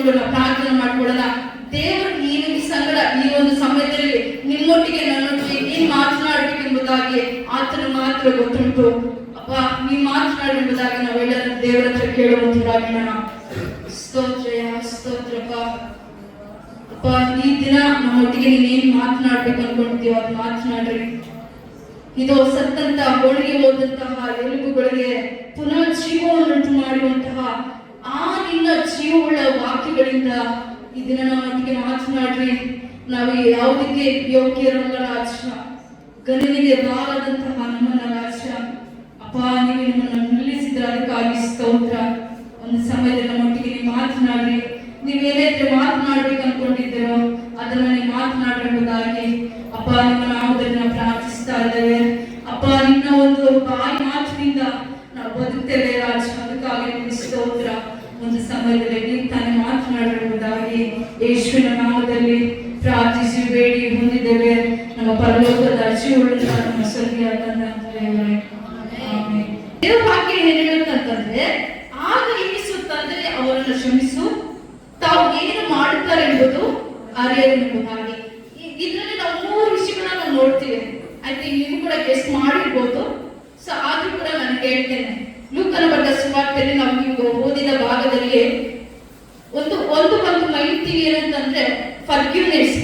ಹಂಚ್ಕೊಳ್ಳೋಣ, ಪ್ರಾರ್ಥನೆ ಮಾಡ್ಕೊಳ್ಳೋಣ. ದೇವರು ಈ ಸಂಗಡ ಈ ಒಂದು ಸಮಯದಲ್ಲಿ ನಿಮ್ಮೊಟ್ಟಿಗೆ ನನ್ನೊಟ್ಟಿಗೆ ಏನ್ ಮಾತನಾಡಬೇಕೆಂಬುದಾಗಿ ಆತನು ಮಾತ್ರ ಗೊತ್ತುಂಟು. ಅಪ್ಪ, ನೀ ಮಾತನಾಡುವುದಾಗಿ ನಾವೆಲ್ಲರೂ ದೇವರ ಹತ್ರ ಕೇಳುವಂತರಾಗೋಣ. ಸ್ತೋತ್ರ ಸ್ತೋತ್ರಪ್ಪ. ಅಪ್ಪ, ಈ ದಿನ ನಮ್ಮೊಟ್ಟಿಗೆ ನೀನೇನ್ ಮಾತನಾಡ್ಬೇಕು ಅನ್ಕೊಂಡಿದ್ದೀವ ಅದು ಮಾತನಾಡ್ರಿ. ಇದು ಸತ್ತಂತ ಒಳಗೆ ಹೋದಂತಹ ಎಲುಬುಗಳಿಗೆ ಪುನಃ ಜೀವವನ್ನುಂಟು ಮಾಡುವಂತಹ ಆ ನಿನ್ನ ಜೀವವುಳ್ಳ ವಾಕ್ಯಗಳಿಂದ ಈ ದಿನ ನಮ್ಮೊಟ್ಟಿಗೆ ಮಾತನಾಡ್ರಿ. ನಾವು ಯಾವುದಕ್ಕೆ ಯೋಗ್ಯರಲ್ಲ ರಾಜ, ಗಣನಿಗೆ ಬಾರದಂತಹ ನಮ್ಮನ್ನ ರಾಜ. ಅಪ್ಪ, ನೀವು ನಮ್ಮನ್ನು ನಿಲ್ಲಿಸಿದ್ರ ಅದಕ್ಕಾಗಿ ಸ್ತೋತ್ರ. ಒಂದು ಸಮಯದಲ್ಲಿ ನಮ್ಮೊಟ್ಟಿಗೆ ನೀವು ಮಾತನಾಡ್ರಿ. ನೀವೇನೈತೆ ಮಾತನಾಡ್ಬೇಕು ಅನ್ಕೊಂಡಿದ್ದೀರೋ ಅದನ್ನ ನೀವು ಮಾತನಾಡಿರುವುದಾಗಿ ಅಪ್ಪ ನಿಮ್ಮ ನಾಮದಲ್ಲಿ ನಾವು ಪ್ರಾರ್ಥಿಸ್ತಾ ಇದ್ದೇವೆ. ಅಪ್ಪ, ನಿನ್ನ ಒಂದು ಬಾಯಿ ಮಾತಿನಿಂದ ನಾವು ಬದುಕ್ತೇವೆ ರಾಜ, ಅದಕ್ಕಾಗಿ ನಿಮಗೆ ಸ್ತೋತ್ರ. ಒಂದು ಸಮಯದಲ್ಲಿ ನೀವು ತಾನೇ ಮಾತನಾಡಿರುವುದಾಗಿ ಯೇಸುವಿನ ನಾಮದಲ್ಲಿ ಪ್ರಾರ್ಥಿಸಿ ಬೇಡಿ ಹೊಂದಿದ್ದೇವೆ ನಮ್ಮ ಪರಲೋಕದ ಜೀವವುಳ್ಳ ನಮ್ಮ ಸ್ವರ್ಗೀಯ ತಂದೆ. ದೇವರ ವಾಕ್ಯ ಏನ್ ಹೇಳುತ್ತಂತಂದ್ರೆ, ಆಗ ಯೇಸುತ್ತಂದ್ರೆ ಅವರನ್ನು ಕ್ಷಮಿಸು, ತಾವು ಏನು ಮಾಡುತ್ತಾರೆ ಎಂಬುದು ಅರಿಯದೆಂಬುದಾಗಿ. ಇದರಲ್ಲಿ ನಾವು 3 ವಿಷಯಗಳನ್ನ ನಾವು ನೋಡ್ತೀವಿ. ಐ ಥಿಂಕ್ ನೀವು ಕೂಡ ಗೆಸ್ಟ್ ಮಾಡಿರ್ಬೋದು. ಸೊ ಆದ್ರೂ ಕೂಡ ನಾನು ಹೇಳ್ತೇನೆ, ಲೂಕನ ಬರೆದ ಸುವಾರ್ತೆಯಲ್ಲಿ ನಾವು ಈಗ ಓದಿದ ಭಾಗದಲ್ಲಿ ಒಂದು ಮೈಂತೀವಿ ಏನಂತಂದ್ರೆ ಫರ್ಗ್ಯೂನೆಸ್,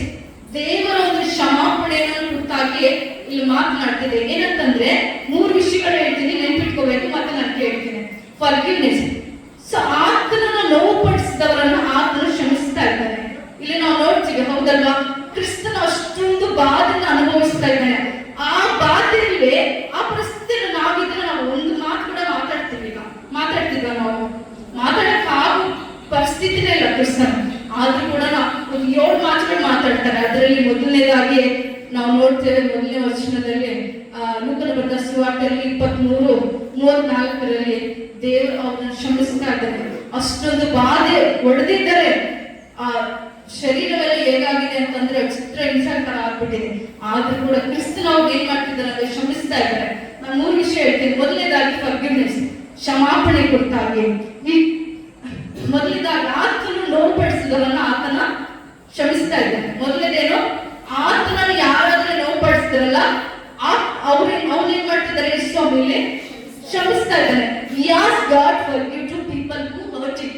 ದೇವರ ಒಂದು ಕ್ಷಮಾಪಣೆಯನ್ನು ಕುರಿತಾಗಿ ಇಲ್ಲಿ ಮಾತನಾಡ್ತಿದೆ. ಏನಂತಂದ್ರೆ 3 ವಿಷಯಗಳು ಹೇಳ್ತೀನಿ, ನೆನ್ಪಿಟ್ಕೋಬೇಕು, ಮತ್ತೆ ನಾನು ಕೇಳ್ತೀನಿ. ಫರ್ಗ್ಯೂನೆಸ್, ಸೊ ಆತನನ್ನ ನೋವುಪಡಿಸಿದವರನ್ನ ಆತನು ಕ್ಷಮಿಸ್ತಾ ಇದ್ದಾನೆ. ಇಲ್ಲಿ ನಾವು ನೋಡ್ತೀವಿ, ಹೌದಲ್ವಾ? ಕ್ರಿಸ್ತನ ಅಷ್ಟೊಂದು ಬಾಧೆಯನ್ನು ಅನುಭವಿಸ್ತಾ ಇದ್ದಾನೆ. ಆ ಬಾಧೆಯಲ್ಲಿ ಆ ಪರಿಸ್ಥಿತಿಯಲ್ಲಿ ನಾವಿದ್ರೆ ನಾವು ಒಂದು ಮಾತು ಕೂಡ ಮಾತಾಡ್ತಿದ್ವ ನಾವು ಮಾತಾಡಕ್ಕಾಗೋ ಪರಿಸ್ಥಿತಿನೇ ಇಲ್ಲ ಕ್ರಿಸ್ತನ. ಆದ್ರೂ ಕೂಡ ನಾವು ಒಂದು 7 ಮಾತುಗಳು ಮಾತಾಡ್ತಾರೆ. ಅದರಲ್ಲಿ ಮೊದಲನೇದಾಗಿ ನಾವು ನೋಡ್ತೇವೆ, ಮೊದಲನೇ ವಚನದಲ್ಲಿ ಲೂಕನ ಬರೆದ ಸುವಾರ್ತೆಯಲ್ಲಿ 23:34 ದೇವರು ಅವರನ್ನು ಕ್ಷಮಿಸ್ತಾ ಇದ್ದಾರೆ. ಅಷ್ಟೊಂದು ಬಾಧೆ ಹೊಡೆದಿದ್ದಾರೆ. ಆ ಶರೀರವೆಲ್ಲ ಹೇಗಾಗಿದೆ ಅಂತಂದ್ರೆ ಚಿತ್ರ ಹಿಂಸೆ ತರ ಆಗ್ಬಿಟ್ಟಿದೆ. ಆದ್ರೂ ಕೂಡ ಕ್ರಿಸ್ತನ ಅವ್ರು ಏನ್ ಮಾಡ್ತಿದ್ದಾರೆ ಅಂದ್ರೆ ಕ್ಷಮಿಸ್ತಾ ಇದ್ದಾರೆ. ನಾನು 3 ವಿಷಯ ಹೇಳ್ತೀನಿ. ಮೊದಲನೇದಾಗಿ ಫರ್ಗಿವ್ನೆಸ್, ಕ್ಷಮಾಪಣೆ ಕುರಿತಾಗಿ. ಮೊದಲನೇದಾಗಿ ಆತನು ನೋವುಪಡಿಸಿದವರನ್ನ ಆತನ ಕ್ಷಮಿಸ್ತಾ ಇದ್ದಾನೆ. ಮೊದಲನೇದೇನು, ಆತನನ್ನು ಯಾರಾದ್ರೂ ನೋವುಪಡಿಸಿದ್ರಲ್ಲ ಅವ್ರೇನ್ ಮಾಡ್ತಿದ್ದಾರೆ, ಸ್ವಾಮಿಲಿ ಕ್ಷಮಿಸ್ತಾ ಇದ್ದಾನೆ. He asked God forgive to people who hurt him.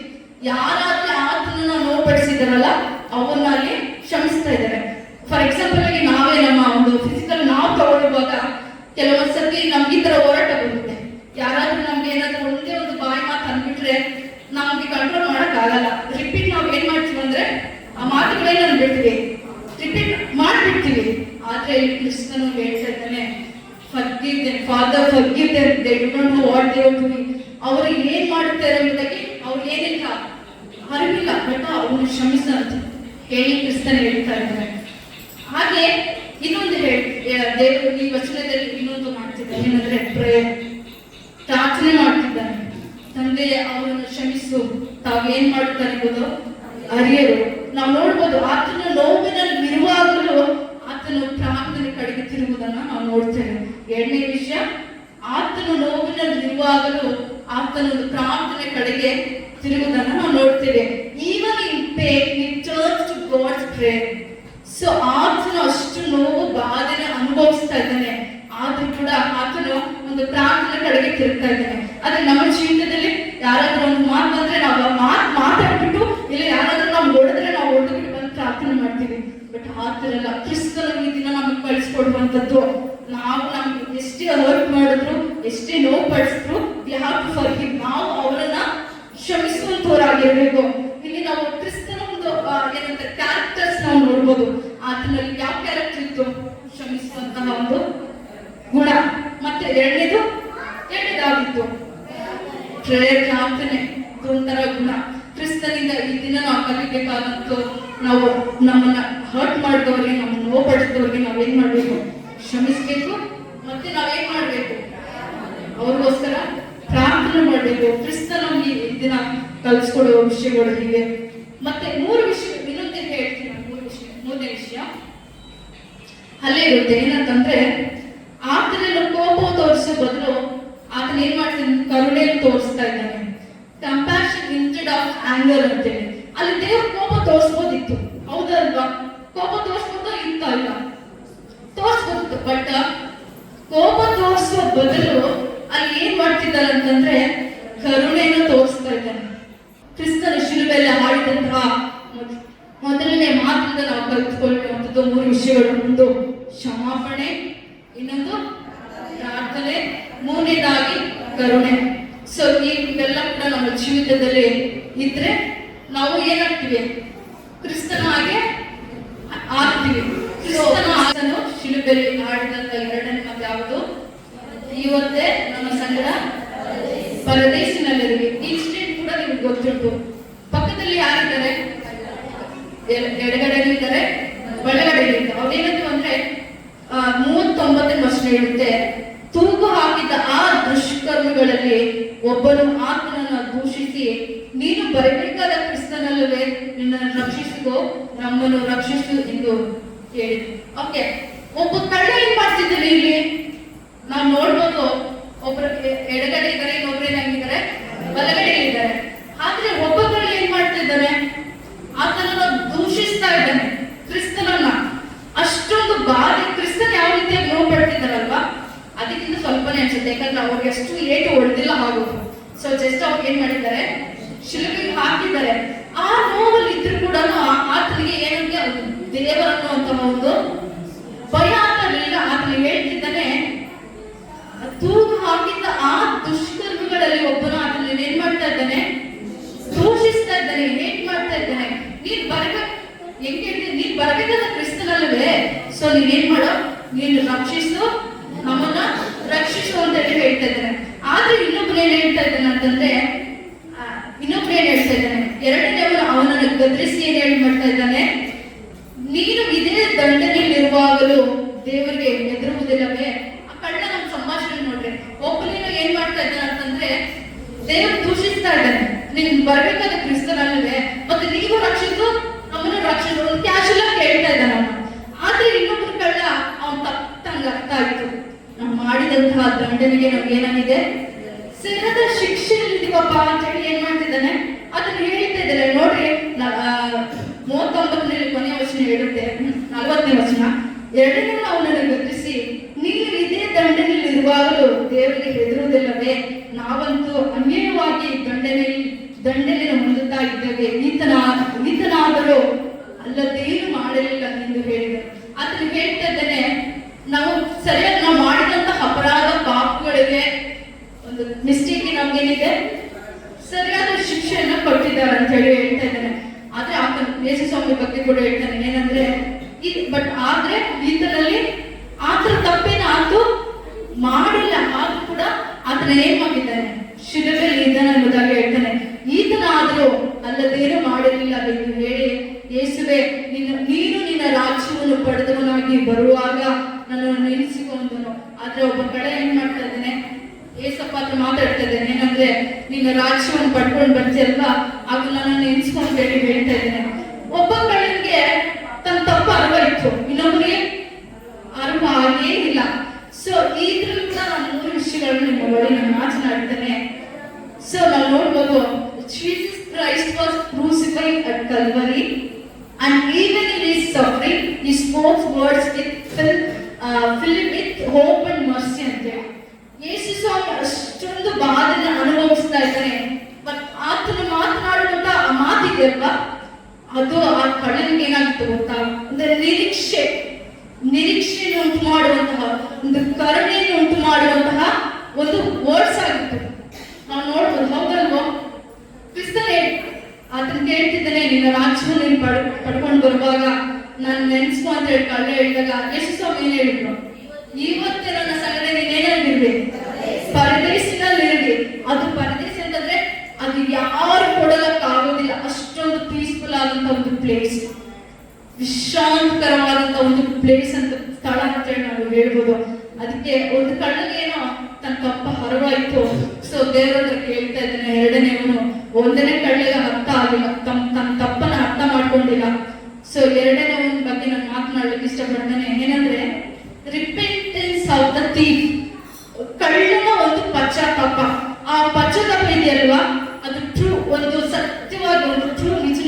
ಯಾರಾದ್ರೂ ಆತನನ್ನ ನೋವುಪಡಿಸಿದಾರಲ್ಲ ಅವನ್ನ ಅಲ್ಲಿ ಕ್ಷಮಿಸ್ತಾ ಇದ್ದಾರೆ. ಫಾರ್ ಎಕ್ಸಾಂಪಲ್ ಆಗಿ ನಾವೇ ನಮ್ಮ ಒಂದು ಫಿಸಿಕಲ್ ನಾವು ತಗೊಳ್ಳುವಾಗ ಕೆಲವೊಂದ್ ಸತಿ ನಮ್ಗೆ ಈ ತರ ಹೋರಾಟ ಬರುತ್ತೆ. ಯಾರಾದ್ರೂ ನಮ್ಗೆ ಏನಾದ್ರೂ ಒಂದೇ ಒಂದು ಬಾಯಿ ಮಾತು ಅಂದ್ಬಿಟ್ರೆ ನಮ್ಗೆ ಕಂಟ್ರೋಲ್ ಮಾಡಕ್ ಆಗಲ್ಲ. ರಿಪೀಟ್ ನಾವ್ ಏನ್ ಮಾಡ್ತೀವಿ ಅಂದ್ರೆ ಆ ಮಾತುಗಳನ್ನ ಬಿಡ್ತೀವಿ, ರಿಪೀಟ್ ಮಾಡ್ಬಿಡ್ತೀವಿ. ಆದ್ರೆ ಇಲ್ಲಿ ಕ್ರಿಸ್ತನು ಹೇಳ್ತಾ ಇದ್ದಾನೆ, forgive them, Father forgive them, they do not know what they are doing. ಅವರು ಏನ್ ಮಾಡುತ್ತಾರೆ ಎಂಬುದಕ್ಕೆ ಅವ್ರು ಏನಿಲ್ಲ ಅರಿವಿಲ್ಲ, ಬಟ್ ಅವನು ಕ್ಷಮಿಸಂತ ಹೇಳಿ ಕ್ರಿಸ್ತನ ಹೇಳ್ತಾ ಇದ್ದಾರೆ. ಹಾಗೆ ಇನ್ನೊಂದು ದೇವರು ಈ ವಚನದಲ್ಲಿ ಇನ್ನೊಂದು ಮಾಡ್ತಿದ್ದಾನೆ, ಏನಂದ್ರೆ ಪ್ರೇಯರ್, ಪ್ರಾರ್ಥನೆ ಮಾಡ್ತಿದ್ದಾನೆ. ತಂದೆ ಅವರನ್ನು ಕ್ಷಮಿಸು, ತಾವೇನ್ ಮಾಡುತ್ತಾರೆ ಎಂಬುದು ಅರಿಯರು. ನಾವು ನೋಡ್ಬೋದು, ಆತನ ನೋವಿನಲ್ಲಿ ಇರುವಾಗಲೂ ಆತನು ಪ್ರಾರ್ಥನೆ ಕಡೆಗೆ ತಿರುಗುವುದನ್ನ ನಾವು ನೋಡ್ತೇವೆ. 2ನೇ ವಿಷಯ, ಆತನು ನೋವಿನಲ್ಲಿರುವಾಗಲೂ ಆತನೊಂದು ಪ್ರಾರ್ಥನೆ ಕಡೆಗೆ ತಿರುಗುವುದನ್ನ ನಾವು ನೋಡ್ತೇವೆ. Even in pain he turns to God's prayer. So ಆತನು ಅಷ್ಟು ನೋವು ಬಾಧೆನ ಅನುಭವಿಸ್ತಾ ಇದ್ದಾನೆ, ಆದ್ರೂ ಕೂಡ ಆತನು ಒಂದು ಪ್ರಾರ್ಥನೆ ಕಡೆಗೆ ತಿರುಗ್ತಾ ಇದ್ದಾನೆ. ಆದ್ರೆ ನಮ್ಮ ಜೀವಿತದಲ್ಲಿ ಯಾರಾದ್ರೂ ಒಂದು ಮಾತು ಬಂದ್ರೆ ನಾವು ಮಾತಾಡ್ಬಿಟ್ಟು, ಇಲ್ಲ ಯಾರಾದ್ರೂ ನಾವು ಹೊಡೆದ್ರೆ ನಾವು ಹೊಡೆದ್ಬಿಟ್ಟು ಬಂದು ಪ್ರಾರ್ಥನೆ ಮಾಡ್ತೀವಿ. ಬಟ್ ಆತರಲ್ಲ, ಕ್ರಿಸ್ತನು ಈ ದಿನ ನಮಗೆ ಕಳಿಸ್ಕೊಡುವಂಥದ್ದು, ನಾವು ನಮ್ಗೆ ಎಷ್ಟೇ ಹರ್ಟ್ ಮಾಡಿದ್ರು, ಎಷ್ಟೇ ನೋವು ಪಡಿಸಿದ್ರು, ವಿ ಹ್ಯಾವ್ ಟು ಫರ್ಗಿವ್. ನಾವು ಅವರನ್ನ ಕ್ಷಮಿಸುವಂತವರಾಗಿರ್ಬೇಕು. ಇಲ್ಲಿ ನಾವು ಕ್ರಿಸ್ತನ ಒಂದು ಏನಂತ ಕ್ಯಾರೆಕ್ಟರ್ಸ್ ನಾವು ನೋಡ್ಬೋದು. ಆತನಲ್ಲಿ ಯಾವ ಕ್ಯಾರೆಕ್ಟರ್ ಇತ್ತು? ಕ್ಷಮಿಸುವಂತಹ ಒಂದು ಗುಣ. ಮತ್ತೆ ಎರಡನೇದಾಗಿತ್ತು ಪ್ರೇಯರ್, ಪ್ರಾರ್ಥನೆ, ಒಂಥರ ಗುಣ. ಕ್ರಿಸ್ತನಿಂದ ಈ ದಿನ ನಾವು ಕಲಿಬೇಕಾದಂತ, ನಾವು ನಮ್ಮನ್ನ ಹರ್ಟ್ ಮಾಡಿದವರಿಗೆ, ನಮ್ಮನ್ನು ನೋವು ಪಡಿಸಿದವರಿಗೆ ನಾವೇನ್ ಮಾಡ್ಬೇಕು? ಕ್ಷಮಿಸ್ಬೇಕು. ಮತ್ತೆ ನಾವೇನ್ ಮಾಡ್ಬೇಕು? ಅವ್ರಿಗೋಸ್ಕರ ಪ್ರಾರ್ಥನೆ ಮಾಡ್ಬೇಕು. ಕ್ರಿಸ್ತನ ಈ ದಿನ ಕಲಿಸ್ಕೊಡುವ ವಿಷಯಗಳು ಹೀಗೆ. ಮತ್ತೆ 3 ವಿಷಯ ಇನ್ನೊಂದೇ ಹೇಳ್ತೀನಿ. 3 ವಿಷಯ. 3ನೇ ವಿಷಯ ಅಲ್ಲೇ ಇರುತ್ತೆ. ಏನಂತಂದ್ರೆ, ಆತನನ್ನು ಕೋಪ ತೋರಿಸೋ ಬದಲು ಆತನ ಏನ್ ಮಾಡ್ತಾನೆ? ಕರುಣೆ ತೋರಿಸ್ತಾ ಇದ್ದಾನೆ. ಕಂಪ್ಯಾಷನ್ ಇನ್ಸ್ಟೆಡ್ ಆಫ್ ಆಂಗರ್ ಅಂತೇಳಿ. ಅಲ್ಲಿ ದೇವ್ರ ಕೋಪ ತೋರಿಸ್ಬೋದಿತ್ತು, ಹೌದಲ್ವಾ? ಕೋಪ ತೋರಿಸ್ಬೋದ ಇತ್ತ ಇಲ್ಲ ತೋರಿಸ್ಬೋದಿತ್ತು. ಬಟ್ ಕೋಪ ತೋರಿಸುವ ಬದಲು ಅಲ್ಲಿ ಏನ್ ಮಾಡ್ತಿದ್ದಾರೆ ಅಂತಂದ್ರೆ ಕರುಣೆಯನ್ನು ತೋರಿಸ್ತಾ ಇದ್ದಾನೆ. ಕ್ರಿಸ್ತನ ಶಿಲುಬೆಯಲ್ಲಿ ಹಾಡಿದಂತಹ ಮೊದಲನೇ ಮಾತಿಂದ ನಾವು ಕಲಿತುಕೊಳ್ಳುವಂಥದ್ದು 3 ವಿಷಯಗಳು. ಒಂದು ಕ್ಷಮಾಪಣೆ, ಇನ್ನೊಂದು ಪ್ರಾರ್ಥನೆ, ಮೂರನೇದಾಗಿ ಕರುಣೆ. ಸೊ ಇವೆಲ್ಲ ಕೂಡ ನಮ್ಮ ಜೀವಿತದಲ್ಲಿ ಇದ್ರೆ ನಾವು ಏನಾಗ್ತೀವಿ? ಕ್ರಿಸ್ತನ ಹಾಗೆ ಆಗ್ತೀವಿ. ಕ್ರಿಸ್ತನ ಆತನು ಶಿಲುಬೆಯಲ್ಲಿ ಹಾಡಿದಂತ ಎರಡನೇ ಮಾತು ಯಾವುದು? ಇವತ್ತೇ ನಮ್ಮ ಸಂಗಡ ಪರದೇಶಿನಲ್ಲಿರುವೆ. ಈ ಸ್ಟೇಟ್ ಕೂಡ ನಿಮ್ಗೆ ಗೊತ್ತುಂಟು. ಪಕ್ಕದಲ್ಲಿ ಯಾರಿದ್ದಾರೆ? ಎಡಗಡೆ ಇದ್ದಾರೆ, ಬಲಗಡೆ ಇದ್ದಾರೆ. ಅವ್ರೇನಂತ ಅಂದ್ರೆ 39ನೇ ವರ್ಷ ಹೇಳುತ್ತೆ, ತೂಗು ಹಾಕಿದ ಆ ದುಷ್ಕರ್ಮಿಗಳಲ್ಲಿ ಒಬ್ಬನು ಆತನನ್ನು ದೂಷಿಸಿ, ನೀನು ಬರಬೇಕಾದ ಕ್ರಿಸ್ತನಲ್ಲವೇ, ನಿನ್ನನ್ನು ರಕ್ಷಿಸಿಕೋ, ನಮ್ಮನ್ನು ರಕ್ಷಿಸು ಎಂದು ಹೇಳಿದ್ರು. ಓಕೆ, ಒಬ್ಬ ಕಳ್ಳ ಏನ್ ಮಾಡ್ತಿದ್ದಾನೆ ಇಲ್ಲಿ ನಾವು ನೋಡ್ಬೋದು. ಒಬ್ರು ಎಡಗಡೆ ಇದ್ದಾರೆ, ಇನ್ನೊಬ್ರು ಏನಾಗಿದ್ದಾರೆ ಬಲಗಡೆ ಇದ್ದಾರೆ. ಆದ್ರೆ ಒಬ್ಬ ಕಳ್ಳ ಏನ್ ಮಾಡ್ತಾ ಇದ್ದಾನೆ? ಆತನನ್ನು ದೂಷಿಸ್ತಾ ಇದ್ದಾನೆ ಕ್ರಿಸ್ತನನ್ನ. ಅಷ್ಟೊಂದು ಬಾಧೆ ಕ್ರಿಸ್ತನ್ ಯಾವ ರೀತಿಯಾಗಿ ನೋವು ಪಡ್ತಿದ್ದಾರಲ್ವಾ, ಅದಕ್ಕಿಂತ ಸ್ವಲ್ಪನೇ ಅನ್ಸುತ್ತೆ. ಯಾಕಂದ್ರೆ ಅವ್ರಿಗೆ ಅಷ್ಟು ಏಟು ಹೊಡೆದಿಲ್ಲ ಆಗೋದು. ಸೊ ಜಸ್ಟ್ ಅವ್ರು ಏನ್ ಮಾಡಿದ್ದಾರೆ? ಶಿಲುಬೆಗೆ ಹಾಕಿದ್ದಾರೆ. ಆ ನೋವಲ್ಲಿ ಇದ್ರು ಕೂಡ ಆತನಿಗೆ ಏನಂತೆ ದೇವರನ್ನು ಅಂತ ಒಂದು ಭಯ ಆಗಲಿಲ್ಲ. ಆತನಿಗೆ ಹೇಳ್ತಿದ್ದಾನೆ, ತೂಗು ಹಾಕಿದ್ದ ಆ ದುಷ್ಕರ್ಮಿಗಳಲ್ಲಿ ಒಬ್ಬನು ಆತನ ಏನ್ ಮಾಡ್ತಾ ಇದ್ದಾನೆ? ದೂಷಿಸ್ತಾ ಇದ್ದಾನೆ, ಏನ್ ಮಾಡ್ತಾ ಇದ್ದಾನೆ? ನೀನ್ ಬರ್ಬೇಕು, ಹೆಂಗೆ ನೀನ್ ಬರ್ಬೇಕಾದ ಕ್ರಿಸ್ತನಲ್ಲವೇ, ಸೊ ನೀನ್ ಮಾಡೋ, ನೀನು ರಕ್ಷಿಸು, ನಮ್ಮನ್ನ ರಕ್ಷಿಸು ಅಂತ ಹೇಳಿ ಹೇಳ್ತಾ ಇದ್ದಾನೆ. ಆದ್ರೆ ಇನ್ನೊಬ್ರು ಏನ್ ಹೇಳ್ತಾ ಇದ್ದಾನೆ ಅಂತಂದ್ರೆ, ಎರಡನೇವರು ಅವನನ್ನು ಗದರಿಸಿ ಏನ್ ಹೇಳಿ ಮಾಡ್ತಾ ಇದ್ದಾನೆ? ನೀನು ಇದೇ ದಂಡನೆಯಲ್ಲಿರುವಾಗಲೂ ದೇವರಿಗೆ ಹೆದರುವುದಿಲ್ಲವೇ? ಆ ಕಳ್ಳ ನಮ್ಮ ಸಂಭಾಷಣೆ ನೋಡ್ರಿ. ಒಬ್ಬನೇನು ಏನ್ ಮಾಡ್ತಾ ಇದ್ದಾನೆ ಅಂತಂದ್ರೆ ದೇವರು ದೂಷಿಸ್ತಾ ಇದ್ದಾನೆ, ನೀನ್ ಬರ್ಬೇಕಾದ ಕ್ರಿಸ್ತನಲ್ಲವೇ, ಮತ್ತೆ ನೀವು ರಕ್ಷಿಸು, ನಮ್ಮನ್ನು ರಕ್ಷಿಸು, ಕ್ಯಾಶುಲ್ ಆಗಿ ಹೇಳ್ತಾ ಇದ್ದಾನ. ಆದ್ರೆ ಇನ್ನೊಬ್ರು ಕಳ್ಳ ಅವನ್ ತಪ್ಪಂಗ ಅರ್ಥ ಆಯ್ತು, ನಾವು ಮಾಡಿದಂತಹ ದಂಡನೆಗೆ ನಮ್ಗೆ ಏನಾಗಿದೆ? ಸರಿಯಾದ ಶಿಕ್ಷೆಯಲ್ಲಿದ್ದೀವಪ್ಪ ಅಂತ ಹೇಳಿ ಏನ್ ಮಾಡ್ತಿದ್ದಾನೆ? ಅದನ್ನ ಹೇಳ್ತಾ ಇದ್ದಾರೆ ನೋಡ್ರಿ. 39ನೇ ಕೊನೆಯ ವಚನ ಹೇಳುತ್ತೆ, 40ನೇ ವಚನ, ಎರಡನೇ ಅವನನ್ನು ಗದರಿಸಿ, ನೀನು ಇದೇ ದಂಡನೆಯಲ್ಲಿರುವಾಗಲೂ ದೇವರಿಗೆ ಹೆದರುವುದಿಲ್ಲವೇ? ನಾವಂತೂ ಅನ್ಯಾಯವಾಗಿ ದಂಡನೆಯನ್ನು ಹೊಂದುತ್ತಾ ಇದ್ದೇವೆ, ಈತನಾದರೂ ಅಲ್ಲದೇನು ಮಾಡಲಿಲ್ಲ ಎಂದು ಹೇಳಿದರು. ಅದನ್ನು ಹೇಳ್ತಾ ಇದ್ದೇನೆ, ನಾವು ಸರಿಯಾಗಿ ನಾವು ಮಾಡಿದಂತಹ ಅಪರಾಧ ಪಾಪಗಳಿಗೆ ಒಂದು ಮಿಸ್ಟೇಕ್ ನಮ್ಗೇನಿದೆ, ಸರಿಯಾದ ಶಿಕ್ಷೆಯನ್ನ ಕೊಟ್ಟಿದ್ದಾರೆ ಅಂತ ಹೇಳಿ ಹೇಳ್ತಾ ಇದ್ದಾನೆ. ಆದ್ರೆ ಆತನ ಯೇಸು ಸ್ವಾಮಿ ಬಗ್ಗೆ ಕೂಡ ಹೇಳ್ತಾನೆ ಏನಂದ್ರೆ, ಬಟ್ ಆದ್ರೆ ಈತನಲ್ಲಿ ಆತರ ತಪ್ಪೇನ ಆತು ಮಾಡಿಲ್ಲ, ಆದ್ರೂ ಕೂಡ ಆತನ ಏನ್ ಮಾಡಿದ್ದಾನೆ? ಶಿಲುಬೆಯಲ್ಲಿ ಇದ್ದಾನೆ ಎಂಬುದಾಗಿ ಹೇಳ್ತಾನೆ. ಈತನಾದರೂ ಅಲ್ಲದೇನು ಮಾಡಿರಲಿಲ್ಲ ಎಂದು ಹೇಳಿ, ಯೇಸುವೆ ನೀನು ನಿನ್ನ ರಾಜ್ಯವನ್ನು ಪಡೆದವನಾಗಿ ಬರುವಾಗ ನನ್ನನ್ನು ನೆನೆಸಿಕೊಂಡನು. ಆದ್ರೆ ಒಬ್ಬ ಕಡೆ ಏನ್ ಮಾಡ್ತಾ ಇದ್ದಾನೆ? ಏಸಪ್ಪ ಹತ್ರ ಮಾತಾಡ್ತಾ ಇದ್ದೇನೆ ಏನಂದ್ರೆ, ನಿನ್ನ ರಾಜ್ಯವನ್ನು ಪಡ್ಕೊಂಡು ಬರ್ತೀರಲ್ವಾ, ಆಗ ನನ್ನ ನೆನ್ಸ್ಕೊಂಡು ಹೇಳಿ ಹೇಳ್ತಾ ಇದ್ದೇನೆ. ಒಬ್ಬ ಕಳ್ಳನಿಗೆ ತನ್ನ ತಪ್ಪು ಅರಿವು ಇತ್ತು, ಇನ್ನೊಬ್ಬರಿಗೆ ಅರಿವು ಆಗೇ ಇಲ್ಲ. ಸೊ ಇದ್ರಲ್ಲಿ ಕೂಡ ನಾನು 3 ವಿಷಯಗಳನ್ನು ನಿಮ್ಮ ಬಳಿ ನಾನು ಮಾತನಾಡ್ತೇನೆ. ಸೊ ನಾವು ನೋಡ್ಬೋದು, Jesus Christ was crucified at Calvary, and even in his suffering he spoke words filled with hope and mercy ಅಂತ ಹೇಳಿ. ಯೇಸು ಸ್ವಾಮಿ ಅಷ್ಟೊಂದು ಬಾಧೆನ ಅನುಭವಿಸ್ತಾ ಇದ್ದಾನೆ. ಬಟ್ ಆತನು ಮಾತನಾಡುವಂತ ಆ ಮಾತಿದೆಯಲ್ವಾ, ಅದು ಆ ಕಳ್ಳನಿಗೆ ಏನಾಗಿತ್ತು ಗೊತ್ತಾ? ಅಂದ್ರೆ ನಿರೀಕ್ಷೆಯನ್ನು ಉಂಟು ಮಾಡುವಂತಹ, ಒಂದು ಕರುಣೆಯನ್ನು ಉಂಟು ಮಾಡುವಂತಹ ಒಂದು ವರ್ಡ್ಸ್ ಆಗಿತ್ತು. ನಾವು ನೋಡ್ಬೋದು, ಹೌದಲ್ವೋ? ಕ್ರಿಸ್ತನೇ ಆತನ ಹೇಳ್ತಿದ್ದಾನೆ, ನಿನ್ನ ರಾಜ್ಯವನ್ನು ನೀನು ಪಡ್ಕೊಂಡು ಬರುವಾಗ ನಾನು ನೆನ್ಸ್ಕೊ ಅಂತ ಹೇಳಿ ಕಳ್ಳ ಹೇಳಿದಾಗ ಯೇಸು ಸ್ವಾಮಿ ಏನ್ ಹೇಳಿದ್ರು? ಇವತ್ತೇ ನನ್ನ ಸಂಗಡ ನೀನೇನಾಗಿರ್ಬೇಕು? ಪರದೇಶಿನಲ್ಲಿರ್ಲಿ. ಅದು ಪರದೇಶ ಅಂತಂದ್ರೆ ಅದು ಯಾರು ಕೊಡಲಕ್ಕಾಗೋದಿಲ್ಲ. ಅಷ್ಟೊಂದು ಪೀಸ್ಫುಲ್ ಆದಂತ ಒಂದು ಪ್ಲೇಸ್, ವಿಶ್ರಾಂತಕರವಾದಂತ ಒಂದು ಪ್ಲೇಸ್ ಅಂತ ಸ್ಥಳ ಅಂತ ಹೇಳಿ ನಾವು ಹೇಳ್ಬೋದು. ಅದಕ್ಕೆ ಒಂದು ಕಳ್ಳಗೆ ಏನೋ ತನ್ನ ತಪ್ಪ ಹರವಾಯ್ತು. ಸೊ ದೇವರ ಹತ್ರ ಕೇಳ್ತಾ ಇದ್ದಾನೆ. ಎರಡನೇವನು, ಒಂದನೇ ಕಳ್ಳಗೆ ಅರ್ಥ ಆಗಿಲ್ಲ, ತನ್ನ ತಪ್ಪನ್ನ ಅರ್ಥ ಮಾಡ್ಕೊಂಡಿಲ್ಲ. ಸೊ ಎರಡನೇವನ ಬಗ್ಗೆ ನಾನು ಮಾತನಾಡ್ಲಿಕ್ಕೆ ಇಷ್ಟಪಡ್ತೇನೆ. ಏನಂದ್ರೆ ರಿಪೆಂಟೆನ್ಸ್ ಆಫ್ ದ ಥೀಫ್, ಕಳ್ಳನ ಒಂದು ಪಶ್ಚಾತ್ತಾಪ. ಆ ಪಶ್ಚಾತ್ತಾಪ ಇದೆಯಲ್ವಾ, ಅದು ಟ್ರೂ, ಒಂದು ಸತ್ಯವಾಗಿ, ಒಂದು ಟ್ರೂ ನಿಜ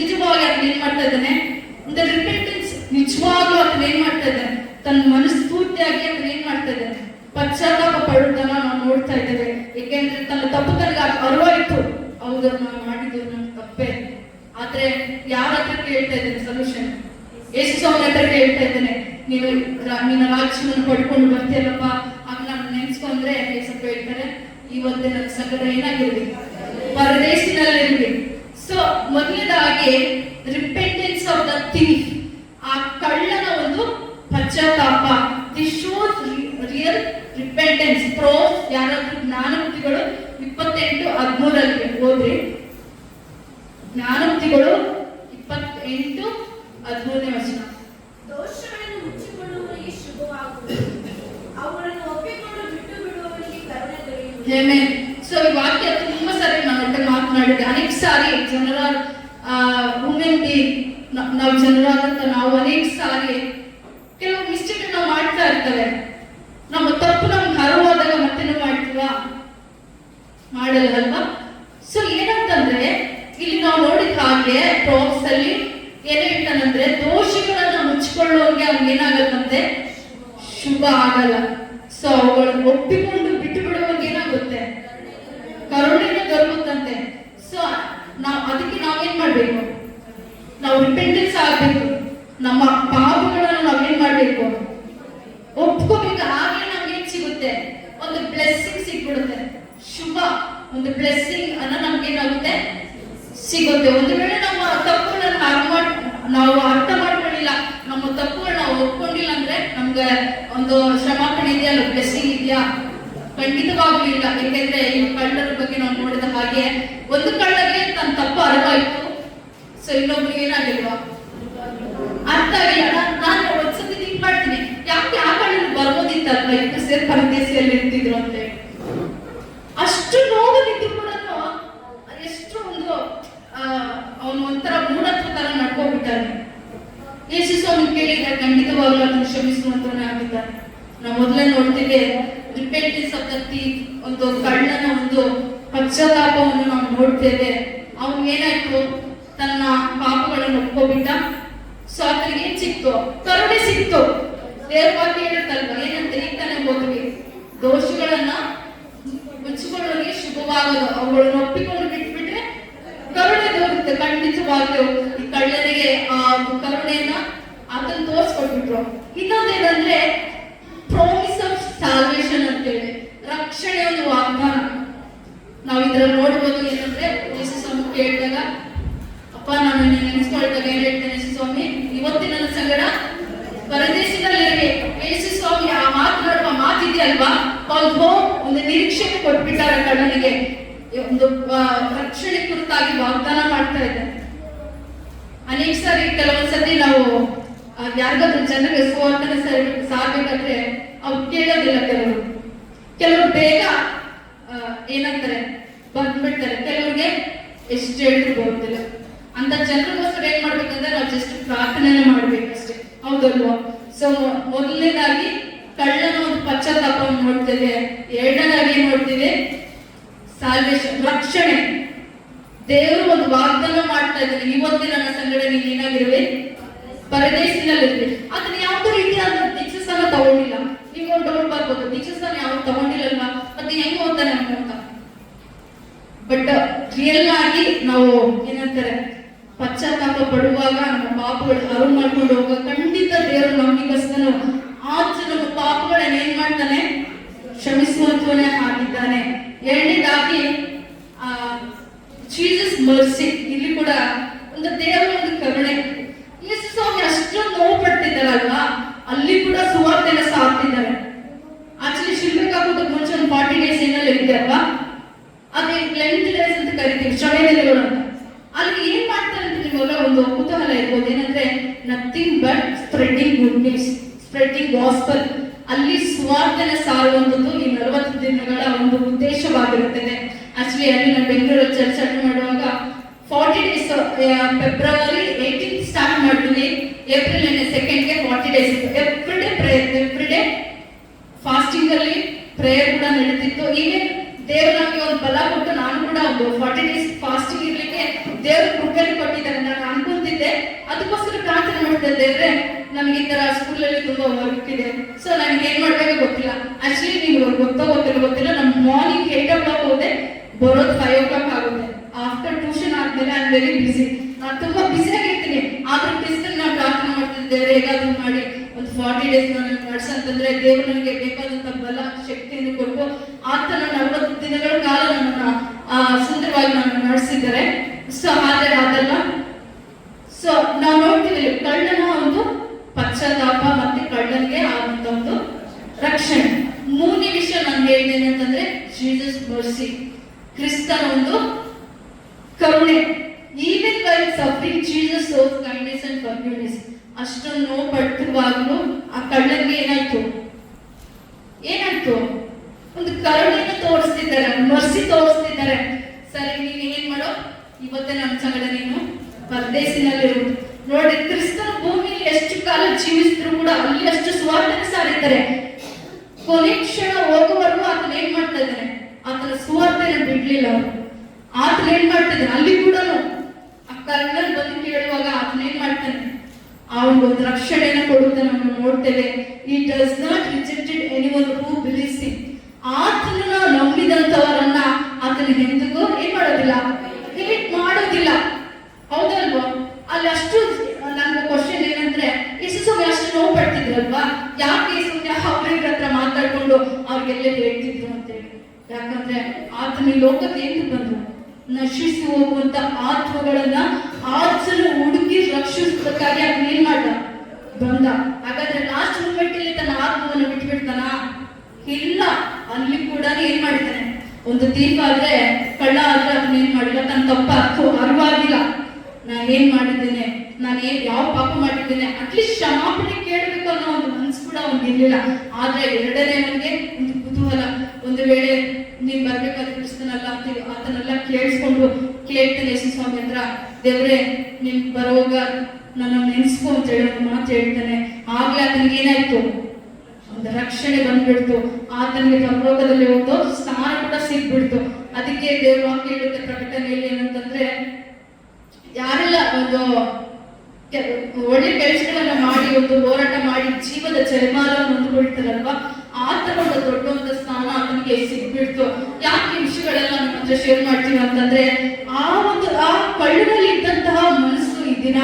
ತಪ್ಪು ತನಗೆ ಅರಿವಾಯ್ತು, ಹೌದು ನಾನು ಮಾಡಿದ್ದು ನನ್ನ ತಪ್ಪೇ. ಆದ್ರೆ ಯಾರ ಹತ್ರ ಕೇಳ್ತಾ ಇದ್ದೇನೆ ಸೊಲ್ಯೂಷನ್? ಯೇಸು ಸ್ವಾಮಿ ಹತ್ರ ಕೇಳ್ತಾ ಇದ್ದೇನೆ. ನಿನ್ನ ರಾಜ್ಯವನ್ನು ಪಡ್ಕೊಂಡು ಬರ್ತೀಯಲ್ಲಪ್ಪ, ಆಗ ನಾನು ನೆನ್ಸ್ಕೊಂಡ್ರೆ ಸ್ವಲ್ಪ ಹೇಳ್ತಾರೆ, ಇವತ್ತೇ ನನ್ನ ಸಂಗಡ ಏನಾಗಿರ್ಲಿ, ಪರದೇಶಿನಲ್ಲಿರ್ಲಿ. ಸೊ ಮೊದಲನೇದಾಗಿ ರಿಪೆಂಟೆನ್ಸ್ ಆಫ್ ದ ಥೀಫ್, ಆ ಕಳ್ಳನ ಒಂದು ಪಶ್ಚಾತ್ತಾಪ. This shows real repentance. ಪ್ರೋಸ್ ಯಾರಾದ್ರೂ ಜ್ಞಾನೋಕ್ತಿಗಳು 28:13 ಓದ್ರಿ. ಜ್ಞಾನೋಕ್ತಿಗಳು 28:13. ದೋಷಗಳನ್ನು ಮುಚ್ಚಿಕೊಳ್ಳುವವರಿಗೆ ಶುಭವಾಗುವುದು, ಅವುಗಳನ್ನು ಒಪ್ಪಿಕೊಂಡು ಬಿಟ್ಟು ಬಿಡುವವರಿಗೆ ಕರುಣೆ ದೊರೆಯುವುದು. ಸೊ ಈ ವಾಕ್ಯ ತುಂಬಾ ಸಾರಿ ನಾನು ಮಾತನಾಡಿದೆ. ಅನೇಕ ಸಾರಿ ಜನರ ನಾವು ಜನರಾದಂತ ನಾವು ಅನೇಕ ಸಾರಿ ಕೆಲವು ಮಿಸ್ಟೇಕ್ ನಾವು ಮಾಡ್ತಾ ಇರ್ತೇವೆ. ನಮ್ಮ ತಪ್ಪು ನಮ್ಗೆ ಅರಿವಾದಾಗ ಮತ್ತೆ ನಾವು ಮಾಡ್ತೀವಾ? ಮಾಡಲ್ಲ ಅಲ್ವಾ? ಸೊ ಏನಂತಂದ್ರೆ ಇಲ್ಲಿ ನಾವು ನೋಡಿದ ಹಾಗೆ ಪ್ರಾಬ್ಸ್ ಅಲ್ಲಿ ಏನ್ ಹೇಳ್ತಾನಂದ್ರೆ, ದೋಷಗಳನ್ನ ಮುಚ್ಚಿಕೊಳ್ಳೋರಿಗೆ ಅವ್ನಿಗೆ ಏನಾಗತ್ತಂತೆ, ಶುಭ ಆಗಲ್ಲ. ಸೊ ಅವುಗಳನ್ನ ಒಪ್ಪಿಕೊಂಡು ಬಿಟ್ಟು ಬಿಡುವಾಗ ಏನಾಗುತ್ತೆ, ಕರುಣೆನ ದೊರಕುತ್ತಂತೆ. ಸೊ ಅದಕ್ಕೆ ನಾವೇನ್ ಮಾಡ್ಬೇಕು, ನಾವು ರಿಪೆಂಟೆನ್ಸ್ ಆಗ್ಬೇಕು. ನಮ್ಮ ಪಾಪಗಳನ್ನ ನಾವೇನ್ ಮಾಡ್ಬೇಕು, ಒಪ್ಕೋಬೇಕು. ಆಗಲೇ ನಮ್ಗೆ ಏನ್ ಸಿಗುತ್ತೆ, ಒಂದು ಬ್ಲೆಸ್ಸಿಂಗ್ ಸಿಗ್ಬಿಡುತ್ತೆ. ಶುಭ ಒಂದು ಬ್ಲೆಸ್ಸಿಂಗ್ ಅನ್ನ ನಮ್ಗೆ ಏನಾಗುತ್ತೆ, ಸಿಗುತ್ತೆ. ಒಂದು ವೇಳೆ ನಮ್ಮ ತಪ್ಪುಗಳನ್ನ ನಾವು ಅರ್ಥ ಮಾಡ್ಕೊಳ್ಳಿಲ್ಲ, ನಮ್ಮ ತಪ್ಪುಗಳನ್ನ ನಾವು ಒಪ್ಕೊಂಡಿಲ್ಲ ಅಂದ್ರೆ ನಮ್ಗೆ ಒಂದು ಕ್ಷಮಾಪಣೆ ಇದೆಯಲ್ಲ, ಬ್ಲೆಸ್ಸಿಂಗ್ ಇದೆಯಾ? ಖಂಡಿತವಾಗ್ಲೂ ಇಲ್ಲ. ಯಾಕೆಂದ್ರೆ ಈ ಕಳ್ಳರ ಬಗ್ಗೆ ನಾವು ನೋಡಿದ ಹಾಗೆ ಒಂದು ಕಳ್ಳಗೆ ತನ್ನ ತಪ್ಪು ಅರಿವಾಯ್ತು, ಸೊ ಇನ್ನೊಬ್ರಿಗೆ ಏನಾಗಿಲ್ವಾ, ಅರ್ಥ ಆಗಿಲ್ಲ. ನಾನು ಒಂದ್ಸತಿ ಥಿಂಕ್ ಮಾಡ್ತೀನಿ, ಯಾಕೆ ಆ ಕಳ್ಳರು ಬರ್ಬೋದಿತ್ತಲ್ವ, ಇಬ್ಬರು ಸೇರಿ ಪರದೇಶಿಯಲ್ಲಿ ಇರ್ತಿದ್ರು ಅಂತ. ಅಷ್ಟು ನೋವಾಗಿದ್ರು ಕೂಡ ಎಷ್ಟು ಒಂದು ಅವನು ಒಂಥರ ಮೂಢತ್ವ ತರ ನಡ್ಕೊಂಡ್ಬಿಟ್ಟಾನೆ. ಯೇಸು ಸ್ವಾಮಿ ಕೇಳಿದ್ರೆ ಖಂಡಿತವಾಗ್ಲೂ ಅದನ್ನು ಕ್ಷಮಿಸುವಂತವನೇ ಆಗಿದ್ದಾನೆ. ನಾವು ಮೊದಲೇ ನೋಡ್ತೀವಿ ರಿಪೆಂಟೆನ್ಸ್ ಆಫ್ ದ ಥೀಫ್, ಒಂದು ಕಳ್ಳನ ಒಂದು ಪಶ್ಚಾತ್ತಾಪವನ್ನು ನಾವು ನೋಡ್ತೇವೆ. ಅವನು ಏನಾಯ್ತು, ತನ್ನ ಪಾಪಗಳನ್ನು ಒಪ್ಕೋಬಿಟ್ಟ. ಸೊ ಆತನಿಗೆ ಏನ್ ಸಿಕ್ತು, ಕರುಣೆ ಸಿಕ್ತು. ದೇವ್ರ ವಾಕ್ಯ ಹೇಳುತ್ತಲ್ವ, ಏನಂತ ಈಗ ತಾನೇ ಹೋದ್ವಿ, ದೋಷಗಳನ್ನ ಮುಚ್ಚಿಕೊಳ್ಳೋರಿಗೆ ಶುಭವಾಗದು, ಅವುಗಳನ್ನು ಒಪ್ಪಿಕೊಂಡು ಬಿಟ್ಬಿಟ್ರೆ ಕರುಣೆ ದೊರಕುತ್ತೆ. ಖಂಡಿತವಾಗ್ಲೂ ಈ ಕಳ್ಳನಿಗೆ ಆ ಕರುಣೆಯನ್ನ ಆತನ ತೋರಿಸ್ಕೊಟ್ಬಿಟ್ರು. ಇನ್ನೊಂದೇನಂದ್ರೆ ಪ್ರಾಮಿಸ್ ಆಫ್ ಸಾಲ್ವೇಷನ್ ಅಂತೇಳಿ, ರಕ್ಷಣೆ ಒಂದು ವಾಗ್ದಾನ. ನಾವು ಇದ್ರಲ್ಲಿ ನೋಡ್ಬೋದು. ಏನಂದ್ರೆ ಯೇಸು ಸ್ವಾಮಿ ಕೇಳಿದಾಗ, ಅಪ್ಪ ನಾನು ನೆನೆಸ್ಕೊಳ್ದಾಗ ಏನ್ ಹೇಳ್ತೇನೆ, ಯೇಸು ಸ್ವಾಮಿ ಇವತ್ತಿನ ನನ್ನ ಸಂಗಡ ಪರದೇಶದಲ್ಲಿ. ಯೇಸು ಸ್ವಾಮಿ ಆ ಮಾತನಾಡುವ ಮಾತಿದೆಯಲ್ವಾ, ಒಂದು ನಿರೀಕ್ಷೆ ಕೊಟ್ಬಿಟ್ಟಾರೆ ಕಳ್ಳನಿಗೆ. ಒಂದು ರಕ್ಷಣೆ ಕುರಿತಾಗಿ ವಾಗ್ದಾನ ಮಾಡ್ತಾ ಇದ್ದಾರೆ. ಅನೇಕ ಸಾರಿ ಕೆಲವೊಂದ್ಸತಿ ನಾವು ಯಾರಿಗಾದ್ರೂ ಜನರಿಗೆ ಸುವಾರ್ತೆನ ಸಾರ್ಬೇಕಾದ್ರೆ ಅವ್ರು ಕೇಳೋದಿಲ್ಲ. ಕೆಲವರು ಬೇಗ ಏನಂತಾರೆ ಬಂದ್ಬಿಡ್ತಾರೆ, ಕೆಲವ್ರಿಗೆ ಎಷ್ಟು ಹೇಳಿದ್ರು ಬರೋದಿಲ್ಲ. ಅಂತ ಜನರಿಗೋಸ್ಕರ ಏನ್ ಮಾಡ್ಬೇಕಂದ್ರೆ ನಾವು ಜಸ್ಟ್ ಪ್ರಾರ್ಥನೆನ ಮಾಡ್ಬೇಕಷ್ಟೇ, ಹೌದಲ್ವಾ? ಸೊ ಮೊದಲನೇದಾಗಿ ಕಳ್ಳನ ಒಂದು ಪಶ್ಚಾತ್ತಾಪವನ್ನು ನೋಡ್ತೇವೆ. ಎರಡನೇದಾಗಿ ಏನ್ ನೋಡ್ತೀವಿ, ಸಾಲ್ವೇಷನ್, ರಕ್ಷಣೆ. ದೇವರು ಒಂದು ವಾಗ್ದಾನ ಮಾಡ್ತಾ ಇದ್ದಾನೆ, ಇವತ್ತೇ ನನ್ನ ಸಂಗಡ ನೀನು ಏನಾಗಿರುವೆ, ಪರದೇಶಿನಲ್ಲಿರ್ಲಿ. ಅದನ್ನ ಯಾವ ರೀತಿಯಾದ ದೀಕ್ಷಾಸ್ಥಾನ ತಗೊಂಡಿಲ್ಲ. ನೀವು ಒಂದು ಡೌಟ್ ಬರ್ಬೋದು, ದೀಕ್ಷಾಸ್ಥಾನ ಯಾವ ತಗೊಂಡಿಲ್ಲಲ್ವಾ, ಮತ್ತೆ ಹೆಂಗ್ ಓದ್ತಾನೆ ಅಂತ. ಬಟ್ ರಿಯಲ್ ಆಗಿ ನಾವು ಏನಂತಾರೆ, ಪಶ್ಚಾತ್ತಾಪ ಪಡುವಾಗ ನಮ್ಮ ಪಾಪಗಳು ಅರಿವು ಮಾಡ್ಕೊಂಡು ಹೋಗುವಾಗ ಖಂಡಿತ ದೇವರು ನಂಬಿಕಸ್ತನು. ಆತ ನಮ್ಮ ಪಾಪಗಳನ್ನ ಏನ್ ಮಾಡ್ತಾನೆ, ಕ್ಷಮಿಸುವಂತವನೇ ಆಗಿದ್ದಾನೆ. ಎರಡನೇದಾಗಿ ಜೀಸಸ್ ಮರ್ಸಿ, ಇಲ್ಲಿ ಕೂಡ ಒಂದು ದೇವರ ಒಂದು ಕರುಣೆ. ಯೇಸು ಸ್ವಾಮಿ ಅಷ್ಟೊಂದು ನೋವು ಪಡ್ತಿದ್ದಾರಲ್ವಾ, ಅಲ್ಲಿ ಕೂಡ ಸುವಾರ್ತೆನ ಸಾರ್ತಿದ್ದಾರೆ. ಆಕ್ಚುಲಿ ಶಿಲ್ಬೇಕಾಗೋದಕ್ಕೆ ಮುಂಚೆ ಒಂದು 40 days ಏನಲ್ಲಿ ಇರುತ್ತೆ ಅಲ್ವಾ, ಅದೇ ಲೆಂತ್ ಡೇಸ್ ಅಂತ ಕರಿತೀವಿ, ಶ್ರಮೆದಿನಗಳು ಅಂತ. ಅಲ್ಲಿ ಏನ್ ಮಾಡ್ತಾರೆ ಅಂತ ನಿಮ್ಗೆಲ್ಲ ಒಂದು ಕುತೂಹಲ ಇರ್ಬೋದು. ಏನಂದ್ರೆ nothing but spreading good news, spreading gospel. ಅಲ್ಲಿ ಸುವಾರ್ತೆನ ಸಾರುವಂಥದ್ದು ಈ 40 ದಿನಗಳ ಒಂದು ಉದ್ದೇಶವಾಗಿರುತ್ತದೆ. ಆಕ್ಚುಲಿ ಅಲ್ಲಿ ನಾನು ಬೆಂಗಳೂರಲ್ಲಿ ಚರ್ಚ್ ಅಟೆಂಡ್ ಮಾಡುವಾಗ 40 days ಫೆಬ್ರವರಿ 18 ಸ್ಟಾರ್ಟ್ ಮಾಡ್ತೀನಿ, ಏಪ್ರಿಲ್ 2ಗೆ 40 days ಇತ್ತು. Every day prayer, every day fasting ಅಲ್ಲಿ ಪ್ರೇಯರ್ ಕೂಡ ನಡೀತಿತ್ತು. ಈವನ್ ದೇವರು ನಮಗೆ ಒಂದು ಬಲ ಕೊಟ್ಟು ನಾನು ಕೂಡ ಒಂದು 40 days ಫಾಸ್ಟಿಂಗ್ ಇರ್ಲಿಕ್ಕೆ ದೇವರು ಕೃಪೆಯನ್ನು ಕೊಟ್ಟಿದ್ದಾರೆ. ನಾನು ಅನ್ಕೊಂತಿದ್ದೆ, ಅದಕ್ಕೋಸ್ಕರ ಪ್ರಾರ್ಥನೆ ಮಾಡ್ತಾ ಇದ್ದೇವೆ. ನಮ್ಗೆ ಈ ತರ ಸ್ಕೂಲಲ್ಲಿ ತುಂಬಾ ವರ್ಕ್ ಇದೆ, ಸೊ ನನಗೆ ಏನ್ ಮಾಡ್ಬೇಕು ಗೊತ್ತಿಲ್ಲ. ಆಕ್ಚುಲಿ ನಿಮ್ಗೆ ಗೊತ್ತಿಲ್ಲ, ನಾನು ಮಾರ್ನಿಂಗ್ 8 o'clock ಹೋದೆ, ಬರೋದು 5 o'clock ಆಗುತ್ತೆ. ಆಫ್ಟರ್ ಟ್ಯೂಷನ್ ಆದ್ಮೇಲೆ ಐ ಆಮ್ ವೆರಿ ಬಿಸಿ. ನಾನು ತುಂಬಾ ಬಿಸಿ ಆಗಿರ್ತೀನಿ. ಆದ್ರೂ ಟೆಸ್ಟ್ ನಾನು ಪ್ರಾರ್ಥನೆ ಮಾಡ್ತಿದ್ದೇವೆ, ಹೇಗಾದ್ರೂ ಮಾಡಿ ಒಂದು 40 days ನಾನು ನಡ್ಸಂತಂದ್ರೆ ದೇವರು ನನಗೆ ಬೇಕಾದಂತ ಬಲ ಶಕ್ತಿಯನ್ನು ಕೊಟ್ಟು ಆತನ 40 ದಿನಗಳ ಕಾಲ ನನ್ನನ್ನ ಸುಂದರವಾಗಿ ನಾನು ನಡೆಸಿದ್ದಾರೆ. ಸೊ ಆದ್ರೆ ಅದಲ್ಲ. ಸೊ ನಾವು ನೋಡ್ತೀವಿ ಕಳ್ಳನ ಒಂದು ಪಶ್ಚಾತ್ತಾಪ ಮತ್ತೆ ಕಳ್ಳನಿಗೆ ಆದಂತ ಒಂದು ರಕ್ಷಣೆ. ಮೂರನೇ ವಿಷಯ ನಾನು ಹೇಳ್ತೇನೆ ಅಂತಂದ್ರೆ ಜೀಸಸ್ ಮರ್ಸಿ, ಕ್ರಿಸ್ತನ ಒಂದು ಕರುಣೆ. Even while suffering Jesus shows kindness and forgiveness. ಅಷ್ಟೊಂದು ನೋವು ಪಡ್ತಿರುವಾಗಲೂ ಆ ಕಳ್ಳನಿಗೆ ಏನಾಯ್ತು ಒಂದು ಕರುಣೆಯನ್ನು ತೋರಿಸ್ತಿದ್ದಾರೆ, ಮರ್ಸಿ ತೋರಿಸ್ತಿದ್ದಾರೆ. ಸರಿ, ನೀನ್ ಏನ್ ಮಾಡೋ, ಇವತ್ತೇ ನಮ್ಮ ಸಂಗಡ ನೀನು ಪರದೇಶಿನಲ್ಲಿರುವುದು. ನೋಡಿ, ಕ್ರಿಸ್ತನ ಭೂಮಿಯಲ್ಲಿ ಎಷ್ಟು ಕಾಲ ಜೀವಿಸಿದ್ರು ಕೂಡ ಅಲ್ಲಿ ಅಷ್ಟು ಸುವಾರ್ತೆನ ಸಾರಿದ್ದಾರೆ. ಕೊನೆ ಕ್ಷಣ ಹೋಗುವವರೆಗೂ ಆತನ ಏನ್ ಮಾಡ್ತಾ ಇದ್ದಾನೆ, ಆತನ ಸುವಾರ್ತೆನ ಬಿಡ್ಲಿಲ್ಲ ಅವರು. ಆತನ ಏನ್ ಮಾಡ್ತಾ ಇದ್ದಾನೆ, ಅಲ್ಲಿ ಕೂಡ ಆ ಕಳ್ಳನ್ ಬಂದು ಕೇಳುವಾಗ ಆತನ ಏನ್ ಮಾಡ್ತಾನೆ, ಅವನಿಗೊಂದು ರಕ್ಷಣೆಯನ್ನು ಕೊಡುವುದನ್ನು ನಾವು ನೋಡ್ತೇವೆ. He does not rejected anyone who believes him. ಆತನನ್ನ ನಂಬಿದಂತವರನ್ನ ಆತನ ಎಂದಿಗೂ ಏನ್ ಮಾಡೋದಿಲ್ಲ, ಹೇಟ್ ಮಾಡೋದಿಲ್ಲ. ಹೌದಲ್ವಾ? ಅಲ್ಲಿ ಅಷ್ಟು ನನ್ನ ಕ್ವಶನ್ ಏನಂದ್ರೆ, ಎಷ್ಟು ಸಮಯ ಅಷ್ಟು ನೋವು ಪಡ್ತಿದ್ರಲ್ವಾ, ಯಾಕೆ ಸುಮ್ಮನೆ ಅವ್ರ ಹತ್ರ ಮಾತಾಡ್ಕೊಂಡು ಅವ್ರಿಗೆಲ್ಲ ಹೇಳ್ತಿದ್ರು ಅಂತೇಳಿ. ಯಾಕಂದ್ರೆ ಆತನ ಈ ಲೋಕಕ್ಕೆ ಏನು ಬಂದ್ರು, ನಶಿಸಿ ಹೋಗುವಂತ ಆತ್ಮಗಳನ್ನ ಆತನು ಹುಡುಕಿ ರಕ್ಷಿಸಬೇಕಾಗಿ ಅದನ್ನ ಏನ್ ಮಾಡ್ದ, ಬಂದ. ಹಾಗಾದ್ರೆ ಲಾಸ್ಟ್ ಮೂಮೆಂಟ್ ಅಲ್ಲಿ ತನ್ನ ಆತ್ಮವನ್ನು ಬಿಟ್ಬಿಡ್ತಾನ? ಇಲ್ಲ, ಅಲ್ಲಿ ಕೂಡ ಏನ್ ಮಾಡಿದ್ದಾನೆ, ಒಂದು ದೀಪ ಆದ್ರೆ ಕಳ್ಳ ಆದ್ರೆ ಅದನ್ನ ಏನ್ ಮಾಡಿಲ್ಲ, ತನ್ನ ತಪ್ಪ ಅರಿವಾಗಿಲ್ಲ. ನಾನು ಏನ್ ಮಾಡಿದ್ದೇನೆ, ನಾನು ಯಾವ ಪಾಪ ಮಾಡಿದ್ದೇನೆ, ಅಟ್ಲೀಸ್ಟ್ ಕ್ಷಮಾಪಣೆ ಕೇಳಬೇಕು ಅನ್ನೋ ಒಂದು ಮನಸ್ಸು ಕೂಡ ಅವ್ನಿಗೆ ಇರ್ಲಿಲ್ಲ. ಆದ್ರೆ ಎರಡನೇ ಅವನಿಗೆ ಒಂದು ಕುತೂಹಲ, ಒಂದು ವೇಳೆ ನೀನ್ ಬರ್ಬೇಕಾದ್ರೆ ಕ್ರಿಸ್ತನಲ್ಲ ಅಂತೀವಿ, ಆತನೆಲ್ಲ ಕೇಳಿಸ್ಕೊಂಡು ಕೇಳ್ತೇನೆ ಯೇಸು ಸ್ವಾಮಿ ಹತ್ರ, ದೇವ್ರೆ ನೀನ್ ಬರುವಾಗ ನನ್ನ ನೆನ್ಸ್ಕೊ ಅಂತ ಹೇಳಿ ಒಂದು ಮಾತು ಹೇಳ್ತಾನೆ. ಆಗ್ಲೇ ಆತನಿಗೆ ಏನಾಯ್ತು, ಒಂದು ರಕ್ಷಣೆ ಬಂದ್ಬಿಡ್ತು. ಆತನಿಗೆ ಪರಲೋಕದಲ್ಲಿ ಒಂದು ಸ್ಥಾನ ಕೂಡ ಸಿಗ್ಬಿಡ್ತು. ಅದಕ್ಕೆ ದೇವ್ರ ವಾಕ್ಯ ಹೇಳುತ್ತೆ ಪ್ರಕಟಣೆಯಲ್ಲಿ ಏನಂತಂದ್ರೆ, ಯಾರೆಲ್ಲ ಒಂದು ಒಳ್ಳೆ ಕೆಲಸಗಳನ್ನ ಮಾಡಿ ಒಂದು ಹೋರಾಟ ಮಾಡಿ ಜೀವದ ಜಯಮಾಲವನ್ನು ಹೊಂದ್ಕೊಳ್ತಾರಲ್ವಾ, ಆತರ ಒಂದು ದೊಡ್ಡ ಒಂದು ಸ್ಥಾನ ಆತನಿಗೆ ಸಿಗ್ಬಿಡ್ತು. ಯಾಕೆ ಈ ವಿಷಯಗಳೆಲ್ಲ ನಮ್ಮ ಹತ್ರ ಶೇರ್ ಮಾಡ್ತೀವಿ ಅಂತಂದ್ರೆ, ಆ ಕಳ್ಳನಲ್ಲಿ ಇದ್ದಂತಹ ಮನಸ್ಸು ಈ ದಿನ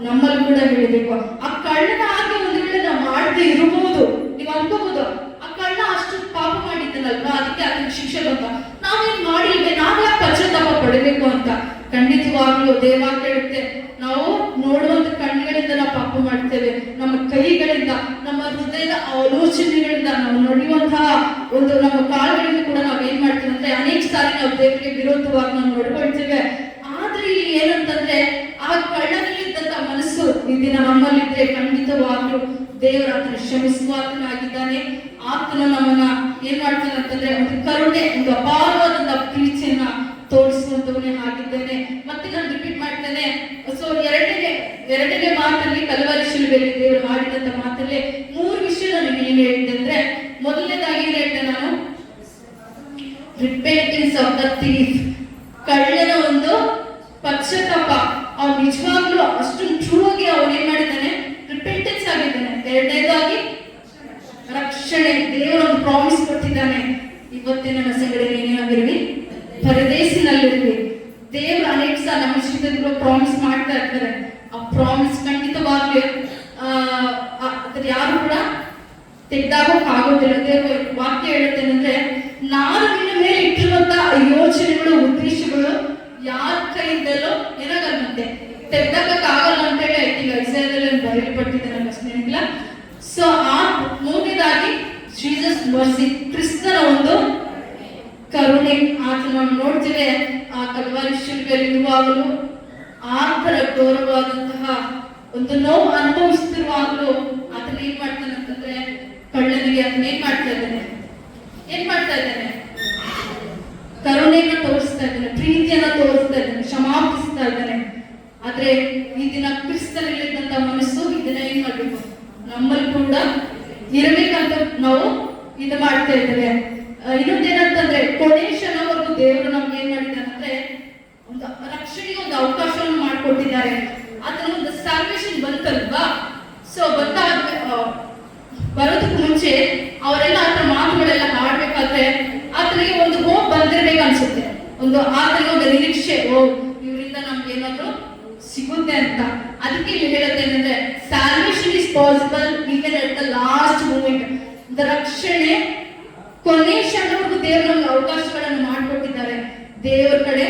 ನಮ್ಮಲ್ಲಿ ಕೂಡ ಹೇಳಬೇಕು. ಆ ಕಳ್ಳನ ಹಾಗೆ ಒಂದು ವೇಳೆ ನಾವು ಮಾಡದೆ ಇರಬಹುದು. ನೀವು ಅನ್ಕೋಬಹುದು, ಆ ಕಳ್ಳ ಅಷ್ಟು ಪಾಪ ಮಾಡಿದ್ದನಲ್ವಾ, ಅದಕ್ಕೆ ಅದಕ್ಕೆ ಶಿಕ್ಷೆ ಬಂತ, ನಾವೇನ್ ಮಾಡಿಲ್ವೇ, ನಾವ್ಯಾಕೆ ಪಶ್ಚಾತ್ತಾಪ ಪಡಬೇಕು ಅಂತ. ಖಂಡಿತವಾಗ್ಲೂ ದೇವಾಕ್ಯ ಹೇಳುತ್ತೆ, ನಾವು ನೋಡುವಂತ ಕಣ್ಣುಗಳಿಂದ ನಾವು ಪಾಪ ಮಾಡ್ತೇವೆ, ನಮ್ಮ ಕೈಗಳಿಂದ, ನಮ್ಮ ಹೃದಯದ ಆಲೋಚನೆಗಳಿಂದ, ನಾವು ನಡೆಯುವಂತಹ ಒಂದು ನಮ್ಮ ಕಾಲುಗಳಿಂದ ಕೂಡ ನಾವು ಏನ್ ಮಾಡ್ತೀವಿ ಅಂದ್ರೆ ಅನೇಕ ಸಾರಿ ನಾವು ದೇವರಿಗೆ ವಿರೋಧವಾಗಿ ನಾವು ನೋಡ್ಕೊಳ್ತೇವೆ. ಆದ್ರೆ ಇಲ್ಲಿ ಏನಂತಂದ್ರೆ, ಆ ಕಳ್ಳನಲ್ಲಿದ್ದಂತ ಮನಸ್ಸು ಈ ದಿನ ನಮ್ಮಲ್ಲಿದ್ರೆ ಖಂಡಿತವಾಗ್ಲೂ ದೇವರ ಆತನ ಕ್ಷಮಿಸುವಾತನಾಗಿದ್ದಾನೆ. ಆತನು ನಮ್ಮನ್ನ ಏನ್ ಮಾಡ್ತಾನೆ ಅಂತಂದ್ರೆ ಒಂದು ಕರುಣೆ, ಒಂದು ಅಪಾರವಾದಂತ ಪ್ರೀತಿಯನ್ನ ತೋರಿಸುವಂತವನೇ ಆಗಿದ್ದೇನೆ. ಮತ್ತೆ ನಾನು ರಿಪೀಟ್ ಮಾಡ್ತೇನೆ. ಸೊ ಎರಡನೇ ಮಾತಲ್ಲಿ ಕಲ್ವಾರಿ ಶಿಲುಬೆಯಲ್ಲಿ ದೇವರು ಮಾಡಿದಂತ ಮಾತಲ್ಲಿ 3 ವಿಷಯ ನನಗೆ ಏನ್ ಹೇಳಿದೆ ಅಂದ್ರೆ, ಮೊದಲನೇದಾಗಿ ಏನ್ ಹೇಳಿದೆ ನಾನು, ರಿಪೆಂಟೆನ್ಸ್ ಆಫ್ ದ ಥೀಫ್, ಕಳ್ಳನ ಒಂದು ಪಶ್ಚಾತ್ತಾಪ. ಅವ್ನು ನಿಜವಾಗ್ಲೂ ಅಷ್ಟು ಟ್ರೂ ಆಗಿ ಅವ್ನು ಏನ್ ಮಾಡಿದ್ದಾನೆ, ರಿಪೆಂಟೆನ್ಸ್ ಆಗಿದ್ದಾನೆ. ಎರಡನೇದಾಗಿ ರಕ್ಷಣೆ, ದೇವರು ಒಂದು ಪ್ರಾಮಿಸ್ ಕೊಟ್ಟಿದ್ದಾನೆ, ಇವತ್ತೇ ನನ್ನ ಸಂಗಡ ಏನಾಗಿರ್ವಿ, ಪರದೇಶಿನಲ್ಲಿರ್ವಿ. ದೇವರು ಅನೇಕ ಸಲ ನಮ್ಮ ಜೀವಿತದಲ್ಲಿ ಪ್ರಾಮಿಸ್ ಮಾಡ್ತಾ ಇರ್ತಾರೆ. ಆ ಪ್ರಾಮಿಸ್ ಖಂಡಿತವಾಗ್ಲೂ ಯಾರು ಕೂಡ ತೆಗೆದಾಕೋಕ್ ಆಗೋದಿಲ್ಲ. ದೇವರು ವಾಕ್ಯ ಹೇಳುತ್ತೇನೆಂದ್ರೆ, ನಾನು ನಿನ್ನ ಮೇಲೆ ಇಟ್ಟಿರುವಂತ ಯೋಚನೆಗಳು ಉದ್ದೇಶಗಳು ಯಾರ ಕೈಯಿಂದಲೂ ಏನಾಗಲ್ಲಂತೆ, ತೆಗೆದಾಕಕ್ ಆಗಲ್ಲ ಅಂತ ಹೇಳಿ ಈಗ ಇಸ್ರಾಯೇಲಲ್ಲಿ ಬರೆಯಲ್ಪಟ್ಟಿದೆ ನನ್ನ ಸ್ನೇಹಿತಲ್ಲ. ಸೊ ಆ ಮೂರನೇದಾಗಿ ಜೀಸಸ್ ಮರ್ಸಿ, ಕ್ರಿಸ್ತನ ಒಂದು ಕರುಣೆ. ಆತನ ನೋಡ್ತೇವೆ ಆ ಕಲ್ವಾರಿ ಶಿಲುಬೆಯಲ್ಲಿ ಇರುವಾಗಲೂ ಆತರ ಗೌರವವಾದಂತಹ ಒಂದು ನೋವು ಅನುಭವಿಸ್ತಿರುವಾಗಲೂ ಆತನ ಏನ್ ಮಾಡ್ತಾನೆ ಅಂತಂದ್ರೆ, ಕಳ್ಳನಿಗೆ ಅದನ್ನ ಏನ್ ಮಾಡ್ತಾ ಇದ್ದಾನೆ, ಕರುಣೆಯನ್ನ ತೋರಿಸ್ತಾ ಇದ್ದಾನೆ, ಪ್ರೀತಿಯನ್ನ ತೋರಿಸ್ತಾ ಇದ್ದಾನೆ, ಕ್ಷಮಾಪಿಸ್ತಾ ಇದ್ದಾನೆ. ಆದ್ರೆ ಈ ದಿನ ಕ್ರಿಸ್ತನಲ್ಲಿದ್ದಂತ ಮನಸ್ಸು ಇದನ್ನ ಏನ್ ಮಾಡ್ಬೇಕು, ನಮ್ಮಲ್ಲಿ ಕೂಡ ಇರಬೇಕಂತ ನಾವು ಇದು ಮಾಡ್ತಾ ಇದ್ದೇವೆ. ಇನ್ನೊಂದೇನಂತಂದ್ರೆ, ಕೊನೆ ಕ್ಷಣವರೆಗೂ ದೇವರು ನಮ್ಗೆ ಏನ್ ಮಾಡಿದ್ದಾನೆ ಅಂದ್ರೆ ಒಂದು ರಕ್ಷಣೆಗೆ ಒಂದು ಅವಕಾಶವನ್ನು ಮಾಡಿಕೊಟ್ಟಿದ್ದಾರೆ. ಅದನ್ನ ಒಂದು ಸಾಲ್ವೇಷನ್ ಬಂತಲ್ವಾ, ಸೊ ಬರೋದಕ್ಕೆ ಮುಂಚೆ ಅವರೆಲ್ಲ ಆತರ ಮಾತುಗಳೆಲ್ಲ ಆಡ್ಬೇಕಾದ್ರೆ ಆತನಿಗೆ ಒಂದು ಹೋಪ್ ಬಂದಿರ್ಬೇಕು ಅನ್ಸುತ್ತೆ. ಒಂದು ಆತನ ಒಂದು ನಿರೀಕ್ಷೆ, ಓ ಇವರಿಂದ ನಮ್ಗೆ ಏನಾದ್ರು ಸಿಗುತ್ತೆ ಅಂತ. ಅದಕ್ಕೆ ಇಲ್ಲಿ ಹೇಳುತ್ತೇನೆಂದ್ರೆ salvation is possible even at the last moment. ರಕ್ಷಣೆ ಕೊನೆ ಕ್ಷಣವರೆಗೂ ದೇವರು ನಮ್ಗೆ ಅವಕಾಶಗಳನ್ನು ಮಾಡಿಕೊಟ್ಟಿದ್ದಾರೆ. ದೇವರ ಕಡೆ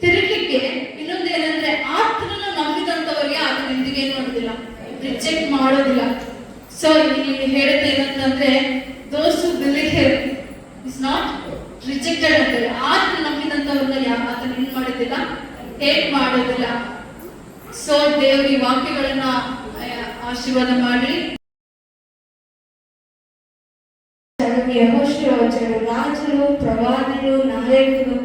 ತಿರುಗಲಿಕ್ಕೆ ಇನ್ನೊಂದೇನೆಂದ್ರೆ ಆತನನ್ನು ನಂಬಿದಂತವರಿಗೆ ಆತನ ಎಂದಿಗೆ ಏನ್ ಮಾಡೋದಿಲ್ಲ, ರಿಜೆಕ್ಟ್ ಮಾಡೋದಿಲ್ಲ. ಸೊ ಇಲ್ಲಿ ಹೇಳುತ್ತೆ ಏನಂತಂದ್ರೆ those who believe him is not rejected ಅಂತಾರೆ. ಆತನ ನಂಬಿದಂತವರನ್ನ ಆತನ ಏನ್ ಮಾಡೋದಿಲ್ಲ, ಹೇಟ್ ಮಾಡೋದಿಲ್ಲ. ಸೊ ದೇವರು ಈ ವಾಕ್ಯಗಳನ್ನ ಆಶೀರ್ವಾದ ಮಾಡಿ. యెహోషువ వచ్చాడు, రాజులు, ప్రవాదులు, నాయకులు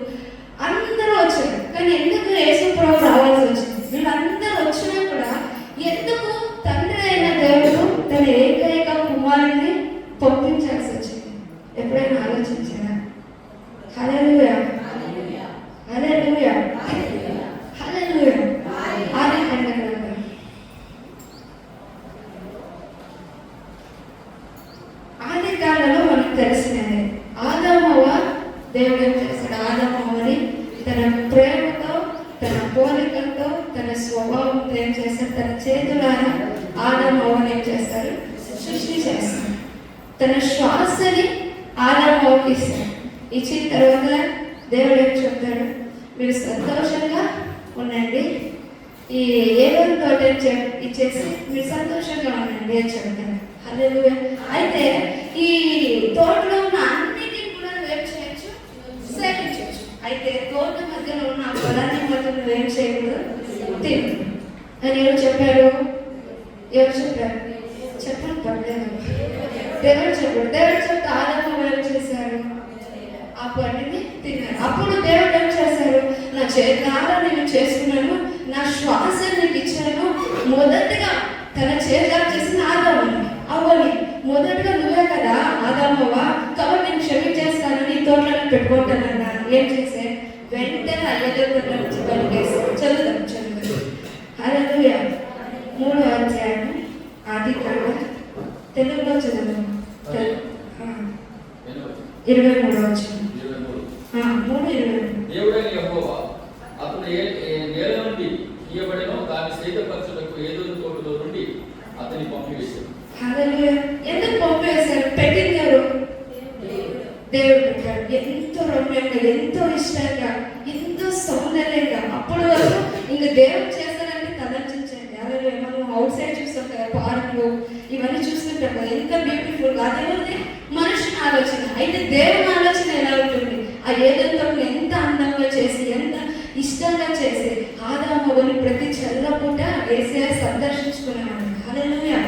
అందరూ వచ్చారు. కానీ ఎందుకు యేసు ప్రభు రావాల్సి వచ్చింది? వీళ్ళందరూ వచ్చినా కూడా ఎందుకు తండ్రి అయిన దేవుడు తన ఏకైక కుమారుని పంపించాల్సి వచ్చింది? ఎప్పుడైనా ఆలోచించారా? హల్లెలూయా, హల్లెలూయా, హల్లెలూయా. ఆదికాండ గ్రంథం ఆదికాండలో మనకు తెలిసినది. ఆదామవ్వ దేవుడు ఏం చేశాడు? ఆదామవ్వని తన ప్రేమతో, తన పోలికలతో, తన స్వభావంతో ఏం చేశాడు? తన చేతులారా ఆదామవ్వని ఏం చేస్తారు? సృష్టి చేస్తారు. తన శ్వాసని ఆదామవ్వకి ఇస్తాడు. ఇచ్చిన తర్వాత దేవుడు ఏం చెప్తాడు? మీరు సంతోషంగా ఉండండి, ఈ ఏదైనా తోట ఇచ్చేసి మీరు సంతోషంగా ఉండండి అని చెప్తాడు. హల్లెలూయా. అయితే ఈ తోటలో ఉన్న అన్నిటిని కూడా నువ్వేం చేయొచ్చు? సేవించవచ్చు. అయితే తోట మధ్యలో ఉన్న ఆ ఫలాన్ని మాత్రం నువ్వేం చేయకూడదు, తిను అని ఎవరు చెప్పారు? ఎవరు చెప్పారు? చెప్పండి, పడలేదు. దేవుడు చెప్పాడు. దేవుడు చెప్తే ఆదాము ఏం చేశారు? ఆ పండుని తిన్నారు. అప్పుడు దేవుడు ఏం చేశారు? నా చేతారా నేను చేసుకున్నాను, నా శ్వాస నీకు ఇచ్చాను. మొదటిగా తన చేతారు చేసిన ఆదామని, అవ్వని మొదటిగా నువ్వే కదా ఆదామవ్వ, కాబట్టి నేను క్షమించేస్తానని ఈ తోటలను పెట్టుకుంటానన్నా. ఏం చేసే? వెంటనే అయ్యదేవుడు నుంచి బలిగేశారు. చదువుదాం. హల్లెలూయా. 3వ అధ్యాయం ఆదికాండ తెలుగులో చదువు. 23వ వచనం. 3:23. దేవుడైన యెహోవా అతడు నేల నుండి తీయబడిన దాన్ని సేదపరచుటకు ఏదోను తోటలో నుండి అతని పంపివేశాడు. హల్లెలూయా. ఎందుకు పంపివేశారు? పెట్టింది ఎవరు? దేవుడు పెట్టాడు. ఎంతో రమ్యంగా, ఎంతో ఇష్టంగా, ఎంతో సౌందర్యంగా. అప్పుడు వరకు ఇంక దేవుడు చేస్తానంటే తలంచించండి. అలాగే మనం అవుట్ సైడ్ చూస్తాం కదా, పార్కులు ఇవన్నీ చూస్తుంటాం కదా, ఎంత బ్యూటిఫుల్. అదేమంటే మనుషుని ఆలోచన. అయితే దేవుని ఆలోచన ఎలా ఉంటుంది? ఆ ఏదంతో ఎంత అందంగా చేసి, ఎంత ఇష్టంగా చేసి ఆదామవ్వని ప్రతి చల్లపూట యేసయ్య సందర్శించుకునేవాడు. హల్లెలూయా,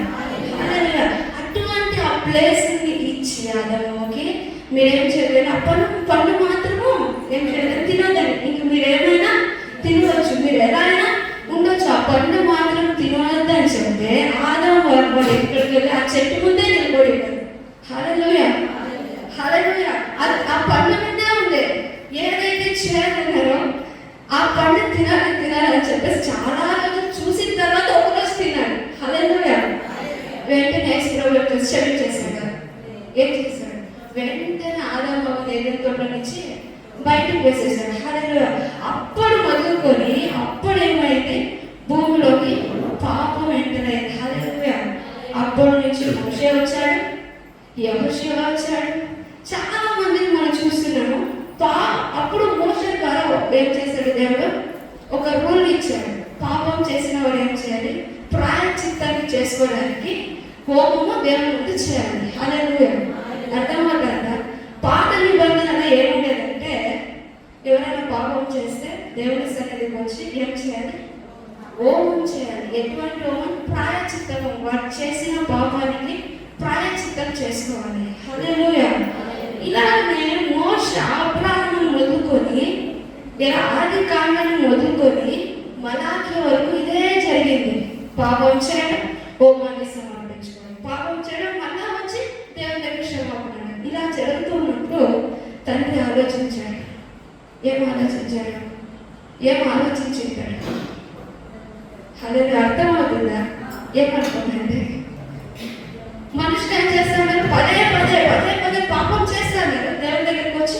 హల్లెలూయా. అటువంటి ఆ ప్లేస్ ని ఇచ్చి ఆదామవ్వకి మీరేం చేయలేదు, ఆ పండు మాత్రము ఏం చేయలేదు, తినొద్దని. ఇంక మీరేమైనా తినవచ్చు, మీరు ఎలా అయినా ఉండొచ్చు, ఆ పండు మాత్రం తినవద్దని చెప్తే ఆదామవ్వ ఎక్కడికి వెళ్ళి ఆ చెట్టు ముందే నిలబడి ఉంటారు. హల్లెలూయా, హల్లెలూయా. ఆ పండు ముందే ఉంది. ఏదైతే చేయాలన్నారో ఆ పండు తినాలని చెప్పేసి చాలా రోజులు చూసిన తర్వాత ఒకరోజు తిన్నాడు. హల్లెలూయా. వెంటనే క్షమించేశాడు. ఏం చేశాడు? వెంటనే ఆదామవ్వని ఏదైనా తోట నుంచి బయటకు వేసేసాడు. హల్లెలూయా. అప్పుడు మొదలుకొని అప్పుడు ఏమైంది? భూమిలోకి పాపం ఎంటర్ అయింది. హల్లెలూయా. అప్పటి నుంచి మోషే వచ్చాడు, యెహోషువ వచ్చాడు, చాలా మందిని మనం చూస్తున్నాము. అప్పుడు మోషే ద్వారా ఏం చేశాడు? దేవుడు ఒక రూల్ ఇచ్చాడు. పాపం చేసిన వాడు ఏం చేయాలి? ప్రాయశ్చిత్తాన్ని చేసుకోవడానికి హోమము దేవుని ముందు చేయాలి. హల్లెలూయా. అర్థమవుతుందా? పాత నిబంధనలో ఏముండేదంటే ఎవరైనా పాపం చేస్తే దేవుని సన్నిధికి వచ్చి ఏం చేయాలి? హోమం చేయాలి. ఎటువంటి హోమం? ప్రాయశ్చిత్తము. వాడు చేసిన పాపానికి ప్రాయశ్చిత్తం చేసుకోవాలి. హల్లెలూయా. ఇలానే మోషే అబ్రాహాము మొదలుకొని ఆదికాండను మొదలుకొని మలాఖీ వరకు ఇదే జరిగింది. పాపం చేయడం, హోమాన్ని సమర్పించుకోవడం, పాపం చేయడం, మళ్ళా వచ్చి దేవుని దగ్గర క్షమాపణ. ఇలా జరుగుతున్నప్పుడు తండ్రి ఆలోచించాడు. ఏం ఆలోచించాడు? అదే అర్థమవుతుందా? ఏమర్థమైంది? మనుషులు ఏం చేస్తాడు? పదే పదే పాపం చేస్తాడు. దేవుని దగ్గరికి వచ్చి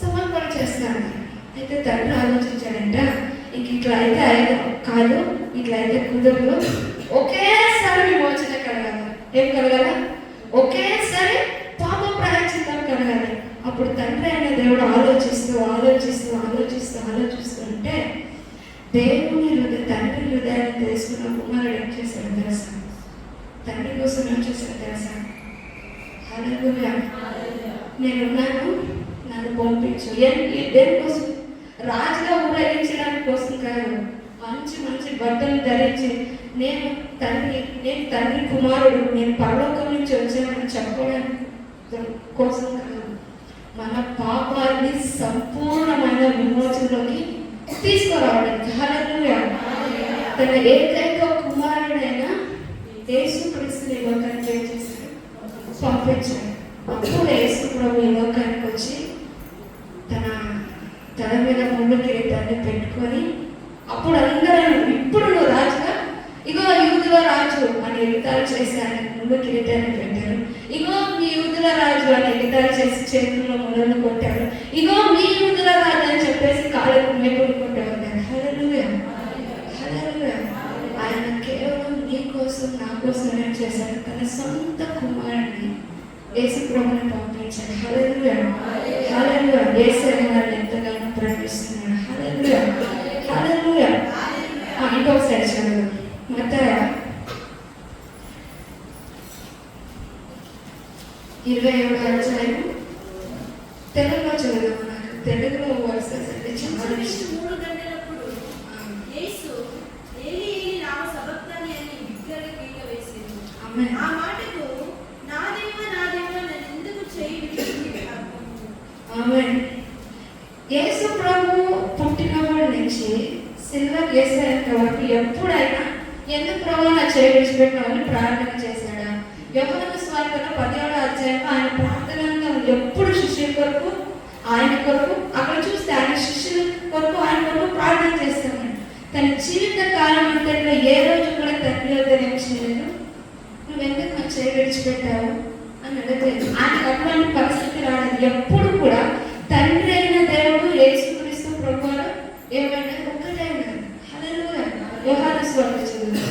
సమర్పణ చేస్తాడు. అయితే తండ్రి ఆలోచించాడంట, ఇంక ఇట్లా అయితే కాదు, ఇట్లా అయితే కుదరదు, ఒకేసారి విమోచన కలగాలి. ఏం కలగాలి? ఒకేసారి పాప ప్రాయశ్చిత్తం కలగాలి. అప్పుడు తండ్రి అయిన దేవుడు ఆలోచిస్తూ ఉంటే దేవుని తండ్రి హృదయాన్ని తెలుసుకున్న కుమారుడు ఏం చేశాడు తెలుసా? తండ్రి కోసం ఏం చేశాడు తెలుసా? హల్లెలూయా, నేనున్నాను, నన్ను పంపించు. దేనికోసం? రాజుగా ఊరేగించడానికి కోసం కాదు, మంచి బట్టలు ధరించి నేను తండ్రి కుమారుడు, నేను పరలోకం నుంచి వచ్చానని చెప్పడానికి కోసం కాదు, మన పాపాన్ని సంపూర్ణమైన విమోచనలోకి తీసుకురావడానికి. హల్లెలూయా. తన ఏకైక కుమారుడైన యేసుక్రీస్తుని ఈ లోకానికి ఏం చేశాడు? పంపించాడు. అప్పుడు యేసు ప్రభు ఈ లోకానికి వచ్చి తన తల మీద ముళ్ళు కిరీటాన్ని పెట్టుకొని అప్పుడు అందరూ, ఇప్పుడు నువ్వు రాజుగా, ఇగో యూదుల రాజు అని ఎగతాళి చేసి ఆయన ముళ్ళు కిరీటాన్ని పెట్టారు. ఇగో మీ యూదుల రాజు అని ఎగతాళి చేసి చేతుల్లో ముళ్ళను కొట్టారు. ఇగో మీ యూదుల రాజు అని చెప్పేసి కాళ్ళకు మేకులు కొట్టారు. హల్లెలూయా, హల్లెలూయా. ఆయన కేవలం నీ కోసం, నా కోసం ఏం చేశాడు? తన సొంత కుమారుడిని యేసు ప్రభువుని పంపించాడు. హల్లెలూయా, హల్లెలూయా. యేసయ్య వారిని ఎంతగానో ప్రేమిస్తున్నాడు. హల్లెలూయా, హల్లెలూయా. ఇంకొకసారి చదువు. మత్తయి 27వ అధ్యాయం తెలుగులో చదువు. నాకు తెలుగులో వర్సెస్ అంటే చాలా ఇష్టం. 3 గంటలప్పుడు యేసు ఏలీ ఏలీ లామా సబక్తాని అని బిగ్గరగా కేక వేసాడు. ఆమేన్. ఆ మాటకు నా దేవా నన్ను ఎందుకు చేయి విడిచిపెట్టావు? ఆమేన్. యేసు ప్రభు పుట్టినప్పటి నుంచి సిల్వర్ వేసేంత వరకు ఎప్పుడైనా ఎందుకు ప్రభు నా చేయి విడిచిపెట్టినామని ప్రార్థన చేశాడా? యోహాను సువార్తలో 17వ అధ్యాయంలో ఆయన ప్రార్థనలో ఎప్పుడు శిష్యుల కొరకు, ఆయన కొరకు, అక్కడ చూస్తే ఆయన శిష్యుల కొరకు, ఆయన కొరకు ప్రార్థన చేస్తామని. తన జీవిత కాలం అంతట్లో ఏ రోజు కూడా తండ్రి వద్ద ఏం చేయలేదు, నువ్వెందుకు నా చేయి విడిచిపెట్టావు అని అడగలేదు. ఆయనకు అటువంటి పరిస్థితి రాలేదు. ఎప్పుడు కూడా తండ్రి అయిన దేవుడు యేసుక్రీస్తు ప్రభువులు ఏమైనా ఒక్కటే ఉన్నారు. హల్లెలూయా. యోహాను సువార్త చదువు.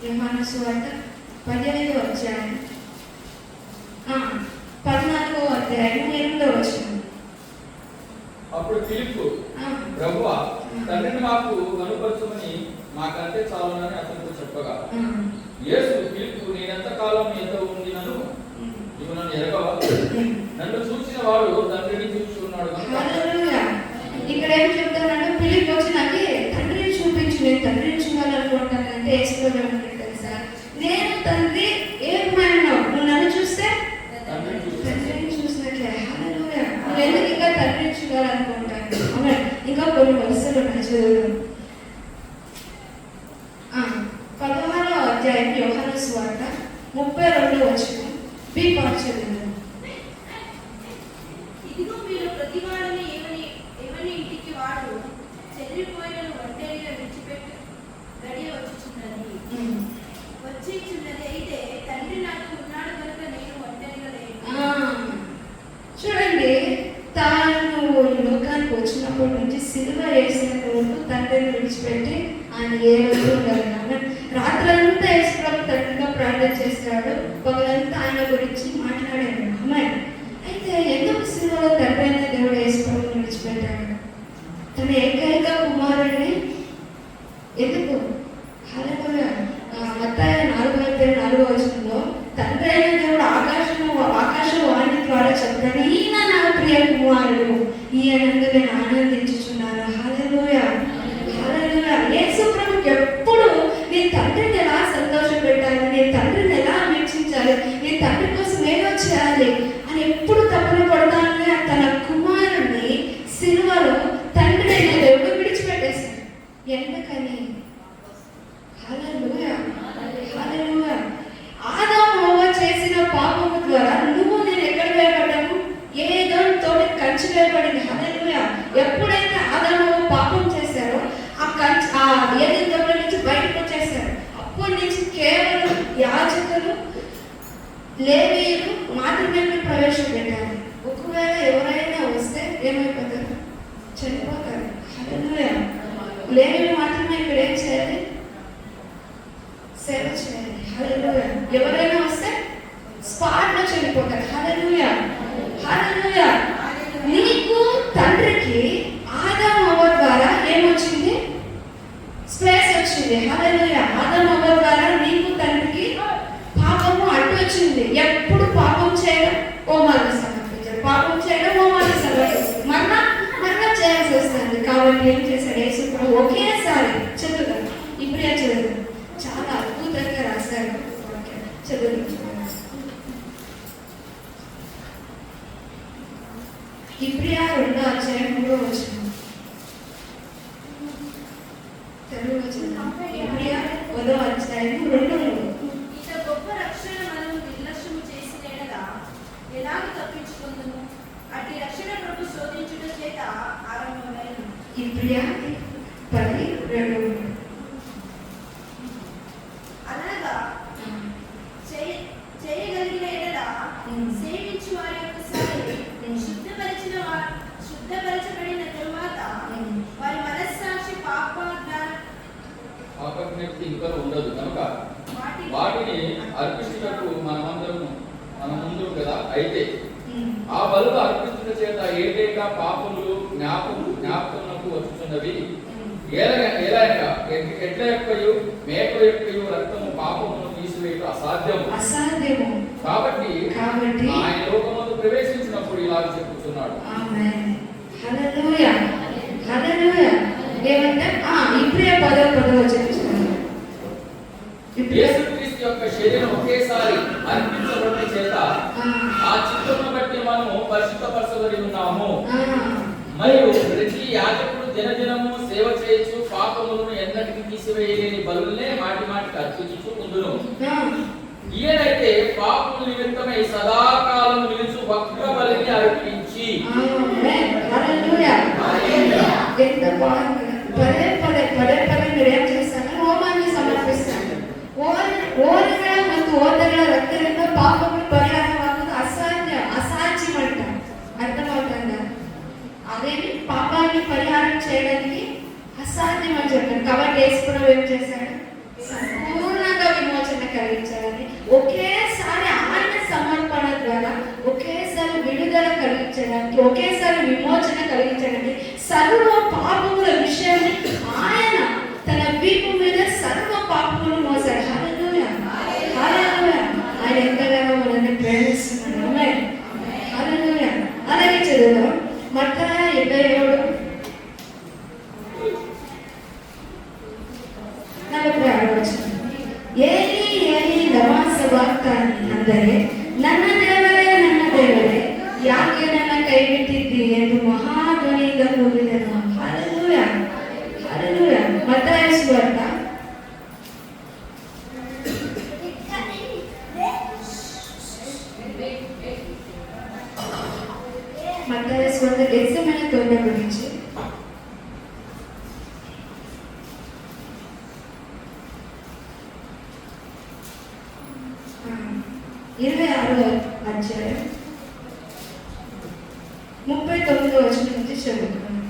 యోహాను సువార్త 15వ అధ్యాయం 14వ అధ్యాయం 8వ వచనం. అప్పుడు ఫిలిప్పు, ప్రభువా, తండ్రిని మాకు కనుపరచమని మాకంటే చాలునని అతనితో చెప్పగా, యేసు ఫిలిప్పు, నేనెంత కాలం నీతో ఉండినను నీవు నన్ను ఎరగవా? నన్ను చూసిన వాడు తండ్రిని చూస్తున్నాడు కనుక. హల్లెలూయా. ఇక్కడ ఏం చెప్తున్నాడు? ఫిలిప్ వచ్చి నాకు తండ్రిని చూపించు, నేను తండ్రిని చూడాలనుకుంటాను అంటే వేసుకోవడం తెలుసా? నేను తండ్రి ఏమైనా నువ్వు నన్ను చూస్తే తండ్రిని చూసినట్లే. హల్లెలూయా. నువ్వు ఎందుకు ఇంకా తండ్రిని చూడాలనుకుంటాను? అవునా? ఇంకా కొన్ని వరుసలు ఉన్నాయి చదువు. 16వ అధ్యాయం యోహాను సువార్త 32వ వచనం. బి పార్ట్ చదువు. ఇదిగో మీరు ప్రతివాడిని ఎవని ఇంటికి వాడు చెదిరిపోయిన ఒంటరిగా విడిచిపెట్టి గడియ వచ్చిచున్నది. అయితే తండ్రి నాకు ఉన్నాడు కనుక నేను ఒంటరిగా లేను. చూడండి, తాను ఈ లోకానికి వచ్చినప్పటి నుంచి సిలువ వేసేంత వరకు తండ్రిని విడిచిపెట్టి ఆయన ఏ రోజు ఉండదు. రాత్రంతా యేసుప్రభు తండ్రిగా ప్రార్థన చేస్తాడు, పగలంతా ఆయన గురించి మాట్లాడాడు. అమ్మాయి అయితే ఎందుకు సిలువలో తండ్రి అయిన దేవుడు యేసుప్రభుని విడిచిపెట్టాడు? తన ఏకైక కుమారుడిని ఎందుకు? హల్లెలూయా. మత్తయి 4:4వ వచనంలో తండ్రి అయిన దేవుడు ఆకాశవాణి ద్వారా చెప్తాడు, ఈయన నా ప్రియ కుమారుడు, ఈయనందు నేను ఆనందించుచున్నాను. హల్లెలూయా, హల్లెలూయా. యేసు ప్రభువుకి ఎప్పుడు నీ తండ్రిని ఎలా సంతోష పెట్టాలి, నీ తండ్రిని ఎలా వీక్షించాలి, నీ తండ్రి కోసం ఏదో చేయాలి అని ఎప్పుడు తపన పడతానని తన కుమారుడిని సిలువలో తండ్రి అయిన దేవుడు విడిచిపెట్టేశాడు. ఎందుకని? హల్లెలూయా, హల్లెలూయా. ఆదాము హవ్వ చేసిన పాపము ద్వారా నువ్వు నేను ఎక్కడ వేయబడ్డాము? ఏదో తోటి కంచి వేయబడింది. హల్లెలూయా. ఎప్పుడైతే ఆదాము హవ్వ పాపం చేశారో ఆ ఏదో తోట నుంచి బయటకు వచ్చేసారు. అప్పటి నుంచి కేవలం యాజకులు, లేవీయులు మాత్రమే ప్రవేశపెట్టారు. ఏమైపోతారు? చనిపోతారు. హల్లెలూయా. లేనివి మాత్రమే ఇక్కడ ఏం చేయాలి? సేవ చేయాలి. హల్లెలూయా. ఎవరైనా వస్తే స్పాట్ లో చనిపోతారు. హల్లెలూయా. హల్లెలూయా. నీకు తండ్రికి ఆదాము అవ్వ ద్వారా ఏమొచ్చింది? స్పేస్ వచ్చింది. హల్లెలూయా. ఆదాము అవ్వ ద్వారా నీకు తండ్రికి పాపము అడ్డు వచ్చింది. ఎప్పుడు పాపం చేయడం హోమాలను సమర్పించారు, పాపం చేయడం హోమాలను సమర్పిస్తారు, మరణ చేయాల్సి వస్తుంది. కాబట్టి ఏం చేశాడు యేసు ప్రభు? ఒకేసారి చదువుతారు. ఇప్పుడు చదువు చాలా అద్భుతంగా రాశారు. చదువు ఇబ్రియా 2:3 వచ్చింది. తెలుగు వచ్చింది. ఇబ్రియా 1:2-3. ఇంత గొప్ప రక్షణ మనం నిర్లక్ష్యము చేసిన ఎడల ఎలాగ తప్పించుకుందుము? అట్టి రక్షణ ప్రభు శోధించుట చేత ఆరంభమైనది. ఇబ్రియా 10:2. అలాగా చేయగలిగిన ఎడల సేవించు వారి యొక్క సారి శుద్ధపరచబడిన తరువాత వారి మనస్సాక్షి పాపజ్ఞప్తి ఇంకా ఉండదు కనుక వాటిని అర్పించుటకు మన ముందు కదా. అయితే ఆ బలులు అర్పించుట చేత ఏటేగా పాపములు జ్ఞాపకమునకు వచ్చుతున్నవి. ఎట్లా యొక్కయు మేక యొక్కయు రక్తము పాపమును తీసివేయడం అసాధ్యము. కాబట్టి ఆయన లోకమందు ప్రవేశించినప్పుడు ఇలా చెప్పుచున్నాడు. ఆమేన్. హల్లెలూయా. హల్లెలూయా. ఏమంటే ఇబ్రియా 10:10 చెప్తున్నాను. యేసుక్రీస్తు యొక్క శరీరం ఒకేసారి అర్పించబడటం చేత ఆ చిత్తమును బట్టి మనము పరిశుద్ధపరచబడి ఉన్నాము. మరియు ప్రతి యాజకుడు దినదినము సేవ చేయొచ్చు పాపములను ఎన్నటికి తీసివేయలేని బలులనే మాటి మాటికి అర్పించుచు ఉండును. ఈయనైతే పాపముల నిమిత్తమై సదాకాలం నిలుచు వక్ర బలిని అర్పించి ఎంత బాగుంది. పదే మీరు ఏం చేస్తాను? హోమాన్ని సమర్పిస్తాను. ಓರಿಗಳ ಮತ್ತು ಓದಗಳ ರಕ್ತದಿಂದ ಪಾಪಗಳು ಪರಿಹಾರವಾಗುವುದು అసాధ్యం అంట. అర్థమవుతుందా? అదేమి పాపాన్ని పరిహారం చేయడానికి అసాధ్యం అని చెప్పారు. కాబట్టి యేసు ఏం చేశాడు? సంపూర్ణంగా విమోచన కలిగించాలని ఒకేసారి ఆయన సమర్పణ ద్వారా ఒకేసారి విడుదల కలిగించడానికి ఒకేసారి విమోచన కలిగించడానికి సర్వ పాపముల విషయాన్ని ఆయన తన వీపు మీద సర్వ పాపములు మోసాడు. హల్లెలూయా. హల్లెలూయా. ఆయన ఎంతగానో మనల్ని ప్రేమిస్తున్నాడు. ఆమేన్. హల్లెలూయా. అలాగే చదువుదాం. మత్తయి 27:46. ఏలీ ఏలీ లమా ಸಬಕ್ತಾನಿ ಅಂದರೆ ನನ್ನ ದೇವರೇ ಯಾಕೆ ನನ್ನ ಕೈ ಬಿಟ್ಟಿದ್ದಿ ಎಂದು ಮಹಾಧ್ವನಿಯಿಂದ ಕೂಗಿದನು. ಹಲ್ಲೆಲೂಯಾ. ಹಲ್ಲೆಲೂಯಾ. ಮತ್ತಾಯ ಸುವಾರ್ತ గెత్సెమనే తోట గురించి 26వ అధ్యాయం 39వ వచనం నుంచి చదువుతున్నాను.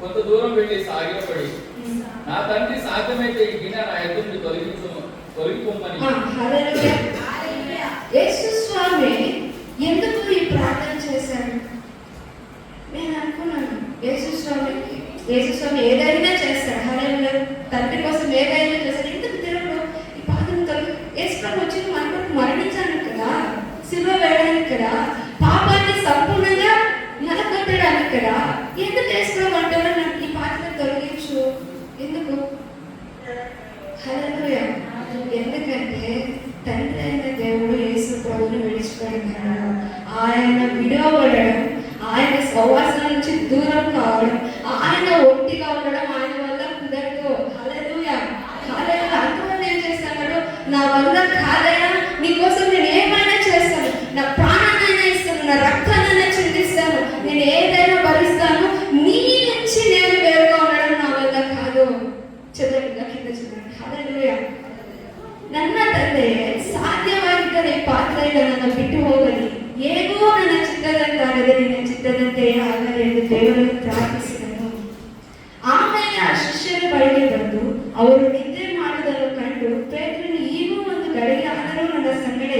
కొంత దూరం వెళ్ళి సాగిలపడి నా తండ్రి సాధ్యమైతే ఈ గిన్నె నా ఎదురు నుండి తొలగిపోమని. హల్లెలూయా. యేసు స్వామి ఎందుకు ఈ ప్రార్థన చేశారు? నేను అనుకున్నాను యేసు స్వామి ఏదైనా చేస్తాడు. హల్లెలూయా. తండ్రి కోసం ఏదైనా చేస్తాడు. ఎందుకు దేవుడు ఈ పాపను తొలగి యేసు ప్రభు వచ్చి మన కొరకు మరణించడానికి కదా, సిలువ వేయడానికి కదా, పాపాన్ని సంపూర్ణంగా నలగొట్టడానికి కదా. ఎందుకు యేసు ప్రభు అంటారో నాకు ఈ పాపను తొలగించు ఎందుకు? హల్లెలూయా. ఎందుకంటే తండ్రి అయిన దేవుడు యేసు ప్రభువుని విడిచిపెడుతున్నాడు. ఆయన విడవబడడం, ఆయన సహవాసం నుంచి దూరం కావడం, ఆయన ఒంటిగా ఉండడం ఆయన వల్ల కుదరదు. హల్లెలూయా. హల్లెలూయా. అంతమంది ఏం చేస్తాడు? నా వల్ల కాదయా, నీకోసం నేను ఏమైనా చేస్తాను, నా ప్రాణాన్నైనా ఇస్తాను, నా రక్తాన్నైనా చిందిస్తాను, నేను ఏదైనా భరిస్తాను, నీ నుంచి నేను వేరుగా ఉండడం నా వల్ల కాదు. చదవండి, కింద చదవండి. హల్లెలూయా. ನನ್ನ ತಂದೆ ಸಾಧ್ಯವಾಗಿದ್ದರೆ ಪಾತ್ರೆಯಿಂದ ನನ್ನ ಬಿಟ್ಟು ಹೋಗಲಿ, ಹೇಗೋ ನನ್ನ ಚಿತ್ತ ಸಿದ್ಧದಂತೆ ಆಗಲೆಂದು ದೇವರನ್ನು ಪ್ರಾರ್ಥಿಸಿದನು. ಆಮೇಲೆ ಆ ಶಿಷ್ಯರ ಬಳಿಗೆ ಬಂದು ಅವರು ನಿದ್ರೆ ಮಾಡುವುದನ್ನು ಕಂಡು, ಪೇತ್ರನು ಈಗೂ ಒಂದು ಗಳಿಗೆಯಾದರೂ ನನ್ನ ಸಂಗಡ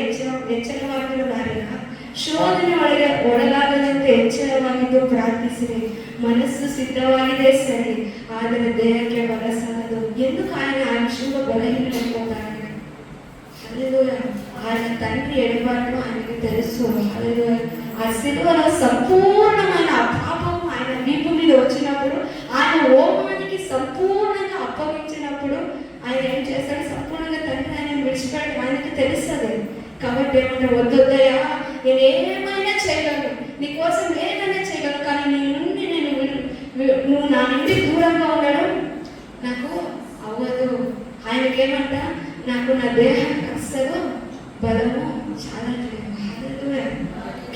ಎಚ್ಚರವಾಗಿರಲಾರಿಲ್ಲ, ಶೋಧನೆ ಒಳಗಾಗದಂತೆ ಎಚ್ಚರವಾಗಿದ್ದು ಪ್ರಾರ್ಥಿಸಿರಿ. ಮನಸ್ಸು ಸಿದ್ಧವಾಗಿದೆ ಸರಿ, ಆದರೆ ದೇಹಕ್ಕೆ ಬಲ ಸಾಲದು. ఎందుకు ఆయన ఆ విషయంలో బలహీనమైపోతాడు? హల్లెలూయా. ఆయన తండ్రి ఎడబాటు ఆయనకు తెలుసు. హల్లెలూయా. ఆ శిలువలో సంపూర్ణమైన పాపం ఆయన వీపు మీద వచ్చినప్పుడు, ఆయన హోమానికి సంపూర్ణంగా అప్పగించినప్పుడు ఆయన ఏం చేస్తాడు? సంపూర్ణంగా తండ్రి ఆయన విడిచిపెట్టి ఆయనకి తెలుస్తుంది. కాబట్టి ఏమంటే, వద్దొద్దయ్యా, నేను ఏమైనా చేయగలను, నీకోసం ఏదైనా చేయగలను, కానీ నీ నుండి నువ్వు నా నుండి దూరంగా ఉండడం నాకు అవ్వదు. ఆయనకేమంట, నాకు నా దేహానికి అస్సలు బలము చాలా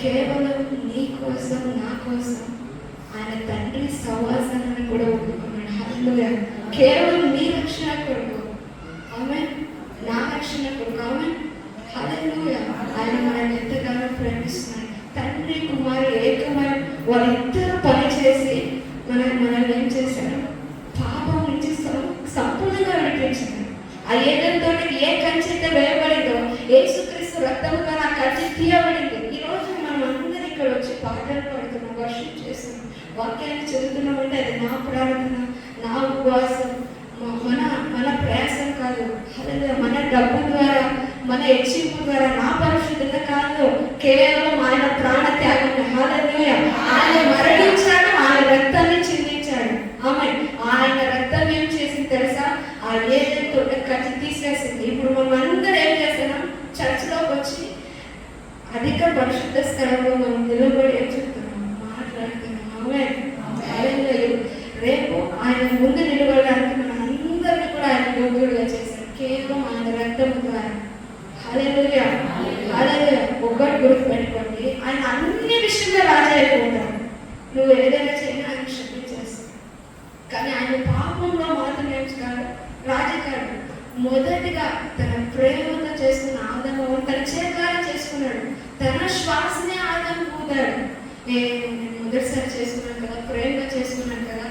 కేవలం నీ కోసం, నా కోసం ఆయన తండ్రి సహవాసాన్ని కూడా ఒప్పుకున్నాడు. హల్లెలూయా. కేవలం నీ రక్షణ కొరకు, ఆమేన్, నా రక్షణ కొరకు, ఆమేన్, హల్లెలూయా. ఆయన మనల్ని ఎంతగానో ప్రేమిస్తున్నాడు. తండ్రి కుమారు ఏకమై వాళ్ళిద్దరూ పని చేసి మనల్ని ఏం చేశారు? పాపం నుంచి సంపూర్ణంగా విడిపించారు. ఆ ఏదంతో ఏ కంచె అయితే వేయబడిందో, యేసుక్రీస్తు రక్తము ద్వారా ఆ కంచె తీయబడింది. ఈ రోజు మనం అందరం ఇక్కడ వచ్చి పాటలు పాడుతున్నాం, వర్షిప్ చేస్తున్నాం, వాక్యాన్ని చదువుతున్నాం అంటే అది నా ప్రార్థన, నా ఉపవాసం, మన ప్రయాసం కాదు. అదే మన డబ్బు ద్వారా, మన హెచ్చింపు ద్వారా, నా పరిశుద్ధత కాదు, కేవలం ఆయన ప్రాణ త్యాగం. హల్లెలూయా. ఆయన మరణించాడు, ఆయన రక్తాన్ని చిందించాడు. ఆమేన్. ఆయన రక్తం ఏం చేసింది తెలుసా? ఆ ఏదైతే కట్టి తీసేసింది. ఇప్పుడు మనం అందరూ ఏం చేస్తున్నాం? చర్చిలోకి వచ్చి అధిక పరిశుద్ధ స్థలంలో మనం నిలబడి ఏం చెప్తున్నాం? మాట్లాడుతున్నాం. ఆమేన్. రేపు ఆయన ముందు నిలబడడానికి మనం అందరినీ కూడా ఆయన యోగ్యుడుగా చేశారు, కేవలం ఆయన రక్తం ద్వారా. హల్లెలూయా. హల్లెలూయా. ఒక్కటి గుర్తు పెట్టుకోండి, ఆయన అన్ని విషయంలో రాజా అయిపోతాడు. నువ్వు ఏదైనా చేసినా ఆయన క్షమించేస్తావు. కానీ ఆయన పాపంలో మాత్రం ఏం కాదు, రాజకాడు. మొదటిగా తన ప్రేమతో చేసుకున్న ఆదాము తన చేతులారా చేసుకున్నాడు. తన శ్వాసనే ఆదాము ఊదాడు. నేను మొదటిసారి చేసుకున్నాను కదా, ప్రేమగా చేసుకున్నాను కదా,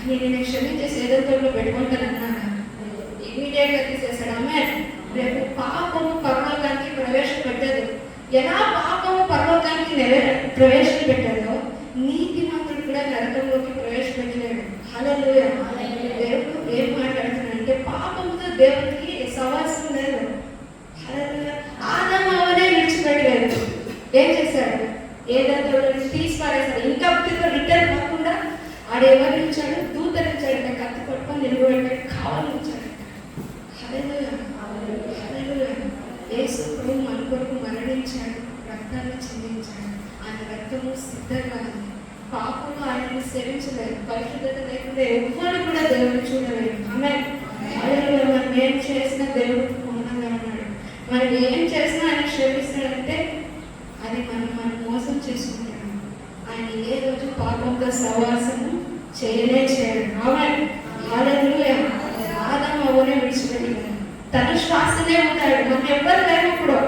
నేను క్షమించేసి ఏదంతో పెట్టుకుంటానన్నాను, ఇమీడియట్గా తీసేస్తాడు. ఆమె రేపు పాపము పరలోకానికి ప్రవేశపెట్టదు. ఎలా పాపము పరలోకానికి ప్రవేశపెట్టాడో నీతిమంతుడు కూడా నరకంలోకి ప్రవేశపెట్టలేడు. హల్లెలూయా. దేవుడు ఏం మాట్లాడుతున్నాడంటే, పాపముతో దేవుడికి సవాసం లేదు. హల్లెలూయా. ఆదాము అవనే విడిచిపెట్టలేదు. ఏం చేశాడు? ఏదంతా తీసి పారేశాడు. ఇంకా రిటర్న్ కాకుండా ఆడెవరు ఇచ్చాడు? దూతలు ఇచ్చాడు. కత్తి పట్టుకొని నిలబెట్టాడు, కావాలి ఇచ్చాడు. హల్లెలూయా. హల్లెలూయా. యేసు ప్రభు మన కొరకు మరణించాడు, రక్తాన్ని చిందించాడు. ఆయన రక్తము సిద్ధంగా ఉంది. పాపంలో ఆయనను సేవించలేదు. పరిశుద్ధత లేకుండా ఎవ్వరు కూడా దేవుడు చూడలేదు. ఆమేన్. హల్లెలూయా. మనం ఏం చేసినా దేవుడు మౌనంగా ఉన్నాడు. మనం ఏం చేసినా ఆయన క్షమిస్తాడంటే అది మనం మోసం చేసుకుంటాం. ఆయన ఏ రోజు పాపంతో సహవాసము చేయలేడు. ఆమేన్. హల్లెలూయా. ఆదాము అవనే విడిచిపెట్టాడు. తన శ్వాసనే ఉంటాడు. మనం ఎవ్వరు లేనప్పుడు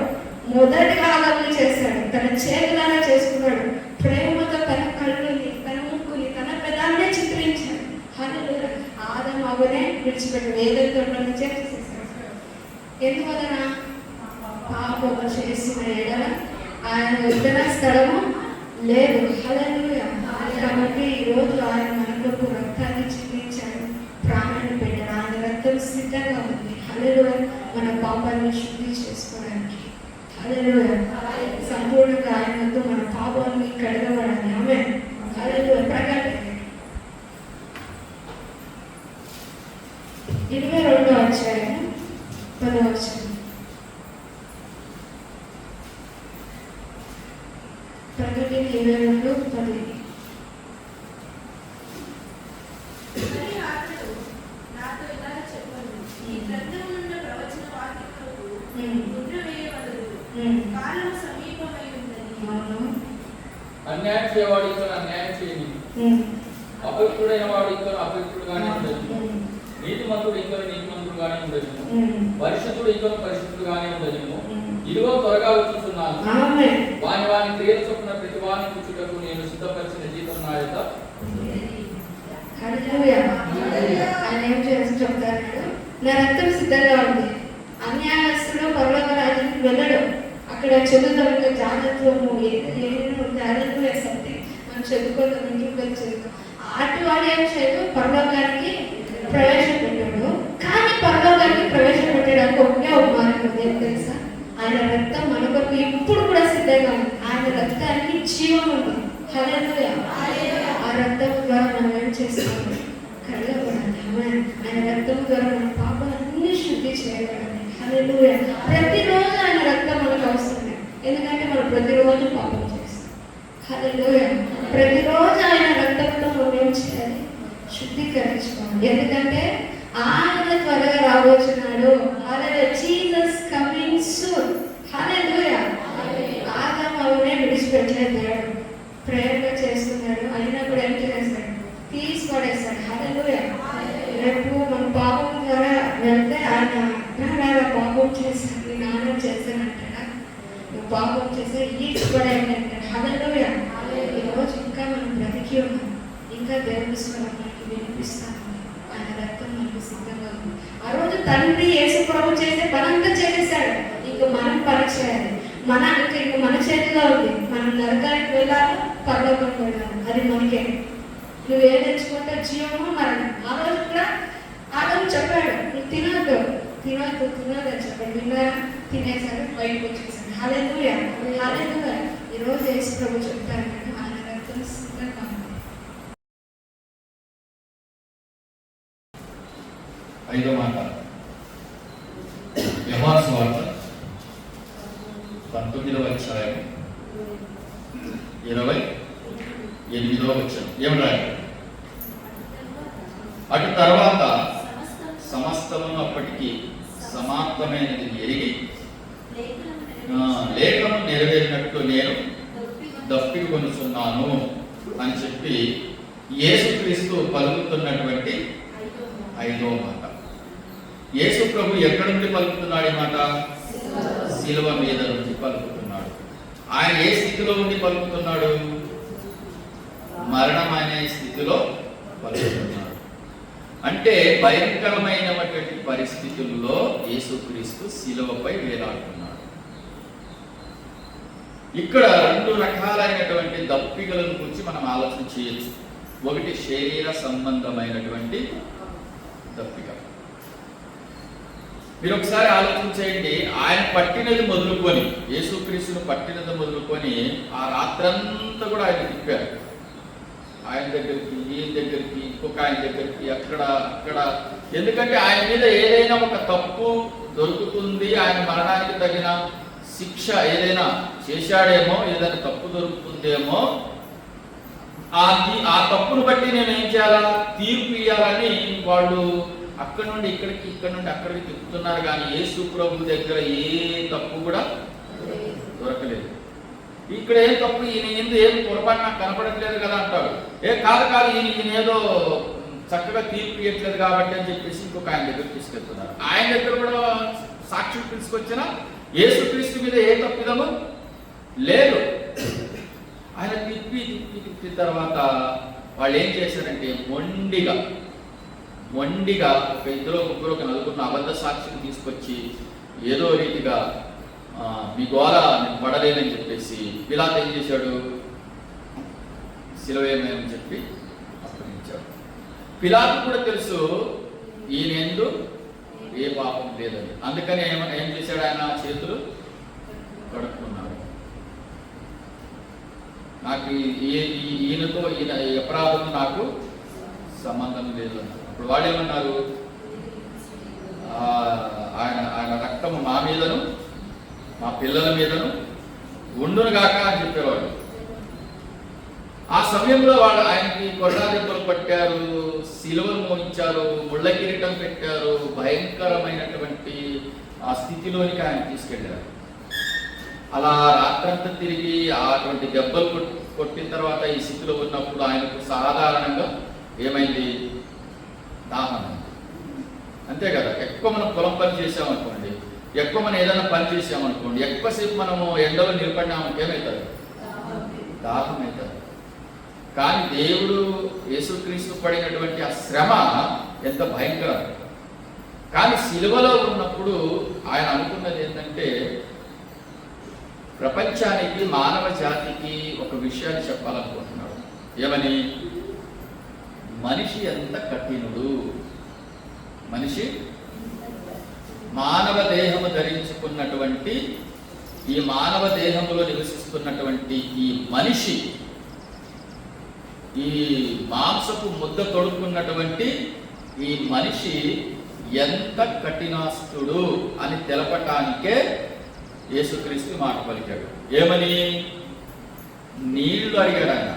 మొదటిగా ఆదాము చేశాడు. తన చేతులారా చేసుకున్నాడు. ప్రేమతో తన కళ్ళుని, తన ముక్కుని, తన పెదాన్నే చిత్రించాడు. హల్లెలూయా. ఆదాము అవనే విడిచిపెట్టాడు. ఏదైతే ఉంటుందో చేసేసాడు. ఎందువలన? పాపము చేసిన ఎడల ఆయన వద్దన స్థలము లేదు. హల్లెలూయా. కాబట్టి ఈరోజు ఆయన మన కొరకు రక్తాన్ని చిందించాడు, ప్రాణాన్ని పెట్టాడు. ఆయన రక్తం సిద్ధంగా ఉంది. హల్లెలూయా. మన పాపాన్ని శుద్ధి చేసుకోవడానికి. హల్లెలూయా. సంపూర్ణంగా ఆయన వద్ద మన పాపాన్ని కడగబడాలి. ఆమేన్. హల్లెలూయా. ప్రకటన 22వ అధ్యాయం 10వ వచనం. ప్రకటన 22:10. నాతో ఇలా చెప్పండి, ఈ గ్రంథం ఉన్న ప్రవచన వాక్యములకు ముద్ర వేయవలదు, కాలం సమీపమై ఉన్నది. అన్యాయం చేయవాడు ఇంకా అన్యాయం చేయని, అపవిత్రుడైన వాడు ఇంకా అపవిత్రుడుగానే ఉండదు, నీతిమంతుడు ఇంకా నీతిమంతుడుగానే ఉండదు, పరిశుద్ధుడు ఇంకా పరిశుద్ధుడుగానే ఉండదు. ఇదిగో త్వరగా వచ్చుచున్నాను. ఆమేన్. వాని వాని క్రియల చొప్పున ప్రతి వాని కూర్చుటకు నేను సిద్ధపరిచిన జీతం నా యొక్క. హల్లెలూయా. ఆయన ఏం చేసి చెప్తాడు, నా రక్తం సిద్ధంగా ఉంది. అన్యాయస్తుడు పరలోక రాజ్యానికి వెళ్ళడు. అక్కడ చదువుతాం ఇంకా జాగ్రత్తము ఏదో జాగ్రత్త సంథింగ్ మనం చదువుకోవడం ఇంటికి వెళ్ళి చదువుతాం. అటు వాడు ఏం చేయదు, పరలోకానికి ప్రవేశపెట్టాడు. కానీ పరలోకానికి ప్రవేశపెట్టడానికి ఒకే ఒక మార్గం ఉంది, ఏం తెలుసా? ఆయన రక్తం మన కొరకు ఇప్పుడు కూడా సిద్ధంగా ఉంది. ఆయన రక్తానికి జీవం ఉంది. హల్లెలూయా. ఆ రక్తం ద్వారా మనం ఏం చేస్తాము? కడగబడాలి. ఆయన రక్తం ద్వారా మన పాపాలన్నీ శుద్ధి చేయబడాలి. హల్లెలూయా. ప్రతిరోజు ఆయన రక్తం మనకు అవసరమే, ఎందుకంటే మనం ప్రతిరోజు పాపం చేస్తాం. హల్లెలూయా. ప్రతిరోజు ఆయన రక్తంతో మనం ఏం చేయాలి? శుద్ధీకరించుకోవాలి. ఎందుకంటే ఆయన త్వరగా రాబోతున్నాడు. హల్లెలూయా. Jesus coming soon. హల్లెలూయా. ఆదాము అవనే విడిచిపెట్టలేదు దేవుడు. ప్రేయర్గా చేస్తున్నాడు, అయినా కూడా ఏం చేస్తాడు? తీసి పడేస్తాడు. హల్లెలూయా. రేపు మన పాపం ద్వారా వెళ్తే ఆయన పాపం చేశాను, నీ నాన్న చేశానంటాడా? నువ్వు పాపం చేస్తే ఈడ్చిపడేయండి అంటాడు. హల్లెలూయా. ఈరోజు ఇంకా మనం బ్రతికి ఉన్నాం, ఇంకా దేవుని స్వరం మనకి వినిపిస్తాము. ఆయన రక్తం మనకు సిద్ధంగా ఉంది. ఆ రోజు తండ్రి యేసు ప్రభు చేసే పనంతా చేసేసాడు. ఇంక మనం పని చేయాలి. ఇంక మన చేతిలో ఉంది. మనం నరకానికి వెళ్ళాలి, పరలోకానికి వెళ్ళాలి. అది మనకే. నువ్వు ఏం తెచ్చుకుంటే జీవము మరణం. ఆ రోజు కూడా ఆదాము చెప్పాడు, నువ్వు తినొద్దు అని చెప్పాడు. విన్నారా? తినేసాడు, బయటకు వచ్చేసాడు. హల్లెలూయా. హల్లెలూయా. ఈరోజు యేసు ప్రభు చెప్తాడు, ఆయన రక్తం సిద్ధంగా ఉంది. 5వ మాట, యోహాను సువార్త 19వ అధ్యాయం 28వ వచనం ఏమన్నాడు? అటు తర్వాత సమస్తము అప్పటికి సమాప్తమైనది ఎరిగి లేఖము నెరవేరినట్లు నేను దప్పిక కొనుచున్నాను అని చెప్పి యేసుక్రీస్తు పలుకుతున్నటువంటి 5వ మాట. యేసు ప్రభు ఎక్కడి నుండి పలుకుతున్నాడు ఈ మాట? శిలువ మీద నుండి పలుకుతున్నాడు. ఆయన ఏ స్థితిలో ఉండి పలుకుతున్నాడు? మరణం అనే స్థితిలో పలుకుతున్నాడు. అంటే భయంకరమైనటువంటి పరిస్థితుల్లో యేసుక్రీస్తు శిలువపై వేలాడుతున్నాడు. ఇక్కడ 2 రకాలైనటువంటి దప్పికలను గురించి మనం ఆలోచన చేయొచ్చు. ఒకటి శరీర సంబంధమైనటువంటి దప్పిక. మీరు ఒకసారి ఆలోచన చేయండి. ఆయన పట్టినది మొదలుకొని, యేసుక్రీస్తును పట్టినది మొదలుకొని ఆ రాత్రంతా కూడా ఆయన తిప్పారు. ఆయన దగ్గరికి, ఈయన దగ్గరికి, ఇంకొక ఆయన దగ్గరికి, అక్కడ. ఎందుకంటే ఆయన మీద ఏదైనా ఒక తప్పు దొరుకుతుంది, ఆయన మరణానికి తగిన శిక్ష ఏదైనా చేశాడేమో, ఏదైనా తప్పు దొరుకుతుందేమో, ఆ తప్పును బట్టి నేను ఏం చేయాలా? తీర్పు ఇవ్వాలని వాళ్ళు అక్కడి నుండి ఇక్కడికి, ఇక్కడి నుండి అక్కడికి తిప్పుతున్నారు. కానీ యేసు ప్రభు దగ్గర ఏ తప్పు కూడా దొరకలేదు. ఇక్కడ ఏం తప్పు, ఈయన ఏం పొరపాటు నాకు కనపడట్లేదు కదా అంటాడు. కాదు ఈయన ఏదో చక్కగా తీర్పు ఇవ్వట్లేదు కాబట్టి అని చెప్పేసి ఇంకొక ఆయన దగ్గర తీసుకెళ్తున్నారు. ఆయన దగ్గర కూడా సాక్షి తీసుకొచ్చిన యేసుక్రీస్తు మీద ఏ తప్పిదము లేదు. ఆయన తిప్పి తర్వాత వాళ్ళు ఏం చేశారంటే మొండిగా ఒక 2 3 ఒక 4 అబద్ధ సాక్షిని తీసుకొచ్చి ఏదో రీతిగా మీ గోల నేను పడలేనని చెప్పేసి పిలాతు ఏం చేశాడు? శిలువేమని చెప్పి అప్పగించాడు. పిలాతు కూడా తెలుసు ఈయన యందు ఏ పాపం లేదని. అందుకని ఏం చేశాడు? ఆయన చేతులు కడుక్కున్నాడు. నాకు ఈయనతో ఈయన అపరాధం నాకు సంబంధం లేదు అన్నారు. ఇప్పుడు వాళ్ళు ఏమన్నారు? ఆయన రక్తము మా మీదను మా పిల్లల మీదను ఉండును గాక అని చెప్పేవాడు. ఆ సమయంలో వాళ్ళు ఆయనకి కొరడాదెబ్బలు పట్టారు, శిలువను మోయించారు, ముళ్ళ కిరీటం పెట్టారు, భయంకరమైనటువంటి ఆ స్థితిలోనికి ఆయన తీసుకెళ్ళారు. అలా రాత్రంతా తిరిగి అటువంటి దెబ్బలు కొట్టిన తర్వాత ఈ స్థితిలో ఉన్నప్పుడు ఆయనకు సాధారణంగా ఏమైంది? దాహం. అంతే కదా. ఎక్కువ మనం పొలం పని చేసామనుకోండి, ఎక్కువ మనం ఏదైనా పని చేసామనుకోండి, ఎక్కువసేపు మనము ఎండలో నిలబడినామంటే ఏమవుతుంది? దాహం అవుతుంది. కానీ దేవుడు యేసుక్రీస్తు పడినటువంటి ఆ శ్రమ ఎంత భయంకరం. కానీ సిలువలో ఉన్నప్పుడు ఆయన అనుకున్నది ఏంటంటే, ప్రపంచానికి, మానవ జాతికి ఒక విషయాన్ని చెప్పాలనుకుంటున్నాడు. ఏమని? మనిషి ఎంత కఠినుడు. మనిషి మానవ దేహము ధరించుకున్నటువంటి, ఈ మానవ దేహములో నివసిస్తున్నటువంటి ఈ మనిషి, ఈ మాంసపు ముద్ద తొడుక్కున్నటువంటి ఈ మనిషి ఎంత కఠినాస్తుడు అని తెలపటానికే యేసుక్రీస్తు మాట పలికాడు. ఏమని? నీళ్లు అడిగాడు ఆయన.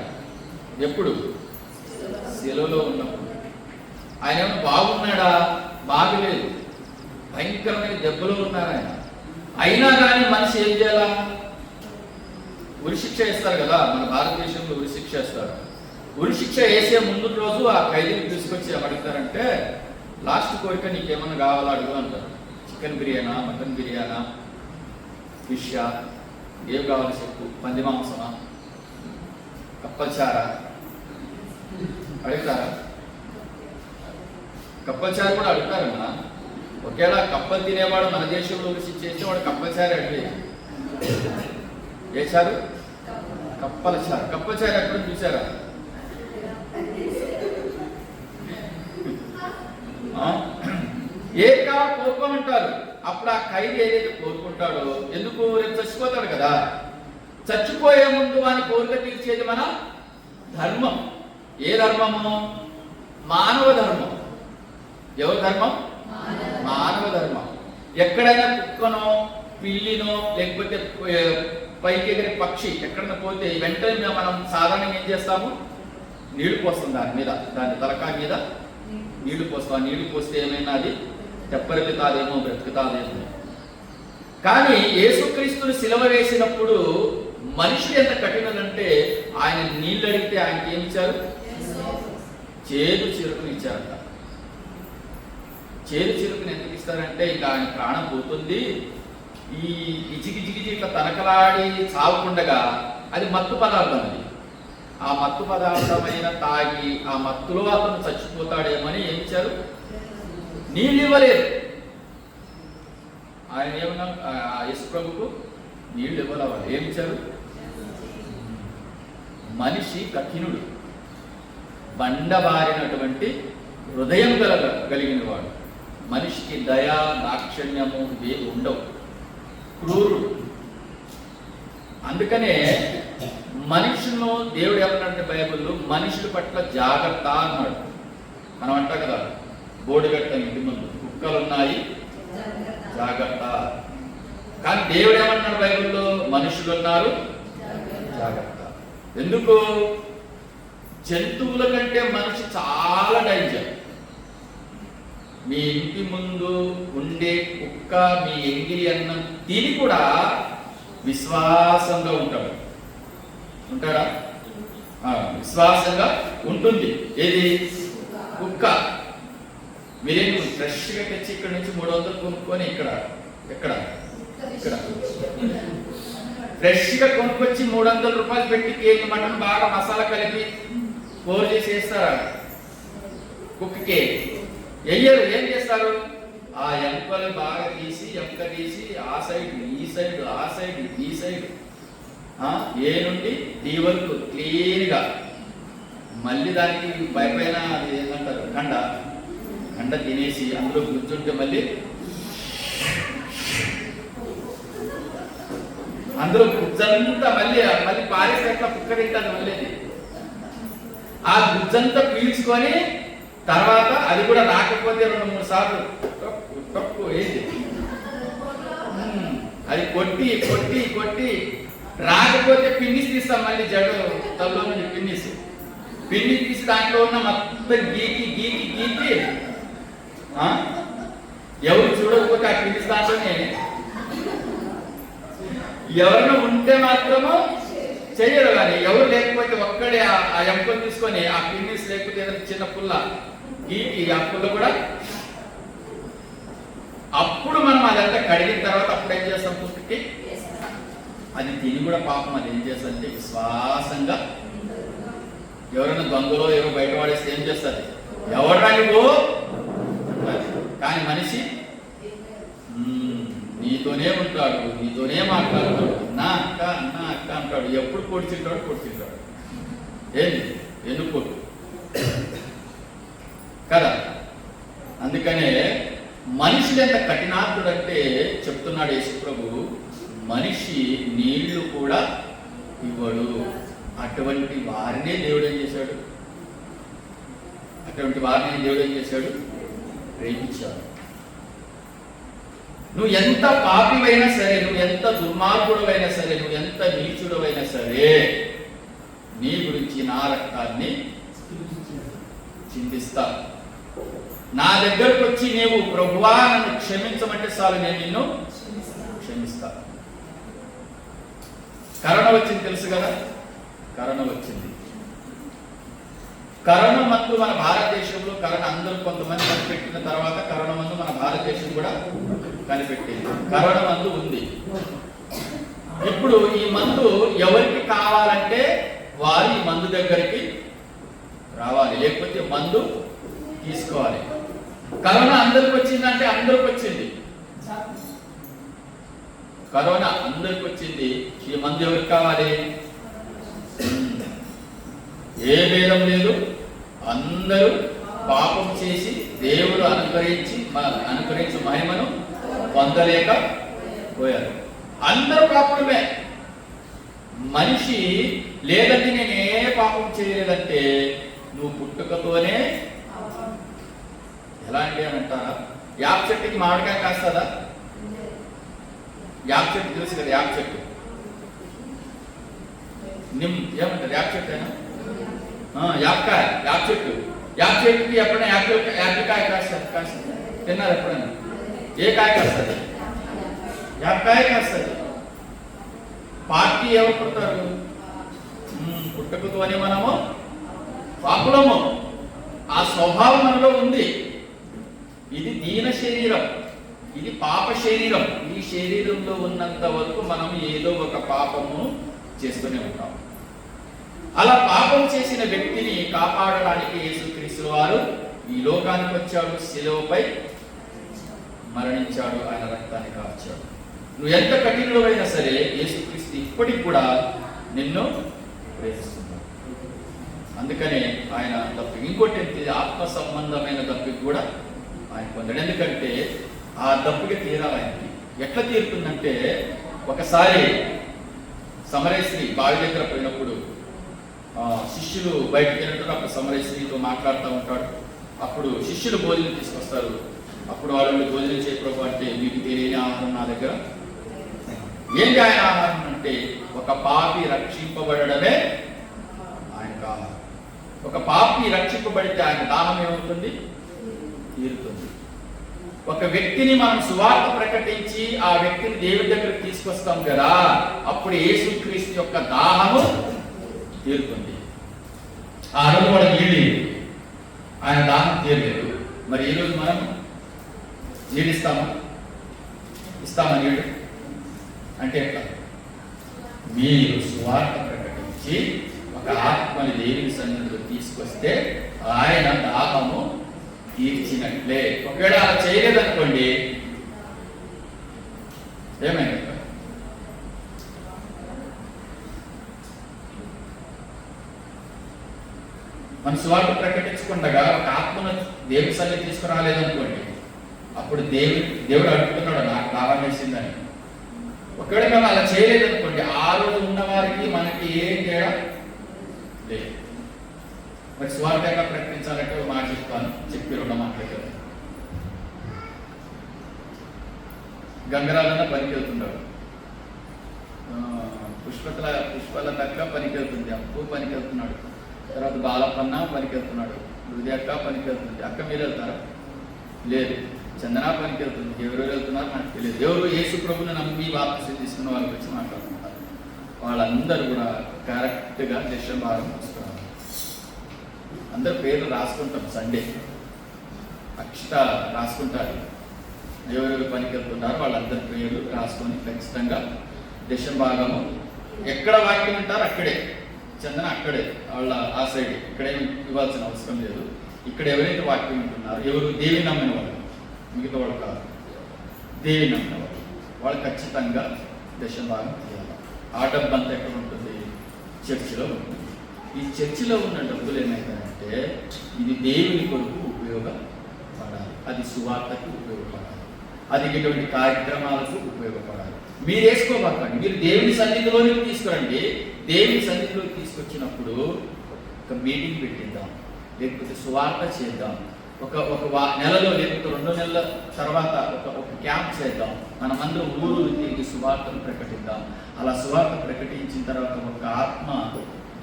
ఎప్పుడు? శిలువలో ఉన్నప్పుడు. ఆయన ఏమన్నా బాగున్నాడా? బాగలేదు. భయంకరమైన దెబ్బలు ఉన్నారు ఆయన. అయినా కానీ మనిషి ఏం చేయాలా? ఉరిశిక్ష వేస్తారు కదా, మన భారతదేశంలో ఉరిశిక్ష వేస్తారు. ఉరిశిక్ష వేసే ముందు రోజు ఆ ఖైదీని తీసుకొచ్చి ఏమడుగుతారంటే, లాస్ట్ కోరిక నీకేమన్నా కావాలా అడుగు అంటారు. చికెన్ బిర్యానా, మటన్ బిర్యానా, ఫిషా, ఏం కావాలి చెప్పు, పంది మాంసమా, కప్పల్చారా అడుగుతారా? కప్పల్చారు కూడా అడుగుతారన్నా. ఒకేలా కప్పలు తినేవాడు మన దేశంలో ఉరిశిక్ష చేస్తే వాడు కప్పల్చారు అడిగి వేశారు. కప్పల్చారు. కప్పల్చారు ఎక్కడ చూసారా? ఏం కావాలి కోరుకోమంటారు. అప్పుడు ఆ ఖైదీ ఏదైతే కోరుకుంటాడో, ఎందుకు రేపు చచ్చిపోతాడు కదా, చచ్చిపోయే ముందు వాని కోరిక తీర్చేది మన ధర్మం. ఏ ధర్మము? మానవ ధర్మం. ఎవరి ధర్మం? మానవ ధర్మం. ఎక్కడైనా కుక్కనో, పిల్లినో, లేకపోతే పైకి ఎగిరే పక్షి ఎక్కడైనా పోతే వెంటనే మనం సాధారణంగా ఏం చేస్తాము? నీళ్లు పోస్తాం దాని మీద, దాని తలకాయ మీద నీళ్లు పోస్తాం. నీళ్లు పోస్తే ఏమైనా అది తెప్పరెత్తుతాదేమో, బ్రతుకుతాదేమో. కానీ యేసుక్రీస్తుని సిలువ వేసినప్పుడు మనిషి ఎంత కఠినదంటే, ఆయన నీళ్ళు అడిగితే ఆయనకి ఏమి ఇచ్చారు? చేదు చిరుకుని ఇచ్చారంట. చేదు చిరుకుని ఎందుకు ఇస్తారంటే, ఇంకా ఆయన ప్రాణం పోతుంది, ఈ ఇచికిచికిచి ఇట్లా తనకలాడి చావకుండగా, అది మత్తు పదార్థం. అది ఆ మత్తు పదార్థమైన తాగి ఆ మత్తులో అతను చచ్చిపోతాడేమని ఏమి ఇచ్చారు? నీళ్ళు ఇవ్వలేదు. ఆయన ఏమన్నా యేసు ప్రభుకు నీళ్లు ఇవ్వలేవాడు. ఏమి ఇచ్చారు? మనిషి కఠినుడు, బండబారినటువంటి హృదయం కలిగిన వాడు. మనిషికి దయ, దాక్షిణ్యము ఇవేవి ఉండవు. క్రూరుడు. అందుకనే మనుషులను దేవుడు ఏమన్నాడంటే బైబిల్లో, మనుషుల పట్ల జాగ్రత్త అన్నాడు. మనం అంటాం కదా, బోర్డు కట్టాం ఇంటి ముందు, కుక్కలు ఉన్నాయి జాగ్రత్త. కానీ దేవుడు ఏమన్నాడు బైబిల్లో? మనుషులు ఉన్నారు జాగ్రత్త. ఎందుకు? జంతువుల కంటే మనిషి చాలా డేంజర్. మీ ఇంటి ముందు ఉండే కుక్క మీ ఎంగిలి అన్నం తిని కూడా విశ్వాసంగా ఉంటాడా? విశ్వాసంగా ఉంటుంది. ఏది? కుక్క. మీరేం ఫ్రెష్గా తెచ్చి ఇక్కడ నుంచి 300 కొనుక్కొని ఇక్కడ ఫ్రెష్గా కొనుక్కొచ్చి 300 రూపాయలు పెట్టి కేజీ మటన్ బాగా మసాలా కలిపి కూర చేసి వేస్తారా? కుక్కకి వెయ్యరు. ఏం చేస్తారు? ఆ ఎముకలు బాగా తీసి, ఎముక తీసి ఆ సైడ్ ఈ సైడ్, ఆ సైడ్ ఈ సైడ్, ఏ నుండి డి వరకు క్లీన్గా, మళ్ళీ దానికి పైన ఏమంటారు కండ తినేసి అందులో గుజ్జుంటే మళ్ళీ అందులో గుజ్జంతా మళ్ళీ పారేసేట్లా కుక్క తింటుంది. మళ్ళీ ఆ గుజ్జంతా పీల్చుకొని తర్వాత అది కూడా రాకపోతే 2-3 సార్లు తప్పు ఏంటి అది కొట్టి రాకపోతే పిన్నిస్ తీస్తాం. మళ్ళీ జడు తల్లో నుంచి పిన్ని తీసి దాంట్లో ఉన్న మొత్తం గీకి ఎవరు చూడకపోతే ఆ పిన్నిస్ దాంట్లోనే, ఎవరైనా ఉంటే మాత్రము చెయ్యరు. కానీ ఎవరు లేకపోతే ఒక్కడే ఆ ఎముకలు తీసుకొని ఆ పిన్నిస్ లేకపోతే ఏదైనా చిన్న పుల్ల గీకి ఆ పుల్ల కూడా అప్పుడు మనం అదంతా కడిగిన తర్వాత అప్పుడు ఏం చేస్తాం? పుట్టుకి అది తిని కూడా పాపం అది ఏం చేస్తుంది? విశ్వాసంగా ఎవరైనా దొంగలో ఎవరో బయట వాడేస్తే ఏం చేస్తుంది? ఎవరా నువ్వు? కానీ మనిషి నీతోనే ఉంటాడు, నీతోనే మాట్లాడతాడు, నా అక్క అంటాడు. ఎప్పుడు పొడిచింటాడు. ఏంది? ఎందుకు కదా? అందుకనే మనిషి ఎంత కఠినాత్ముడంటే చెప్తున్నాడు యేసుప్రభు, మనిషి నీళ్లు కూడా ఇవ్వడు. అటువంటి వారినే దేవుడు ఏం చేశాడు? ప్రేమించాడు. నువ్వు ఎంత పాపివైనా సరే, నువ్వు ఎంత దుర్మార్గుడవైనా సరే, నువ్వు ఎంత నీచుడవైనా సరే, నీ గురించి నా రక్తాన్ని చిందిస్తా. నా దగ్గరకు వచ్చి నీవు ప్రభువా నన్ను క్షమించమంటే చాలు, నేను నిన్ను క్షమిస్తా. కరోనా వచ్చింది తెలుసు కదా? కరోనా వచ్చింది. కరోనా మందు మన భారతదేశంలో అందరూ కొంతమంది కనిపెట్టిన తర్వాత కరోనా మందు మన భారతదేశం కూడా కనిపెట్టింది. కరోనా మందు ఉంది. ఇప్పుడు ఈ మందు ఎవరికి కావాలంటే వారు ఈ మందు దగ్గరికి రావాలి, లేకపోతే మందు తీసుకోవాలి. కరోనా అందరికి వచ్చిందంటే అందరికి వచ్చింది. కరోనా అందరికి వచ్చింది. ఈ మందు ఎవరికి కావాలి? ఏ భేదం లేదు. అందరూ పాపం చేసి దేవుడు అనుకరించి మహిమను పొందలేకపోయారు. అందరూ పాపమే. మనిషి లేదంటే నేను ఏ పాపం చేయలేదంటే నువ్వు పుట్టుకతోనే ఎలాంటి అని అంటారా? యాప చెట్టుకి మామిడికాయ కాస్తుందా? యాప చెట్టు తెలుసు కదా? యాప చెట్టు ఏమంటారు? యాప చెట్టు అయినా యాప చెట్టుకి ఎప్పుడైనా యాపిల్ కాయ కాస్తుంది? తిన్నారు ఎప్పుడైనా? ఏ కాయ కాస్తుంది? యాపకాయ కాస్తుంది. పార్టీ ఎవరు పుడతారు? పుట్టుకతోనే మనము పాపులము. ఆ స్వభావం మనలో ఉంది. ఇది దీన శరీరం, ఇది పాప శరీరం. ఈ శరీరంలో ఉన్నంత వరకు మనం ఏదో ఒక పాపము చేస్తూనే ఉంటాం. అలా పాపం చేసిన వ్యక్తిని కాపాడడానికి యేసుక్రీస్తు వారు ఈ లోకానికి వచ్చాడు, శిలువపై మరణించాడు, ఆయన రక్తాన్ని కార్చాడు. నువ్వు ఎంత కఠినుడైనా సరే యేసుక్రీస్తు ఇప్పటికి కూడా నిన్ను ప్రేమిస్తున్నాడు. అందుకనే ఆయన తప్పిక ఇంకోటి ఆత్మ సంబంధమైన తప్పిక కూడా ఆయన పొందాడు. ఎందుకంటే ఆ తప్పిక తీరాలి ఆయనకి. ఎట్లా తీరుతుందంటే, ఒకసారి సమరయశ్రీ బావి దగ్గర పోయినప్పుడు శిష్యులు బయటకు వెళ్ళినట్టు అప్పుడు సమరయశ్రీతో మాట్లాడుతూ ఉంటాడు. అప్పుడు శిష్యులు భోజనం తీసుకొస్తారు. అప్పుడు వాళ్ళు భోజనం చేయ ప్రభు అంటే, మీకు తెలియని ఆహారం నా దగ్గర. ఏంటి ఆయన ఆహారం అంటే, ఒక పాపి రక్షింపబడమే ఆయనకు ఆహారం. ఒక పాపి రక్షింపబడితే ఆయన దాహం ఏమవుతుంది? తీరుతుంది. ఒక వ్యక్తిని మనం సువార్త ప్రకటించి ఆ వ్యక్తిని దేవుడి దగ్గరికి తీసుకొస్తాం కదా, అప్పుడు యేసుక్రీస్తు యొక్క దాహము తీరుతుంది. ఆ రోజు వాడు నీళ్ళు, ఆయన దాహం తీరలేదు. మరి ఈ రోజు మనం నీళ్ళు ఇస్తామా నీళ్ళు అంటే ఎట్లా? మీరు సువార్త ప్రకటించి ఒక ఆత్మని దేవుని సన్నిధిలో తీసుకొస్తే ఆయన దాహము తీర్చినట్లే. ఒకవేళ అలా చేయలేదనుకోండి, ఏమైంది? మన సువార్త ప్రకటించకుండా ఒక ఆత్మను దేవుని సన్నిధి తీసుకురాలేదనుకోండి, అప్పుడు దేవుడు అడుగుతున్నాడు, నాకు దాహం వేసిందని. ఒకవేళ మేము అలా చేయలేదనుకోండి, ఆ రోజు ఉన్న వారికి మనకి ఏం తేడా లేదు. మరి సువార్త ఎలా ప్రకటించాలంటే ఒక మాట చెప్తాను, చెప్పి రెండు మాట్లాడారు. గంగరాలన్న పనికి వెళ్తున్నాడు, పుష్పల తక్క పనికి వెళ్తుంది, అప్పు పనికి వెళ్తున్నాడు, తర్వాత బాలపన్న పనికి వెళ్తున్నాడు, హృదయ అక్క పనికి వెళ్తుంది. అక్క మీరు వెళ్తారా? లేదు. చందన పనికి వెళ్తుంది. ఎవరు వెళ్తున్నారు నాకు తెలియదు. ఎవరు యేసు ప్రభుని నమ్మి బాప్తిసం తీసుకున్న వాళ్ళ గురించి మాట్లాడుతున్నారు. వాళ్ళందరూ కూడా కరెక్ట్గా దర్శనం భాగం వస్తున్నారు. అందరు పేర్లు రాసుకుంటాం. సండే అక్షత రాసుకుంటారు. ఎవరెవరు పనికి వెళ్తున్నారో వాళ్ళందరి పేర్లు రాసుకొని ఖచ్చితంగా దశభాగము ఎక్కడ వాక్యం ఉంటారో అక్కడే, చందన అక్కడే వాళ్ళ ఆ సైడ్, ఇక్కడేమి ఇవ్వాల్సిన అవసరం లేదు. ఇక్కడ ఎవరైతే వాక్యం ఉంటున్నారో, ఎవరు దేవి నమ్మిన వాళ్ళు, మిగతా వాళ్ళు కాదు, దేవి నమ్మిన వాళ్ళు ఖచ్చితంగా దశభాగం చేయాలి. ఆ డబ్బు అంతా ఎక్కడ ఉంటుంది? చర్చిలో ఉంటుంది. ఈ చర్చిలో ఉన్న డబ్బులు ఏమైతాయంటే ఇది దేవుని కొరకు ఉపయోగపడాలి, అది సువార్తకు ఉపయోగపడాలి, అది ఇటువంటి కార్యక్రమాలకు ఉపయోగపడాలి. మీరు వేసుకోబాకండి, మీరు దేవుని సన్నిధిలోనికి తీసుకురండి. దేవుని సన్నిధిలోకి తీసుకొచ్చినప్పుడు ఒక మీటింగ్ పెట్టిద్దాం, లేకపోతే సువార్త చేద్దాం, ఒక నెలలో లేకపోతే 2 నెలల తర్వాత ఒక క్యాంప్ చేద్దాం. మనమందరం ఊరు తిరిగి సువార్తను ప్రకటిద్దాం. అలా సువార్త ప్రకటించిన తర్వాత ఒక ఆత్మ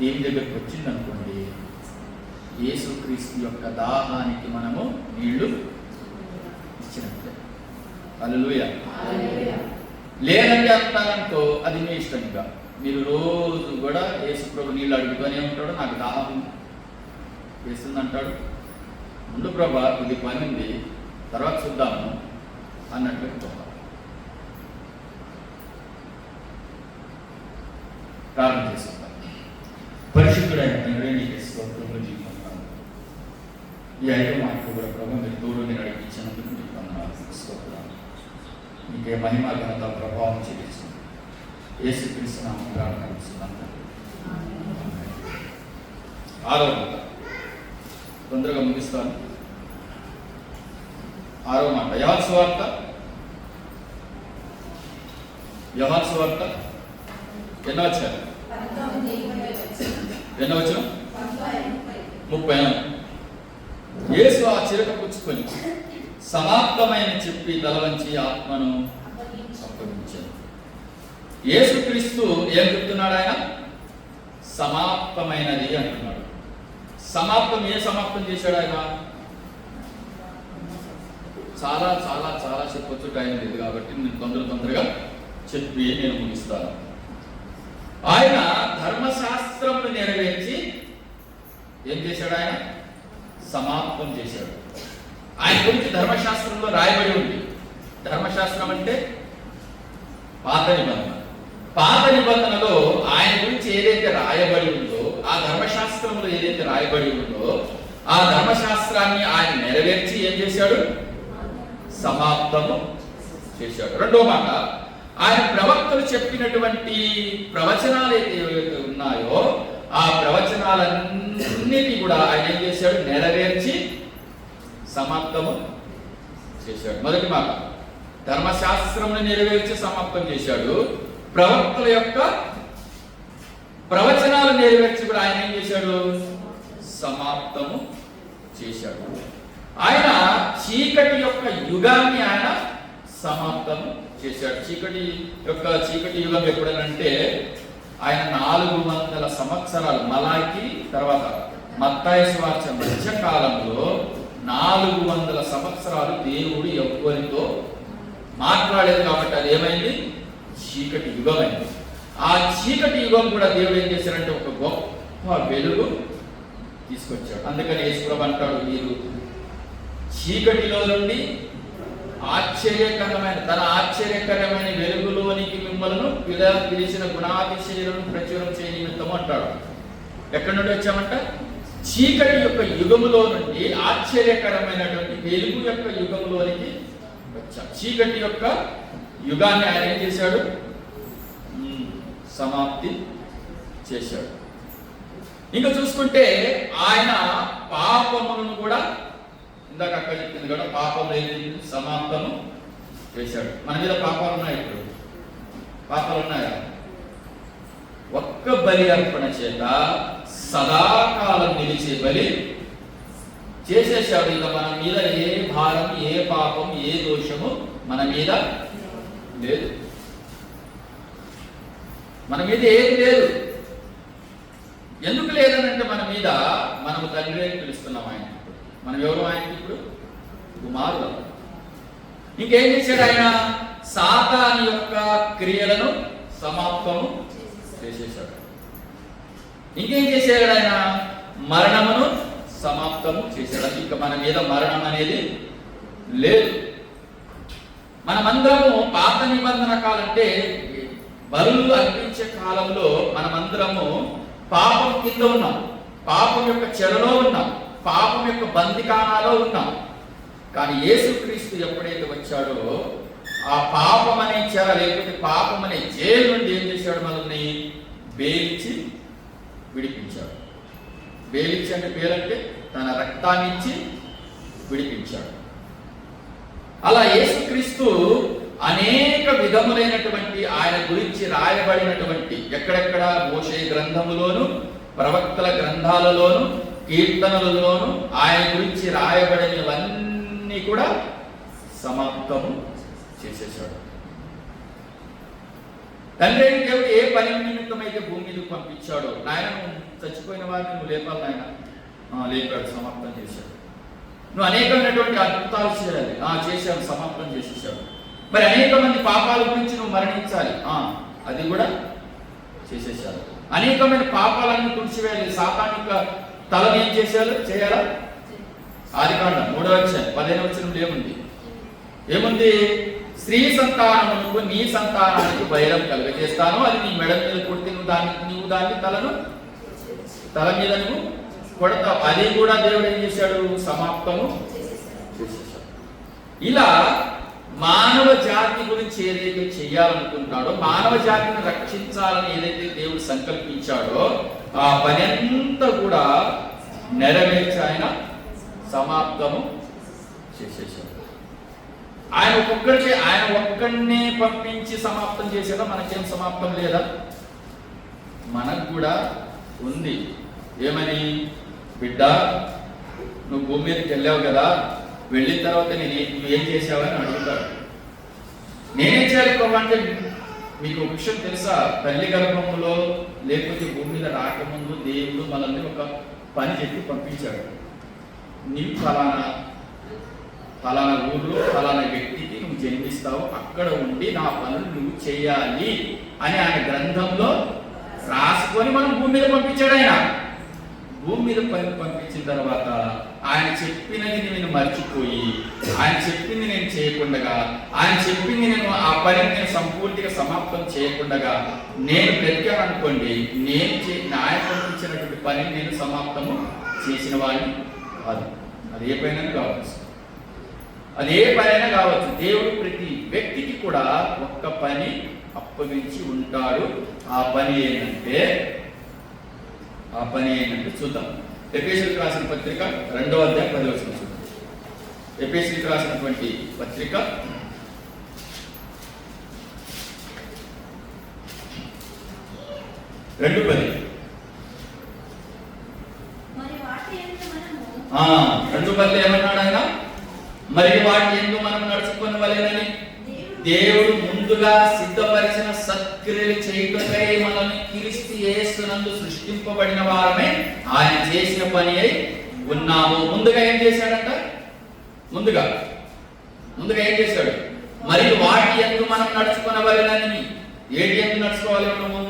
దేవుని దగ్గరికి వచ్చిందనుకోండి, యేసుక్రీస్తు యొక్క దాహానికి మనము నీళ్లు ఇచ్చినట్లే. హల్లెలూయా. లేదంటే అంటారనుకో, అది మీ ఇష్టంగా. మీరు రోజు కూడా యేసు ప్రభు నీళ్ళు అడుగుతూనే ఉంటాడు, నాకు దాహం వేస్తుంది అంటాడు. ముందు ప్రభా ఇది పని ఉంది, తర్వాత చూద్దాము అన్నట్లు ప్రార్థన చేసుకుంటాం. పరిశుద్ధుడైన తండ్రి, నీకు స్తోత్రములు జీవిస్తున్నాను. ఈ 5వ మాట కూడా ప్రభు మీరు దూరం నడిపించినందుకు నీకు వందనాలు, స్తోత్రాలు. నీకే మహిమ ఘనత ప్రభావం చెల్లిస్తుంది. యేసుక్రీస్తు నామమున ప్రార్థిస్తున్నాను. 6వ మాట తొందరగా ముగిస్తాను. 6వ మాట యోహాను సువార్త ఎన్నో వచ్చారు? 30. యేసు ఆ చిరక పుచ్చుకొని సమాప్తమైన చెప్పి తలవంచి ఆత్మను అప్పగించాడు. యేసుక్రీస్తు ఏం చెప్తున్నాడు? ఆయన సమాప్తమైనది అంటున్నాడు. సమాప్తం ఏ సమాప్తం చేశాడు ఆయన? చాలా చాలా చాలా చెప్పొచ్చు, టైం లేదు కాబట్టి నేను తొందరగా చెప్పి నేను ముగిస్తాను. ఆయన ధర్మశాస్త్రమును నెరవేర్చి ఏం చేశాడు? ఆయన సమాప్తం చేశాడు. ఆయన గురించి ధర్మశాస్త్రంలో రాయబడి ఉంది. ధర్మశాస్త్రం అంటే పాత నిబంధన. పాత నిబంధనలో ఆయన గురించి ఏదైతే రాయబడి ఉందో, ఆ ధర్మశాస్త్రంలో ఏదైతే రాయబడి ఉందో, ఆ ధర్మశాస్త్రాన్ని ఆయన నెరవేర్చి ఏం చేశాడు? సమాప్తము చేశాడు. 2వ మాట, ఆయన ప్రవక్తలు చెప్పినటువంటి ప్రవచనాలు ఏవైతే ఉన్నాయో ఆ ప్రవచనాలన్నిటి కూడా ఆయన ఏం చేశాడు? నెరవేర్చి సమాప్తము చేశాడు. మొదటి మాట, ధర్మశాస్త్రమును నెరవేర్చి సమాప్తం చేశాడు. ప్రవక్తల యొక్క ప్రవచనాలు నెరవేర్చి కూడా ఆయన ఏం చేశాడు? సమాప్తము చేశాడు. ఆయన చీకటి యొక్క యుగాన్ని ఆయన సమాప్తము చేశాడు. చీకటి యుగం ఎప్పుడనంటే ఆయన 400 సంవత్సరాలు, మలాకి తర్వాత మత్తయి సువార్త మధ్య కాలంలో 400 సంవత్సరాలు దేవుడు ఎవ్వరితో మాట్లాడలేదు. కాబట్టి అది ఏమైంది? చీకటి యుగం అయింది. ఆ చీకటి యుగం కూడా దేవుడు ఏం చేశారంటే ఒక గొప్ప వెలుగు తీసుకొచ్చాడు. అందుకని యేసుప్రభు అంటాడు, మీరు చీకటిలో నుండి తన ఆశ్చర్యకరమైన వెలుగులోనికి మిమ్మల్ని పిలిచిన గుణాతిశయులను ప్రచురం చేయ నిమిత్తము అంటాడు. ఎక్కడి నుండి వచ్చామంట? చీకటి యొక్క యుగములో నుండి ఆశ్చర్యకరమైనటువంటి వెలుగు యొక్క యుగంలోనికి వచ్చాం. చీకటి యొక్క యుగాన్ని ఆయన ఏం చేశాడు? సమాప్తి చేశాడు. ఇంకా చూసుకుంటే ఆయన పాపములను కూడా, ఇందాక అక్క చెప్పింది కూడా, పాపం ఏది సమాప్తము చేశాడు. మన మీద పాపాలు ఉన్నాయి. ఇప్పుడు పాపాలు ఉన్నాయా? ఒక్క బలి అర్పణ చేత సదాకాలం నిలిచే బలి చేసేసాడు. ఇంకా మన మీద ఏ భారం, ఏ పాపం, ఏ దోషము మన మీద లేదు. మన మీద ఏది లేదు. ఎందుకు లేదనంటే మన మీద మనము తండ్రి అని పిలుస్తున్నాం. ఆయన మనం ఎవరు? ఆయనకి ఇప్పుడు కుమారుడు. ఇంకేం చేశాడు ఆయన? సాతాను యొక్క క్రియలను సమాప్తము చేసేశాడు. ఇంకేం చేశాడు ఆయన? మరణమును సమాప్తము చేశాడు. ఇంకా మన మీద మరణం అనేది లేదు. మనమందరము పాత నిబంధన కాలంటే బలులు అర్పించే కాలంలో మనమందరము పాపం కింద ఉన్నాం, పాపం యొక్క చెరలో ఉన్నాం, పాపం యొక్క బందికానాలో ఉన్నాం. కానీ యేసుక్రీస్తు ఎప్పుడైతే వచ్చాడో ఆ పాపం అనే చెర లేకపోతే పాపం అనే జైలు నుండి ఏం చేశాడు? మనల్ని బేలిచ్చి విడిపించాడు. బేలిచ్చి అంటే పేరంటే తన రక్తాన్ని ఇచ్చి విడిపించాడు. అలా యేసుక్రీస్తు అనేక విధములైనటువంటి ఆయన గురించి రాయబడినటువంటి ఎక్కడెక్కడ మోషే గ్రంథములోను, ప్రవక్తల గ్రంథాలలోను, కీర్తనలలోను ఆయన గురించి రాయబడినవన్నీ కూడా సమాప్తము చేసేసాడు. తండ్రి అయిన దేవుడు ఏ పని నిమిత్తం అయితే భూమి మీదకు పంపించాడో, నాయన నువ్వు చచ్చిపోయిన వారిని నువ్వు లేపాలి, నాయన లేపాడు, సమాప్తం చేశాడు. నువ్వు అనేకమైనటువంటి అద్భుతాలు చేయాలి, చేశాడు, సమాప్తం చేసేసాడు. మరి అనేక మంది పాపాల గురించి నువ్వు మరణించాలి, అది కూడా చేసేసాడు. అనేకమైన పాపాలన్నీ తుడిచివేయాలి. సాతాను యొక్క తలను ఏం చేయాలా? ఆదికాండం 3వ అధ్యాయం 15వ వచనంలో ఏముంది? స్త్రీ సంతానమునకు నీ సంతానానికి వైరం కలుగజేస్తాను, అది నీ మెడ మీద కొడితే నువ్వు దాన్ని తల మీద నువ్వు కొడతావు. అది కూడా దేవుడు ఏం చేశాడు? సమాప్తము చేసేసాడు. ఇలా మానవ జాతి గురించి ఏదైతే చేయాలనుకుంటున్నాడో, మానవ జాతిని రక్షించాలని ఏదైతే దేవుడు సంకల్పించాడో ఆ పని అంతా కూడా నెరవేర్చి ఆయన సమాప్తము చేసేసాడు. ఆయన ఒక్కడినే పంపించి సమాప్తం చేసేదా? మనకేం సమాప్తం లేదా? మనకు కూడా ఉంది. ఏమని? బిడ్డ, నువ్వు భూమి మీదకి వెళ్ళావు కదా, వెళ్ళిన తర్వాత నువ్వేం చేసావని అడుగుతాడు. నేనేం చేయాలి ప్రభు అంటే, మీకు ఒక విషయం తెలుసా? తల్లి గర్భంలో లేకపోతే భూమి మీద రాకముందు దేవుడు మనల్ని ఒక పని చెప్పి పంపించాడు. నీవు ఫలానా ఊర్లో ఫలానా వ్యక్తికి నువ్వు జన్మిస్తావు, అక్కడ ఉండి నా పనులు నువ్వు చేయాలి అని ఆయన గ్రంథంలో రాసుకొని మనం భూమి మీద పంపించాడు. ఆయన భూమి మీద పంపించిన తర్వాత ఆయన చెప్పినది నేను మర్చిపోయి, ఆయన చెప్పింది నేను చేయకుండా, ఆయన చెప్పింది నేను ఆ పనిని నేను సంపూర్తిగా సమాప్తం చేయకుండా నేను బ్రతికాను అనుకోండి, ఆయన పంపించినటువంటి పనిని నేను సమాప్తము చేసిన వాడిని కాదు. అది ఏ పైన కావచ్చు, అది ఏ పనైనా కావచ్చు. దేవుడు ప్రతి వ్యక్తికి కూడా ఒక్క పని అప్పగించి ఉంటాడు. ఆ పని ఏంటంటే చూద్దాం. ఎఫెసీయులకు రాసిన పత్రిక 2వ అధ్యాయం 10వ వచనం చూద్దాం. ఎఫెసీయులకు రాసినటువంటి పత్రిక 2:10. 2:10 ఏమన్నాడు ఆయన? మరి వాటి యందు మనం నడుచుకొనవలెనని దేవుడు ముందుగా సిద్ధపరిచిన సత్క్రియలు చేయుటకై మనల్ని క్రీస్తు యేసునందు సృష్టింపబడిన వారమే ఆయన చేసిన పని అయి ఉన్నాము. ముందుగా ఏం చేశాడంట? ముందుగా ఏం చేశాడు? మరి వాటి యందు మనం నడుచుకొనవలెనని. ఏటి యందు నడుచుకోవాలి మనము?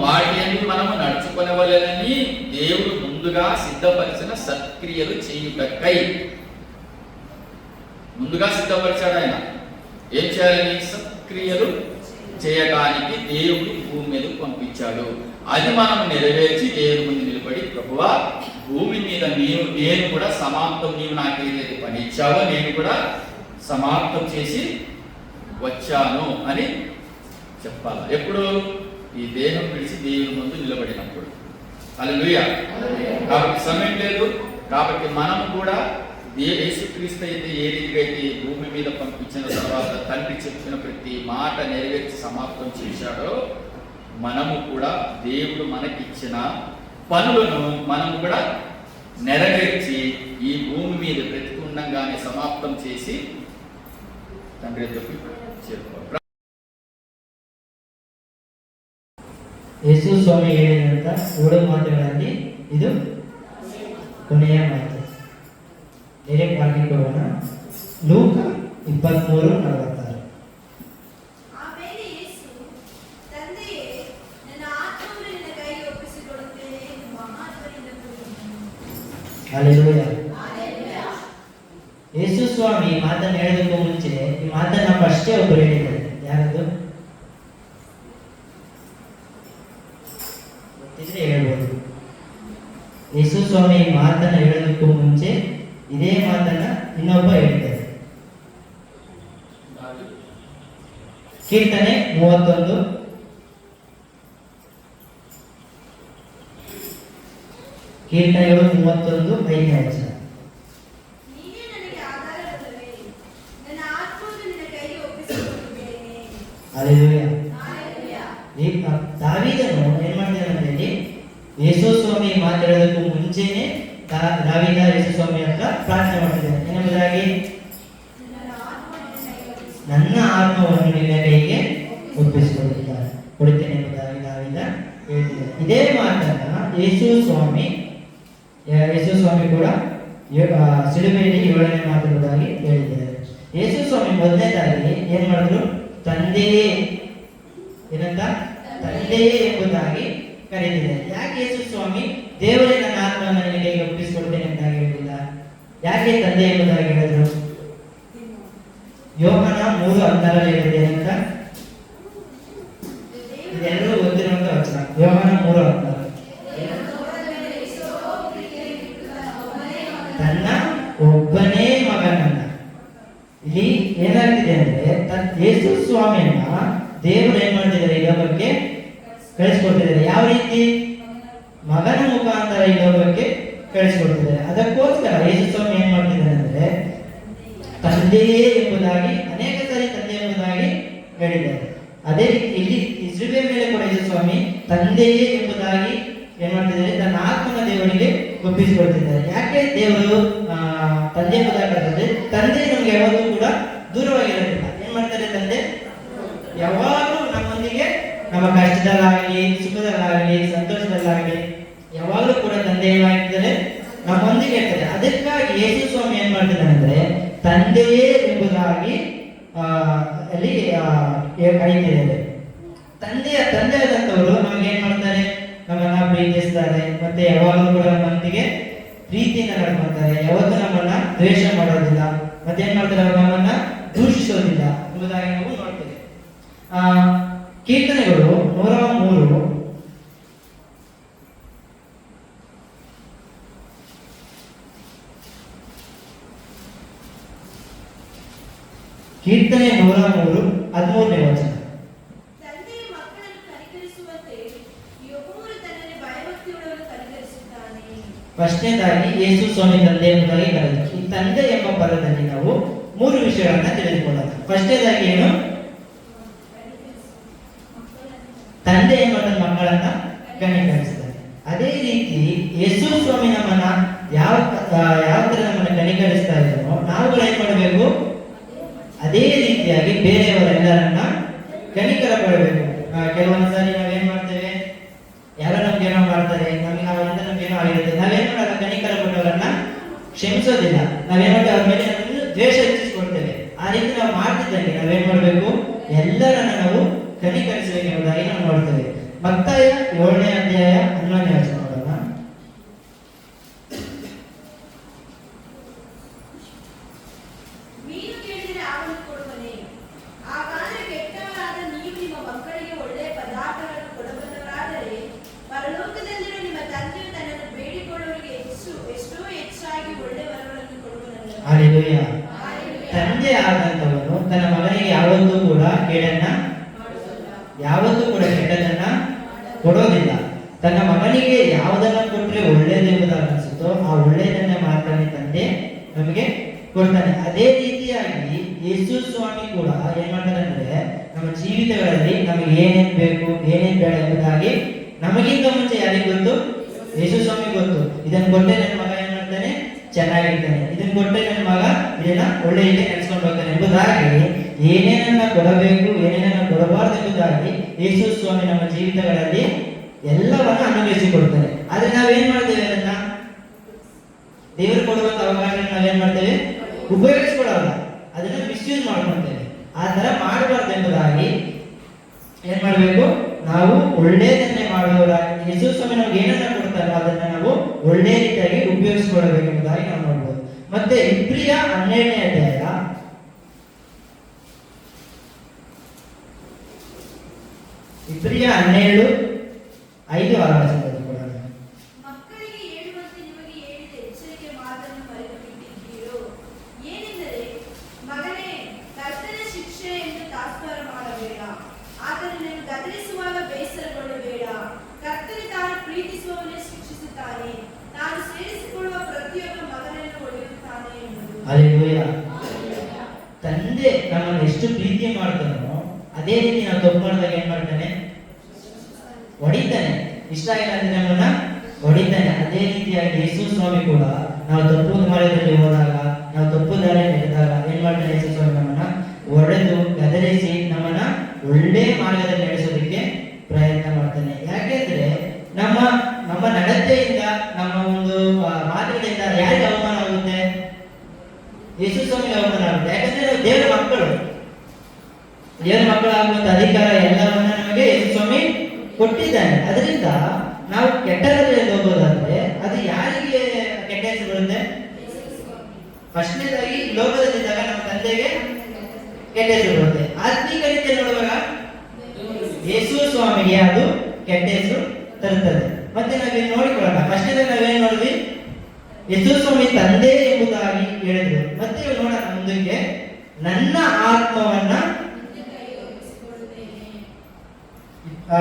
వాటి యందు మనము నడుచుకొనవలెనని దేవుడు ముందుగా సిద్ధపరిచిన సత్క్రియలు చేయుటకై. ముందుగా సిద్ధపరిచాడు ఆయన. ఏం చేయాలని? సత్క్రియలు చేయడానికి దేవుడు భూమి మీద పంపించాడు. అది మనం నెరవేర్చి దేవుని ముందు నిలబడి, ప్రభువా భూమి మీద నేను కూడా సమాప్తం, నీవు నాకు ఏదైతే పని ఇచ్చావో నేను కూడా సమాప్తం చేసి వచ్చాను అని చెప్పాలి. ఎప్పుడు? ఈ దేహం విడిచి దేవుని ముందు నిలబడినప్పుడు. హల్లెలూయా. కాబట్టి సమయం లేదు. కాబట్టి మనం కూడా యేసుక్రీస్తు అయితే ఏ రీతిగా అయితే భూమి మీద పంపించిన తర్వాత తండ్రి చెప్పిన ప్రతి మాట నెరవేర్చి సమాప్తం చేశాడో, మనము కూడా దేవుడు మనకిచ్చిన పనులను మనము కూడా నెరవేర్చి ఈ భూమి మీద బ్రతికుండంగానే సమాప్తం చేసి తండ్రి దగ్గరికి చేరుకోవాలి. ಯೇಸು ಸ್ವಾಮಿ ಹೇಳಿದಂತ 7 ಮಾತುಗಳಲ್ಲಿ ಇದು ಕೊನೆಯ ಮಾತು. ಡೈರೆಕ್ಟ್ ವಾಕ್ಯಕ್ಕೆ ಹೋಗೋಣ. ಲೂಕ 23:46. ಆಮೇಲೆ ಯೇಸು, ತಂದೆಯೇ, ನನ್ನ ಆತ್ಮವನ್ನು ನಿನ್ನ ಕೈಗೆ ಒಪ್ಪಿಸಿಕೊಡುತ್ತೇನೆ ಎಂದು ಮಹಾತ್ಮರಿಂದ ಕೂಗಿದನು. ಹಲ್ಲೆಲೂಯಾ. ಯೇಸು ಸ್ವಾಮಿ ಈ ಮಾತನ್ನು ಹೇಳೋದಕ್ಕೂ ಮುಂಚೆ ಈ ಮಾತನ್ನ ಫಸ್ಟೇ ಒಬ್ಬರು ಹೇಳಿದ್ದಾರೆ. ಯಾರದು ಗೊತ್ತಿದ್ರೆ ಹೇಳ್ಬೋದು. ಯೇಸು ಸ್ವಾಮಿ ಈ ಮಾತನ್ನ ಹೇಳೋದಕ್ಕೂ ಮುಂಚೆ ಇದೇ ಮಾತನ್ನ ಇನ್ನೊಬ್ಬ ಹೇಳಿದ್ದಾರೆ. ಕೀರ್ತನೆ 31 ಕೀರ್ತನೆಗಳು 31 5ನೇ ವಚನ. ನೀನೇ ನನಗೆ ಆಧಾರವಲ್ಲವೇ? ನನ್ನ ಆತ್ಮವನ್ನು ನಿನ್ನ ಕೈಗೆ ಒಪ್ಪಿಸಿಕೊಟ್ಟಿದ್ದೇನೆ. ಹಲ್ಲೆಲೂಯಾ. ಹಲ್ಲೆಲೂಯಾ. ಈ ದಾವೀದನು ಏನ್ ಮಾಡ್ತಾನೆ ಅಂತ ಹೇಳಿ ಯೇಸು ಸ್ವಾಮಿ ಮಾತಾಡೋದಕ್ಕೂ ಮುಂಚೆನೆ ದಾವೀದ ಯೇಸು ಸ್ವಾಮಿ ಹತ್ರ ಪ್ರಾರ್ಥನೆ ಮಾಡ್ತಿದ್ದಾನೆ. ಏನಂಬುದಾಗಿ, ನನ್ನ ಆತ್ಮವನ್ನು ನಿನ್ನ ಕೈಗೆ ಒಪ್ಪಿಸಿಕೊಟ್ಟಿದ್ದೇನೆ. ನನ್ನ ಆತ್ಮವನ್ನು ನಿನ್ನ ಕೈಗೆ ಕೊಡುತ್ತೇನೆ ಎಂಬುದಾಗಿ ದಾವೀದ ಹೇಳ್ತಿದ್ದಾನೆ. ಇದೇ ಮಾತನ್ನ ಯೇಸು ಸ್ವಾಮಿ ಕೂಡ ಸಿಲುಬೆಯಲ್ಲಿ 7ನೇ ಮಾತುವುದಾಗಿ ಹೇಳಿದ್ದಾರೆ. ಯೇಸು ಸ್ವಾಮಿ ಮೊದಲನೇದಾಗಿ ಏನ್ ಮಾಡಿದ್ರು, ತಂದೆಯೇ ಏನಂತ ತಂದೆಯೇ ಎಂಬುದಾಗಿ ಕರೀತಿದ್ದಾರೆ. ಯಾಕೆ ಯೇಸು ಸ್ವಾಮಿ ದೇವರೇ ನನ್ನ ಆತ್ಮವನ್ನು ನಿನ್ನ ಕೈಗೆ ಒಪ್ಪಿಸಿಕೊಡ್ತೇನೆ ಅಂತ ಹೇಳಿಲ್ಲ? ಯಾಕೆ ತಂದೆ ಎಂಬುದಾಗಿ ಹೇಳಿದ್ರು? ಯೋಹಾನ 3:16 ಹೇಳಿದೆ ಅಂತ ಇದೆಲ್ಲರೂ ಗೊತ್ತಿರುವಂತ ವಚನ. ಯೋಹಾನ 3:16 ತನ್ನ ಒಬ್ಬನೇ ಮಗನನ್ನ. ಇಲ್ಲಿ ಏನಾಗ್ತಿದೆ ಅಂದ್ರೆ ಯೇಸು ಸ್ವಾಮಿಯನ್ನ ದೇವರು ಏನ್ ಮಾಡ್ತಿದ್ದಾರೆ, ಈ ಲೋಕಕ್ಕೆ ಕಳಿಸ್ಕೊಡ್ತಿದ್ದಾರೆ. ಯಾವ ರೀತಿ? ಮಗನ ಮುಖಾಂತರ ಈ ಲೋಕಕ್ಕೆ ಕಳಿಸ್ಕೊಡ್ತಿದ್ದಾರೆ. ಅದಕ್ಕೋಸ್ಕರ ಯೇಸು ಸ್ವಾಮಿ ಏನ್ ಮಾಡ್ತಿದ್ದಾರೆ ಅಂದ್ರೆ ತಂದೆಯೇ ಎಂಬುದಾಗಿ ಅನೇಕ ಸಾರಿ ತಂದೆ ಎಂಬುದಾಗಿ ಹೇಳಿದ್ದಾರೆ. ಅದೇ ರೀತಿ ಇಲ್ಲಿ ಇಸ್ರಾಯೇಲ್ ಮೇಲೆ ಕೂಡ ಯೇಸು ಸ್ವಾಮಿ ತಂದೆಯೇ ಎಂಬುದಾಗಿ ಏನ್ ಮಾಡ್ತಿದ್ದಾರೆ, ತನ್ನ ಆತ್ಮನ ದೇವರಿಗೆ ಒಪ್ಪಿಸಿಕೊಡ್ತಿದ್ದಾರೆ. ಯಾಕೆ ದೇವರು ತಂದೆ ಎಂಬುದಾಗಿ ತಂದೆ ನಮ್ಗೆ ಯಾವಾಗಲೂ ಕೂಡ ದೂರವಾಗಿರೋದಿಲ್ಲ. ಏನ್ ಮಾಡ್ತಾರೆ, ತಂದೆ ಯಾವಾಗಲೂ ನಮ್ಮೊಂದಿಗೆ, ನಮ್ಮ ಕಷ್ಟದಲ್ಲಾಗಲಿ ಸುಖದಲ್ಲಾಗಲಿ ಸಂತೋಷದಲ್ಲಾಗಲಿ ಯಾವಾಗಲೂ ಕೂಡ ತಂದೆ ಏನಾಗ್ತಿದ್ದಾರೆ, ನಮ್ಮೊಂದಿಗೆ ಇರ್ತಾರೆ. ಅದಕ್ಕಾಗಿ ಯೇಸು ಸ್ವಾಮಿ ಏನ್ ಮಾಡ್ತಿದ್ದಾರೆ ಅಂದ್ರೆ ತಂದೆಯೇ ಎಂಬುದಾಗಿ ಅಲ್ಲಿ ಕರೀತಿದ್ದಾರೆ. ತಂದೆ ಆದಂತವರು ನಮ್ಗೆ ಏನ್ ಮಾಡ್ತಾರೆ, ನಮ್ಮನ್ನ ಪ್ರೀತಿಸ್ತಾರೆ, ಮತ್ತೆ ಯಾವಾಗಲೂ ಕೂಡ ನಮ್ಮೊಂದಿಗೆ ಪ್ರೀತಿಯಿಂದ ನಡ್ಕೊಳ್ತಾರೆ. ಯಾವತ್ತೂ ನಮ್ಮನ್ನ ದ್ವೇಷ ಮಾಡೋದಿಲ್ಲ, ಮತ್ತೆ ಏನ್ ಮಾಡ್ತಾರೆ, ಅವರು ನಮ್ಮನ್ನ ದೂಷಿಸೋದಿಲ್ಲ ಎಂಬುದಾಗಿ ನಾವು ನೋಡ್ತೇವೆ. ಕೀರ್ತನೆಗಳು 103 ಕೀರ್ತನೆ 103 13ನೇ ವಚನ. ತಂದೆಯು ಮಕ್ಕಳನ್ನು ಕನಿಕರಿಸುವಂತೆ ಯೆಹೋವನು ತನ್ನನ್ನು ಭಯಭಕ್ತಿಯುಳ್ಳವರನ್ನು ಕನಿಕರಿಸುತ್ತಾನೆ. ಫಸ್ಟ್ನೇದಾಗಿ ಯೇಸು ಸ್ವಾಮಿ ತಂದೆ ಎಂಬುದಾಗಿ ಕರೆದರು. ಈ ತಂದೆ ಎಂಬ ಪದದಲ್ಲಿ ನಾವು 3 ವಿಷಯಗಳನ್ನ ತಿಳಿದುಕೊಳ್ಳೋಣ. ಫಸ್ಟ್ನೇದಾಗಿ ಏನು? ತಂದೆ ಎಂಬ ಮಕ್ಕಳನ್ನ ಕನಿಕರಿಸ್ತಾರೆ. ಅದೇ ರೀತಿ ಯೇಸು ಸ್ವಾಮಿ ನಮ್ಮನ್ನ ಯಾವ ತರ ನಮ್ಮನ್ನ ಕನಿಕರಿಸ್ತಾ ಇದ್ದಾರೋ ನಾವುಗಳು ಏನ್ ಮಾಡಬೇಕು, ಅದೇ ರೀತಿಯಾಗಿ ಬೇರೆಯವರೆಲ್ಲರನ್ನ ಕನಿಕರ ಪಡಬೇಕು. ಕೆಲವೊಂದ್ಸಾರಿ ನಾವೇನ್ ಮಾಡ್ತೇವೆ, ಯಾರೋ ನಮ್ಗೇನೋ ಮಾಡ್ತಾರೆ, ಅವರಿಂದ ನಮ್ಗೇನೋ ಆಗಿರುತ್ತೆ, ನಾವೇನ್ ಮಾಡೋದು, ಕನಿಕರ ಪಟ್ಟವರನ್ನ ಕ್ಷಮಿಸೋದಿಲ್ಲ. ನಾವೇನ್ ಮಾಡ್ತೇವೆ, ಅವ್ರ ಮೇಲೆ ದ್ವೇಷ ಹೆಚ್ಚಿಸ್ಕೊಡ್ತೇವೆ. ಆ ರೀತಿ ನಾವು ಮಾಡ್ತಿದ್ದಂಗೆ ನಾವೇನ್ ಮಾಡ್ಬೇಕು, ಎಲ್ಲರನ್ನ ನಾವು ಕನಿಕರಿಸಬೇಕು ಎಂಬುದಾಗಿ ನಾವು ನೋಡ್ತೇವೆ. ಮತ್ತಾಯ 7ನೇ ಅಧ್ಯಾಯ 11ನೇ ವಚನ ನೋಡೋಣ. ನೀನು ಕೇಳಿದರೆ ಅವನು ಕೊಡುವನೇ? ಹಾಗಾದರೆ ಕೆಟ್ಟವರಾದ ನೀವು ನಿಮ್ಮ ಮಕ್ಕಳಿಗೆ ಒಳ್ಳೆಯ ಪದಾರ್ಥಗಳನ್ನು ಕೊಡಬಲ್ಲವರಾದರೆ ಪರಲೋಕದಲ್ಲಿರುವ ನಿಮ್ಮ ತಂದೆಯು ತನ್ನನ್ನು ಬೇಡಿಕೊಳ್ಳುವವರಿಗೆ ಎಷ್ಟೋ ಹೆಚ್ಚಾಗಿ ಒಳ್ಳೆಯ ವರಗಳನ್ನು ಕೊಡುವನಲ್ಲ. ಹಲ್ಲೆಲೂಯಾ. ತಂದೆ ಆದಂತವನು ತನ್ನ ಮಗನಿಗೆ ಯಾವತ್ತೂ ಕೂಡ ಕೇಡನ್ನ ಯಾವತ್ತೂ ಕೂಡ ಕೆಟ್ಟದನ್ನ ಕೊಡೋದಿಲ್ಲ. ತನ್ನ ಮಗನಿಗೆ ಯಾವುದನ್ನ ಕೊಟ್ಟರೆ ಒಳ್ಳೇದೆಂಬುದಾಗಿ ಅನಿಸುತ್ತೋ ಆ ಒಳ್ಳೆಯದನ್ನೇ ಮಾತ್ರನೇ ತಂದೆ ನಮಗೆ ಕೊಡ್ತಾನೆ. ಅದೇ ರೀತಿಯಾಗಿ ಯೇಸು ಸ್ವಾಮಿ ಕೂಡ ಏನ್ ಮಾಡ್ತಾರೆ ಅಂದ್ರೆ ನಮ್ಮ ಜೀವಿತಗಳಲ್ಲಿ ನಮಗೆ ಏನೇನ್ ಬೇಕು ಏನೇನ್ ಬೇಡ ಎಂಬುದಾಗಿ ನಮಗಿಂತ ಮುಂಚೆ ಯಾರಿಗೆ ಗೊತ್ತು? ಯೇಸು ಸ್ವಾಮಿ ಗೊತ್ತು. ಇದನ್ನ ಕೊಟ್ಟರೆ ನನ್ನ ಮಗ ಏನ್ ಮಾಡ್ತಾನೆ, ಚೆನ್ನಾಗಿರ್ತಾನೆ. ಇದನ್ನ ಕೊಟ್ಟರೆ ನನ್ನ ಮಗ ಇದನ್ನ ಒಳ್ಳೆ ರೀತಿ ನಡೆಸ್ಕೊಂಡು ಹೋಗ್ತಾನೆ ಎಂಬುದಾಗಿ ಏನೇನನ್ನ ಕೊಡಬೇಕು ಏನೇನನ್ನ ಕೊಡಬಾರದು ಎಂಬುದಾಗಿ ಯೇಸು ಸ್ವಾಮಿ ನಮ್ಮ ಜೀವಿತಗಳಲ್ಲಿ ಎಲ್ಲವನ್ನ ಅನುಭವಿಸಿಕೊಡ್ತಾನೆ. ಆದ್ರೆ ನಾವೇನ್ ಮಾಡ್ತೇವೆ, ಅದನ್ನ ದೇವರು ಕೊಡುವಂತ ಅವಕಾಶ ನಾವೇನ್ ಮಾಡ್ತೇವೆ, ಉಪಯೋಗಿಸ್ಕೊಳ್ಳಲ್ಲ, ಅದನ್ನ ಮಿಸ್ಯೂಸ್ ಮಾಡ್ಕೊಳ್ತೇವೆ. ಆ ತರ ಮಾಡಬಾರ್ದು ಎಂಬುದಾಗಿ ಏನ್ ಮಾಡ್ಬೇಕು, ನಾವು ಒಳ್ಳೆಯದನ್ನೇ ಮಾಡುವವರಾಗಿ ಯೇಸು ಸ್ವಾಮಿ ನಮ್ಗೆ ಏನನ್ನ ಕೊಡ್ತಾರೋ ಅದನ್ನ ನಾವು ಒಳ್ಳೆ ರೀತಿಯಾಗಿ ಉಪಯೋಗಿಸ್ಕೊಳ್ಬೇಕು ಎಂಬುದಾಗಿ ನಾವು ನೋಡ್ಬೋದು. ಮತ್ತೆ ಇಬ್ರಿಯ 12ನೇ ಅಧ್ಯಾಯ ಇಬ್ರಿಯ 12:5-6 ಕೂಡ. ಮಕ್ಕಳಿಗೆ ಹೇಳುವಂತೆ ನಿಮಗೆ ಹೇಳಿದ ಎಚ್ಚರಿಕೆ ಮಾತನ್ನು ಮರೆತು ಬಿಟ್ಟಿದ್ದೀರೋ? ಏನೆಂದರೆ, ಮಗನೇ, ಕರ್ತನ ಶಿಕ್ಷೆಯನ್ನು ತಾತ್ಸಾರ ಮಾಡಬೇಡ, ಆತನನ್ನು ಗದರಿಸುವಾಗ ಬೇಸರಗೊಳ್ಳಬೇಡ. ಕರ್ತನು ತಾನು ಪ್ರೀತಿಸುವವನೇ ಶಿಕ್ಷಿಸುತ್ತಾನೆ, ತಾನು ಸೇರಿಸಿಕೊಳ್ಳುವ ಪ್ರತಿಯೊಬ್ಬ ಮಗನನ್ನು ಹೊಡೆಯುತ್ತಾನೆ ಎಂಬುದು. ಹಲ್ಲೆಲೂಯಾ. ತಂದೆ ನಮ್ಮನ್ನು ಎಷ್ಟು ಪ್ರೀತಿ ಮಾಡ್ತಾನೋ ಅದೇ ರೀತಿ ನಾವು ತಪ್ಪು ಮಾಡಿದಾಗ ಏನ್ ಮಾಡ್ತಾನೆ? ಹೊಡಿತಾನೆ. ಇಷ್ಟ ಇಲ್ಲ ಅಂದ್ರೆ ನಮ್ಮನ್ನ ಹೊಡಿತಾನೆ. ಅದೇ ರೀತಿಯಾಗಿ ಯೇಸು ಸ್ವಾಮಿ ಕೂಡ ನಾವು ತಪ್ಪು ಮಾರ್ಗದಲ್ಲಿ ಹೋದಾಗ, ನಾವು ತಪ್ಪು ದಾರಿ ನಡೆದಾಗ ಏನ್ ಮಾಡ್ತಾನೆ? ಯೇಸು ಸ್ವಾಮಿ ನಮ್ಮನ್ನ ಹೊಡೆದು ಗದರಿಸಿ ನಮ್ಮನ್ನ ಒಳ್ಳೆ ಮಾರ್ಗದಲ್ಲಿ ನಡೆಸೋದಕ್ಕೆ ಪ್ರಯತ್ನ ಮಾಡ್ತಾನೆ. ಯಾಕೆಂದ್ರೆ ನಮ್ಮ ನಮ್ಮ ನಡತೆಯಿಂದ, ನಮ್ಮ ಒಂದು ಮಾತುಗಳಿಂದ ಯಾರಿಗೆ ಅವಮಾನ ಆಗುತ್ತೆ? ಯೇಸು ಸ್ವಾಮಿಗೆ ಅವಮಾನ ಆಗುತ್ತೆ. ಯಾಕಂದ್ರೆ ನಾವು ದೇವರ ಮಕ್ಕಳು. ದೇವರ ಮಕ್ಕಳಾಗುವಂತ ಅಧಿಕಾರ ಎಲ್ಲವನ್ನ ನಮಗೆ ಯೇಸು ಸ್ವಾಮಿ ಕೊಟ್ಟಿದ್ದಾನೆ. ಅದರಿಂದ ನಾವು ಕೆಟ್ಟದಲ್ಲಿ ಹೋಗೋದಾದ್ರೆ ಅದು ಯಾರಿಗೆ ಕೆಟ್ಟ ಹೆಸರು ಬರುತ್ತೆ? ಫಸ್ಟ್ನೇದಾಗಿ ಲೋಕದಲ್ಲಿದ್ದಾಗ ನಮ್ಮ ತಂದೆಗೆ ಕೆಟ್ಟ ಹೆಸರು ಬರುತ್ತೆ. ಆತ್ಮೀಕ ರೀತಿಯಲ್ಲಿ ನೋಡುವಾಗ ಯೇಸು ಸ್ವಾಮಿಗೆ ಅದು ಕೆಟ್ಟ ಹೆಸರು ತರುತ್ತದೆ. ಮತ್ತೆ ನಾವೇನು ನೋಡಿಕೊಳ್ಳೋಣ. ಫಸ್ಟ್ನೇದಾಗಿ ನಾವೇನು ನೋಡಿದ್ವಿ? ಯೇಸು ಸ್ವಾಮಿ ತಂದೆ ಎಂಬುದಾಗಿ ಹೇಳಿದ್ರು. ಮತ್ತೆ ನೋಡೋಣ ಮುಂದಕ್ಕೆ, ನನ್ನ ಆತ್ಮವನ್ನ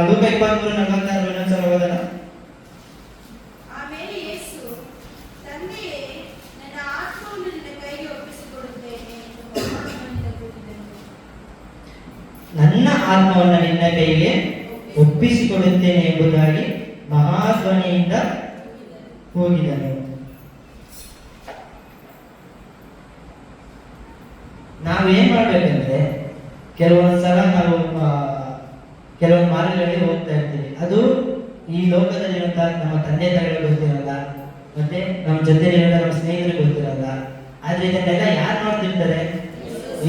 ಲೂಕ 23:46 ಇನ್ನೊಂದ್ಸಲ ಓದೋಣ. ಆಮೇಲೆ ಯೇಸು, ತಂದೆಯೇ, ನನ್ನ ಆತ್ಮವನ್ನು ನಿನ್ನ ಕೈಗೆ ಒಪ್ಪಿಸಿಕೊಡುತ್ತೇನೆ ಎಂದು ಮಹಾತ್ಮನಿಂದ ಕೂಗಿದನು. ನನ್ನ ಆತ್ಮವನ್ನು ನಿನ್ನ ಕೈಗೆ ಒಪ್ಪಿಸಿಕೊಡುತ್ತೇನೆ ಎಂಬುದಾಗಿ ಮಹಾಧ್ವನಿಯಿಂದ ಕೂಗಿದನು. ನಾವೇನ್ ಮಾಡ್ಬೇಕಂದ್ರೆ, ಕೆಲವೊಂದ್ಸಲ ನಾವು ಕೆಲವೊಂದು ಮಾರ್ಗಗಳಲ್ಲಿ ಹೋಗ್ತಾ ಇರ್ತೀವಿ. ಅದು ಈ ಲೋಕದಲ್ಲಿರುವಂತ ನಮ್ಮ ತಂದೆ ತಾಯಿಗಳು ಗೊತ್ತಿರಲ್ಲ, ಮತ್ತೆ ನಮ್ಮ ಜೊತೆಲಿರುವಂತ ನಮ್ಮ ಸ್ನೇಹಿತರಿಗೆ ಗೊತ್ತಿರಲ್ಲ. ಆದ್ರೆ ಇದನ್ನೆಲ್ಲ ಯಾರು ನೋಡ್ತಿರ್ತಾರೆ?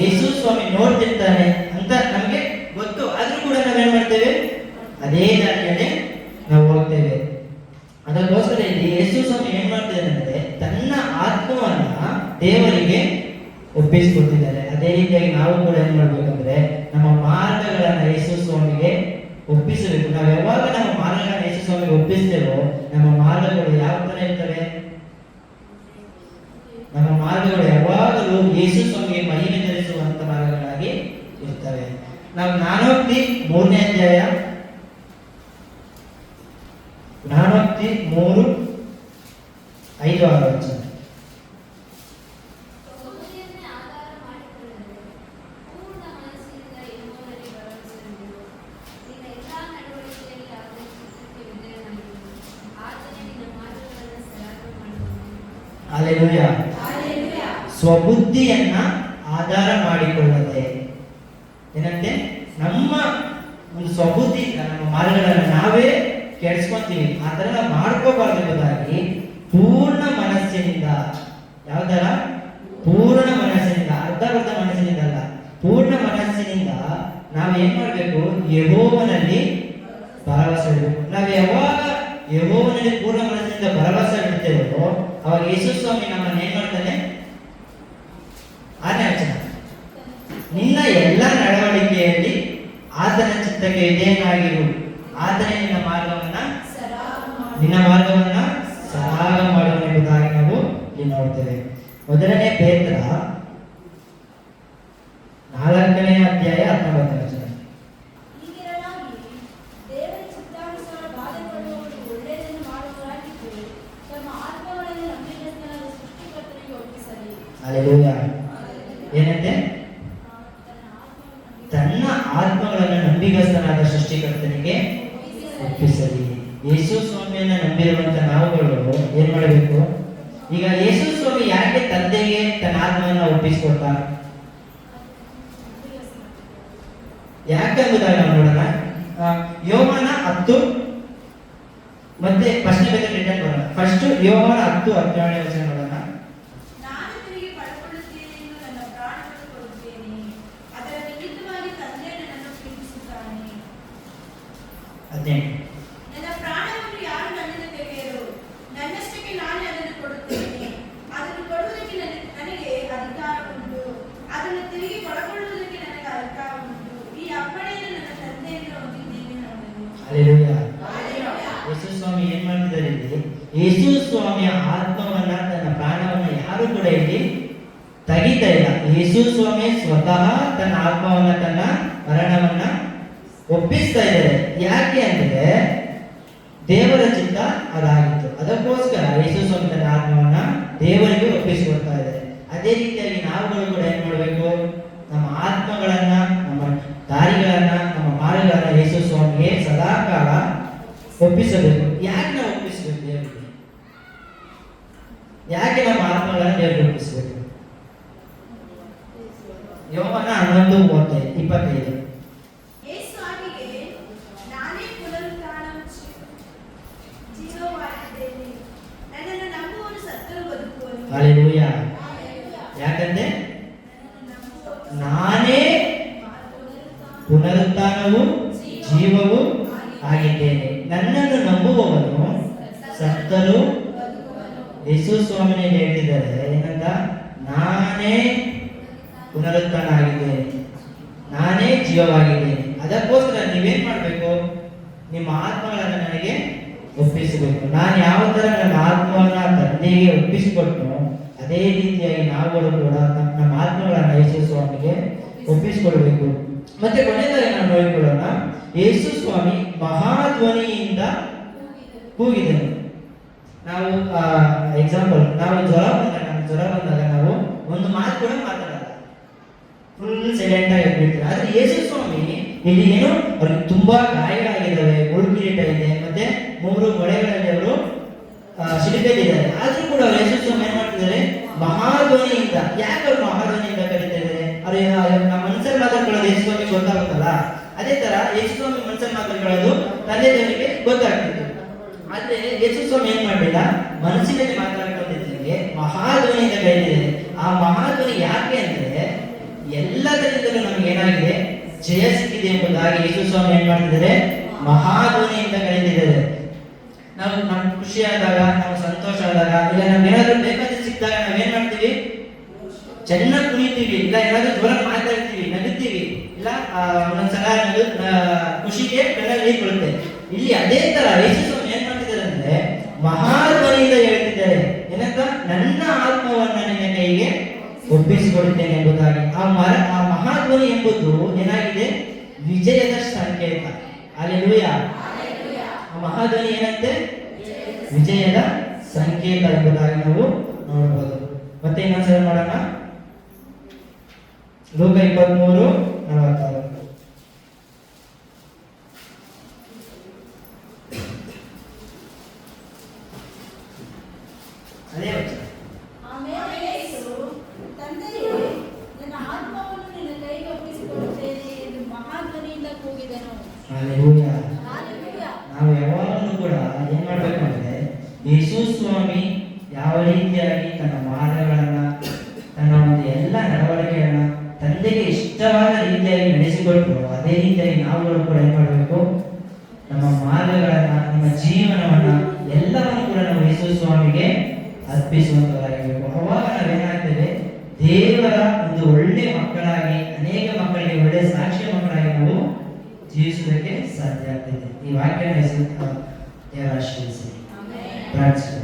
ಯೇಸು ಸ್ವಾಮಿ ನೋಡ್ತಿರ್ತಾನೆ ಅಂತ ನಮ್ಗೆ ಗೊತ್ತು. ಆದ್ರೂ ಕೂಡ ನಾವೇನ್ ಮಾಡ್ತೇವೆ? ಅದೇ ದಾರಿಯಲ್ಲೇ ನಾವು ಹೋಗ್ತೇವೆ. ಅದಕ್ಕೋಸ್ಕರ ಇಲ್ಲಿ ಯೇಸು ಸ್ವಾಮಿ ಏನ್ ಮಾಡ್ತಿದ್ದಾರೆ ಅಂದ್ರೆ, ತನ್ನ ಆತ್ಮವನ್ನ ದೇವರಿಗೆ ಒಪ್ಪಿಸಿಕೊಟ್ಟಿದ್ದಾರೆ. ಅದೇ ರೀತಿಯಾಗಿ ನಾವು ಕೂಡ ಏನ್ ಮಾಡ್ಬೇಕಂದ್ರೆ, ನಮ್ಮ ಮಾರ್ಗಗಳನ್ನ ಯೇಸು ಸ್ವಾಮಿಗೆ ಒಪ್ಪಿಸಬೇಕು. ನಾವು ಯಾವಾಗ ನಮ್ಮ ಮಾರ್ಗಗಳನ್ನ ಯೇಸು ಸ್ವಾಮಿಗೆ ಒಪ್ಪಿಸ್ತೇವೋ, ನಮ್ಮ ಮಾರ್ಗಗಳು ಯಾವ ತರ ಇರ್ತವೆ? ನಮ್ಮ ಮಾರ್ಗಗಳು ಯಾವಾಗಲೂ ಯೇಸು ಸ್ವಾಮಿಗೆ ಮಹಿಮೆ ತರಿಸುವಂತ ಮಾರ್ಗಗಳಾಗಿ ಇರ್ತವೆ. ನಾವು ಜ್ಞಾನೋಕ್ತಿ 3ನೇ ಅಧ್ಯಾಯ 3:5-6 ಪ್ರಕೃತಿಯನ್ನೇ ಆಧಾರ ಮಾಡಿಕೊಳ್ಳದೆ ಪೂರ್ಣ ಮನಸ್ಸಿನಿಂದ ಯೆಹೋವನಲ್ಲಿ ಭರವಸೆಯಿಡು. ನಿನ್ನ ಎಲ್ಲಾ ನಡವಳಿಕೆಯಲ್ಲಿ ಆತನ ಚಿತ್ತಕ್ಕೆ ವಿಧೇಯನಾಗಿರು. ಆತನೇ ನಿನ್ನ ಮಾರ್ಗಗಳನ್ನು ಸರಾಗ ಮಾಡುವನು. ಹಲ್ಲೆಲೂಯಾ. ಹಲ್ಲೆಲೂಯಾ. ಸ್ವಬುದ್ಧಿಯನ್ನ ಆಧಾರ ಮಾಡಿಕೊಳ್ಳದೆ, ಏನಂತೆ? ನಮ್ಮ ಒಂದು ಸ್ವಬುದ್ಧಿಯಿಂದ ನಮ್ಮ ಮಾರ್ಗಗಳನ್ನು ನಾವೇ ಕೆಡಿಸ್ಕೊಂತೀವಿ. ಆ ಥರ ನಾವು ಮಾಡ್ಕೋಬಾರ್ದು ಎಂಬುದಾಗಿ ಪೂರ್ಣ ಮನಸ್ಸಿನಿಂದ, ಯಾವ ಥರ? ಪೂರ್ಣ ಮನಸ್ಸಿನಿಂದ, ಅರ್ಧ ಮನಸ್ಸಿನಿಂದ ಅಲ್ಲ, ಪೂರ್ಣ ಮನಸ್ಸಿನಿಂದ ನಾವು ಏನ್ ಮಾಡ್ಬೇಕು? ಯೆಹೋವನಲ್ಲಿ ಭರವಸೆ ಇಡಬೇಕು. ನಾವು ಯಾವಾಗ ಯೆಹೋವನಲ್ಲಿ ಪೂರ್ಣ ಮನಸ್ಸಿನಿಂದ ಭರವಸೆ ಇಡ್ತೇವೋ ಅವಾಗ ಯೇಸು ಸ್ವಾಮಿ ನಮ್ಮನ್ನು ಏನ್ ಮಾಡ್ತಾನೆ? ಆಜ್ಞೆ ವಚನ, ನಿನ್ನ ಎಲ್ಲ ನಡವಳಿಕೆಯಲ್ಲಿ ಆತನ ಚಿತ್ತಕ್ಕೆ ವಿಧೇಯನಾಗಿರು, ಆತನೇ ನಿನ್ನ ಮಾರ್ಗವನ್ನ ಸರಾಗ ಮಾಡುವನೆಂಬುದಾಗಿ ನಾವು ಇಲ್ಲಿ ನೋಡ್ತೇವೆ. 1ನೇ ಪೇತ್ರ 4ನೇ ಅಧ್ಯಾಯ 19ನೇ ವಚನ. ಹೀಗಿರಲಾಗಿ ದೇವರ ಚಿತ್ತಾನುಸಾರ ಬಾಧೆಪಡುವವರು ಒಳ್ಳೆಯದನ್ನು ಮಾಡುವವರಾಗಿದ್ದು ತಮ್ಮ ಆತ್ಮಗಳನ್ನು ನಂಬಿಗಸ್ತನಾದ ಸೃಷ್ಟಿಕರ್ತನಿಗೆ ಒಪ್ಪಿಸಲಿ. ಹಲ್ಲೆಲೂಯಾ. ಏನಂತೆ? ತನ್ನ ಆತ್ಮಗಳನ್ನು ನಂಬಿಗಸ್ತನಾದ ಸೃಷ್ಟಿಕರ್ತನಿಗೆ ಒಪ್ಪಿಸಲಿ. ಯೇಸು ಸ್ವಾಮಿಯನ್ನ ನಂಬಿರುವಂತ ನಾವುಗಳು ಏನ್ ಮಾಡಬೇಕು? ಈಗ ಯೇಸು ಸ್ವಾಮಿ ಯಾಕೆ ತಂದೆಗೆ ತನ್ನ ಆತ್ಮವನ್ನ ಒಪ್ಪಿಸಿಕೊಟ್ಟ? ಯಾಕೆಂಬುದಾಗಿ ನಾವು ನೋಡೋಣ. ಯೋಹಾನ 10 ಮತ್ತೆ ಫಸ್ಟ್ ರಿಟರ್ನ್ ಬರೋಣ. ಫಸ್ಟ್ ಯೋಹಾನ 10:17 ವಚನ ನೋಡೋಣ. ನಾನು ನಿನಗೆ ಪಡ್ಕೊಳ್ಳುತ್ತೇನೆ ಎಂದು ನನ್ನ ಪ್ರಾಣವನ್ನು ಕೊಡುತ್ತೇನೆ, ಅದರ ನಿಮಿತ್ತವಾಗಿ ತಂದೆ ನನ್ನನ್ನು ಪ್ರೀತಿಸುತ್ತಾನೆ. 18. ನನ್ನ ಪ್ರಾಣವನ್ನು ಯಾರು ನನ್ನಿಂದ ತೆಗೆಯರು? ನನ್ನಷ್ಟಕ್ಕೆ ನಾನೇ ಅದನ್ನು ಕೊಡುತ್ತೇನೆ. ಅದನ್ನು ಕೊಡುವುದಕ್ಕೆ ನನಗೆ ಯೇಸು ಸ್ವಾಮಿ ಏನ್ ಮಾಡ್ತಿದ್ದಾರೆ ಇಲ್ಲಿ? ಯೇಸು ಸ್ವಾಮಿಯ ಆತ್ಮವನ್ನ, ತನ್ನ ಪ್ರಾಣವನ್ನ ಯಾರು ಕೂಡ ಇಲ್ಲಿ ತೆಗಿತಾ ಇಲ್ಲ. ಯೇಸು ಸ್ವಾಮಿ ಸ್ವತಃ ತನ್ನ ಆತ್ಮವನ್ನ, ತನ್ನ ಮರಣವನ್ನ ಒಪ್ಪಿಸ್ತಾ ಇದ್ದಾರೆ. ಯಾಕೆ ಅಂದ್ರೆ ದೇವರ ಚಿತ್ತ ಅದಾಗಿತ್ತು. ಅದಕ್ಕೋಸ್ಕರ ಯೇಸು ಸ್ವಾಮಿ ತನ್ನ ಆತ್ಮವನ್ನ ದೇವರಿಗೆ ಒಪ್ಪಿಸಿಕೊಡ್ತಾ ಇದ್ದಾರೆ. ಅದೇ ರೀತಿಯಾಗಿ ನಾವುಗಳು ಕೂಡ ಏನ್ ಮಾಡಬೇಕು? ನಮ್ಮ ಆತ್ಮಗಳನ್ನ, ನಮ್ಮ ದಾರಿಗಳನ್ನ, ನಮ್ಮ ಮಾರ್ಗಗಳನ್ನ ಯೇಸು ಸ್ವಾಮಿಗೆ ಸದಾಕಾಲ ಒಪ್ಪಿಸಬೇಕು. ಯಾಕೆ ನಾವು ಒಪ್ಪಿಸಬೇಕು ದೇವರಿಗೆ? ಯಾಕೆ ನಮ್ಮ ಆತ್ಮಗಳನ್ನ ದೇವರಿಗೆ ಒಪ್ಪಿಸಬೇಕು? ಯೋಹಾನ 11:25. ಯೇಸು ಆಕೆಗೆ, ನಾನೇ ಪುನರುತ್ಥಾನವೂ ಜೀವವಾಗಿದ್ದೇನೆ. ನನ್ನನ್ನು ನಂಬುವವನು ಸತ್ತರೂ ಬದುಕುವನು. ಹಲ್ಲೆಲೂಯಾ. ಯಾಕಂದ್ರೆ ನಾನೇ ಪುನರುತ್ಥಾನವು ಜೀವವು ಆಗಿದ್ದೇನೆ. ನನ್ನನ್ನು ನಂಬುವವನು ಸತ್ತರೂ ಯೇಸು ಸ್ವಾಮಿನೇ ಹೇಳ್ತಿದ್ದಾರೆ ಏನಂತ? ನಾನೇ ಪುನರುತ್ಥಾನ ಆಗಿದ್ದೇನೆ, ನಾನೇ ಜೀವವಾಗಿದ್ದೇನೆ. ಅದಕ್ಕೋಸ್ಕರ ನೀವೇನ್ ಮಾಡ್ಬೇಕು? ನಿಮ್ಮ ಆತ್ಮಗಳನ್ನು ನನಗೆ ಒಪ್ಪಿಸಬೇಕು. ನಾನು ಯಾವ ತರ ನನ್ನ ಆತ್ಮವನ್ನ ತಂದೆಗೆ ಒಪ್ಪಿಸಿಕೊಟ್ಟು ಅದೇ ರೀತಿಯಾಗಿ ನಾವುಗಳು ಕೂಡ ನಮ್ಮ ಆತ್ಮಗಳನ್ನ ಯೇಸು ಸ್ವಾಮಿಗೆ ಒಪ್ಪಿಸಿಕೊಳ್ಬೇಕು. ಮತ್ತೆ ಕೊನೆಯದಾಗಿ ನಾವು ನೋಡಿಕೊಳ್ಳೋಣ, ಯೇಸು ಸ್ವಾಮಿ ಮಹಾಧ್ವನಿಯಿಂದ ಕೂಗಿದನು. ನಾವು ಎಕ್ಸಾಂಪಲ್, ನಾವು ಜ್ವರ ಬಂದಾಗ ನಾವು ಒಂದು ಮಾತು ಕೂಡ ಮಾತಾಡಲ್ಲ, ಫುಲ್ ಸೈಲೆಂಟ್ ಆಗಿ ಇರ್ಬಿಡ್ತೀವಿ. ಆದ್ರೆ ಯೇಸು ಸ್ವಾಮಿ ಇಲ್ಲಿ ಏನು, ಅವ್ರಿಗೆ ತುಂಬಾ ಗಾಯಗಳಾಗಿದ್ದಾವೆ, ಮುಳುಗಿರಿಟ ಇದೆ, ಮತ್ತೆ 3 ಮೊಳೆಗಳಲ್ಲಿ ಅವರು ಸಿಡಿದಿದ್ದಾರೆ. ಆದ್ರೂ ಕೂಡ ಅವರು ಯೇಸು ಸ್ವಾಮಿ ಏನ್ ಮಾಡ್ತಿದ್ದಾರೆ? ಮಹಾಧ್ವನಿಯಿಂದ. ಯಾಕೆ ಅವ್ರು ಮಹಾಧ್ವನಿಯಿಂದ ಕರೀತಾ ಇದ್ದಾರೆ? ಅವ್ರು ನಮ್ಮ ಮನಸ್ಸಲ್ಲಿ ಮಾತಾಡ್ಕೊಳ್ಳೋದು ಯೇಸು ಸ್ವಾಮಿ ಗೊತ್ತಾಗುತ್ತಲ್ಲ, ಅದೇ ತರ ಯೇಸು ಸ್ವಾಮಿ ಮನಸ್ಸಲ್ಲಿ ಮಾತಾಡ್ಕೊಳ್ಳೋದು ತಂದೆ ದೇವರಿಗೆ ಗೊತ್ತಾಗ್ತಿತ್ತು. ಆದ್ರೆ ಯೇಸು ಸ್ವಾಮಿ ಏನ್ ಮಾಡಲಿಲ್ಲ, ಮನಸ್ಸಿನಲ್ಲಿ ಮಾತಾಡ್ಕೊಂಡಿದ್ದಕ್ಕೆ ಮಹಾಧ್ವನಿಯಿಂದ ಕರೀತಿದ್ದಾರೆ. ಆ ಮಹಾಧ್ವನಿ ಯಾಕೆ ಅಂದ್ರೆ ಎಲ್ಲದರಿಂದಲೂ ನಮ್ಗೆ ಏನಾಗಿದೆ? ಜಯ ಸಿಕ್ಕಿದೆ ಎಂಬುದಾಗಿ ಯೇಸು ಸ್ವಾಮಿ ಏನ್ ಮಾಡ್ತಿದ್ದಾರೆ? ಮಹಾಧ್ವನಿಯಿಂದ ಕರೀತಿದ್ದಾರೆ. ನಾವು ನಮ್ಗೆ ಖುಷಿ ಆದಾಗ, ನಾವು ಸಂತೋಷ ಆದಾಗ, ಇಲ್ಲ ನಮ್ಗೆ ಏನಾದ್ರು ಬೇಕಾದ್ರೆ ಸಿಕ್ಕಿದಾಗ ನಾವೇನ್ ಮಾಡ್ತೀವಿ? ಚೆನ್ನಾಗಿ ಕುಣಿತೀವಿ, ಇಲ್ಲ ಏನಾದ್ರು ಜೋರ ಮಾತಾಡ್ತೀವಿ, ನಗುತ್ತೀವಿ, ಇಲ್ಲ ಒಂದೊಂದ್ಸಲ ಖುಷಿಗೆ ಕಣ್ಣಲ್ಲಿ ನೀರು ಬರುತ್ತೆ. ಇಲ್ಲಿ ಅದೇ ತರ ಯೇಸು ಸ್ವಾಮಿ ಏನ್ ಮಾಡ್ತಿದ್ದಾರೆ ಅಂದ್ರೆ ಮಹಾಧ್ವನಿಯಿಂದ ಹೇಳ್ತಿದ್ದಾರೆ ಏನಂತ? ನನ್ನ ಆತ್ಮವನ್ನ ನಿನ್ನ ಕೈಗೆ ಒಪ್ಪಿಸಿಕೊಡುತ್ತೇನೆ ಎಂಬುದಾಗಿ. ಆ ಮಹಾಧ್ವನಿ ಎಂಬುದು ಏನಾಗಿದೆ? ವಿಜಯದ ಸಂಕೇತ. ಹಲ್ಲೆಲೂಯಾ. ಆ ಮಹಾಧ್ವನಿ ಏನಂತೆ? ವಿಜಯದ ಸಂಕೇತ ಎಂಬುದಾಗಿ ನಾವು ನೋಡಬಹುದು. ಮತ್ತೆ ಇನ್ನೊಂದ್ಸಲ ಮಾಡೋಣ, ಲೂಕ 23:46. ಅದೇ ವಚನ. ಆಮೇಲೆ ಯೇಸು, ತಂದೆಯೇ, ನನ್ನ ಆತ್ಮವನ್ನು ನಿನ್ನ ಕೈಗೆ ಒಪ್ಪಿಸಿಕೊಡುತ್ತೇನೆ ಎಂದು ಮಹಾಧ್ವನಿಯಿಂದ ಕೂಗಿದನು. ಹಲ್ಲೆಲೂಯಾ. ಹಲ್ಲೆಲೂಯಾ. ನಾವು ಯಾವಾಗಲೂ ಕೂಡ ಏನ್ ಮಾಡ್ಬೇಕು ಅಂದ್ರೆ, ಯೇಸು ಸ್ವಾಮಿ ಯಾವ ರೀತಿಯಾಗಿ ತನ್ನ ಮಾರ್ಗಗಳನ್ನ, ತನ್ನ ಒಂದು ಎಲ್ಲ ನಡವಳಿಕೆಗಳನ್ನ ತಂದೆಗೆ ಇಷ್ಟವಾದ ರೀತಿಯಾಗಿ ನಡೆಸಿಕೊಟ್ರು, ಅದೇ ರೀತಿಯಾಗಿ ನಾವುಗಳು ಕೂಡ ಏನ್ ಮಾಡಬೇಕು? ನಮ್ಮ ಮಾರ್ಗಗಳನ್ನ, ನಮ್ಮ ಜೀವನವನ್ನ ಎಲ್ಲವನ್ನು ಕೂಡ ನಾವು ಯೇಸು ಸ್ವಾಮಿಗೆ ಅರ್ಪಿಸುವಂತರಾಗಿರ್ಬೇಕು. ಅವಾಗ ನಾವೇನಾಗ್ತೇವೆ? ದೇವರ ಒಂದು ಒಳ್ಳೆ ಮಕ್ಕಳಾಗಿ, ಅನೇಕ ಮಕ್ಕಳಿಗೆ ಒಳ್ಳೆ ಸಾಕ್ಷಿ ಮಕ್ಕಳಾಗಿ ನಾವು ಜೀವಿಸುವುದಕ್ಕೆ ಸಾಧ್ಯ ಆಗ್ತದೆ. ಈ ವಾಕ್ಯನ ದೇವರ ಆಶೀರ್ವದಿಸಿ ಪ್ರಾರ್ಥಿಸುತ್ತೇವೆ.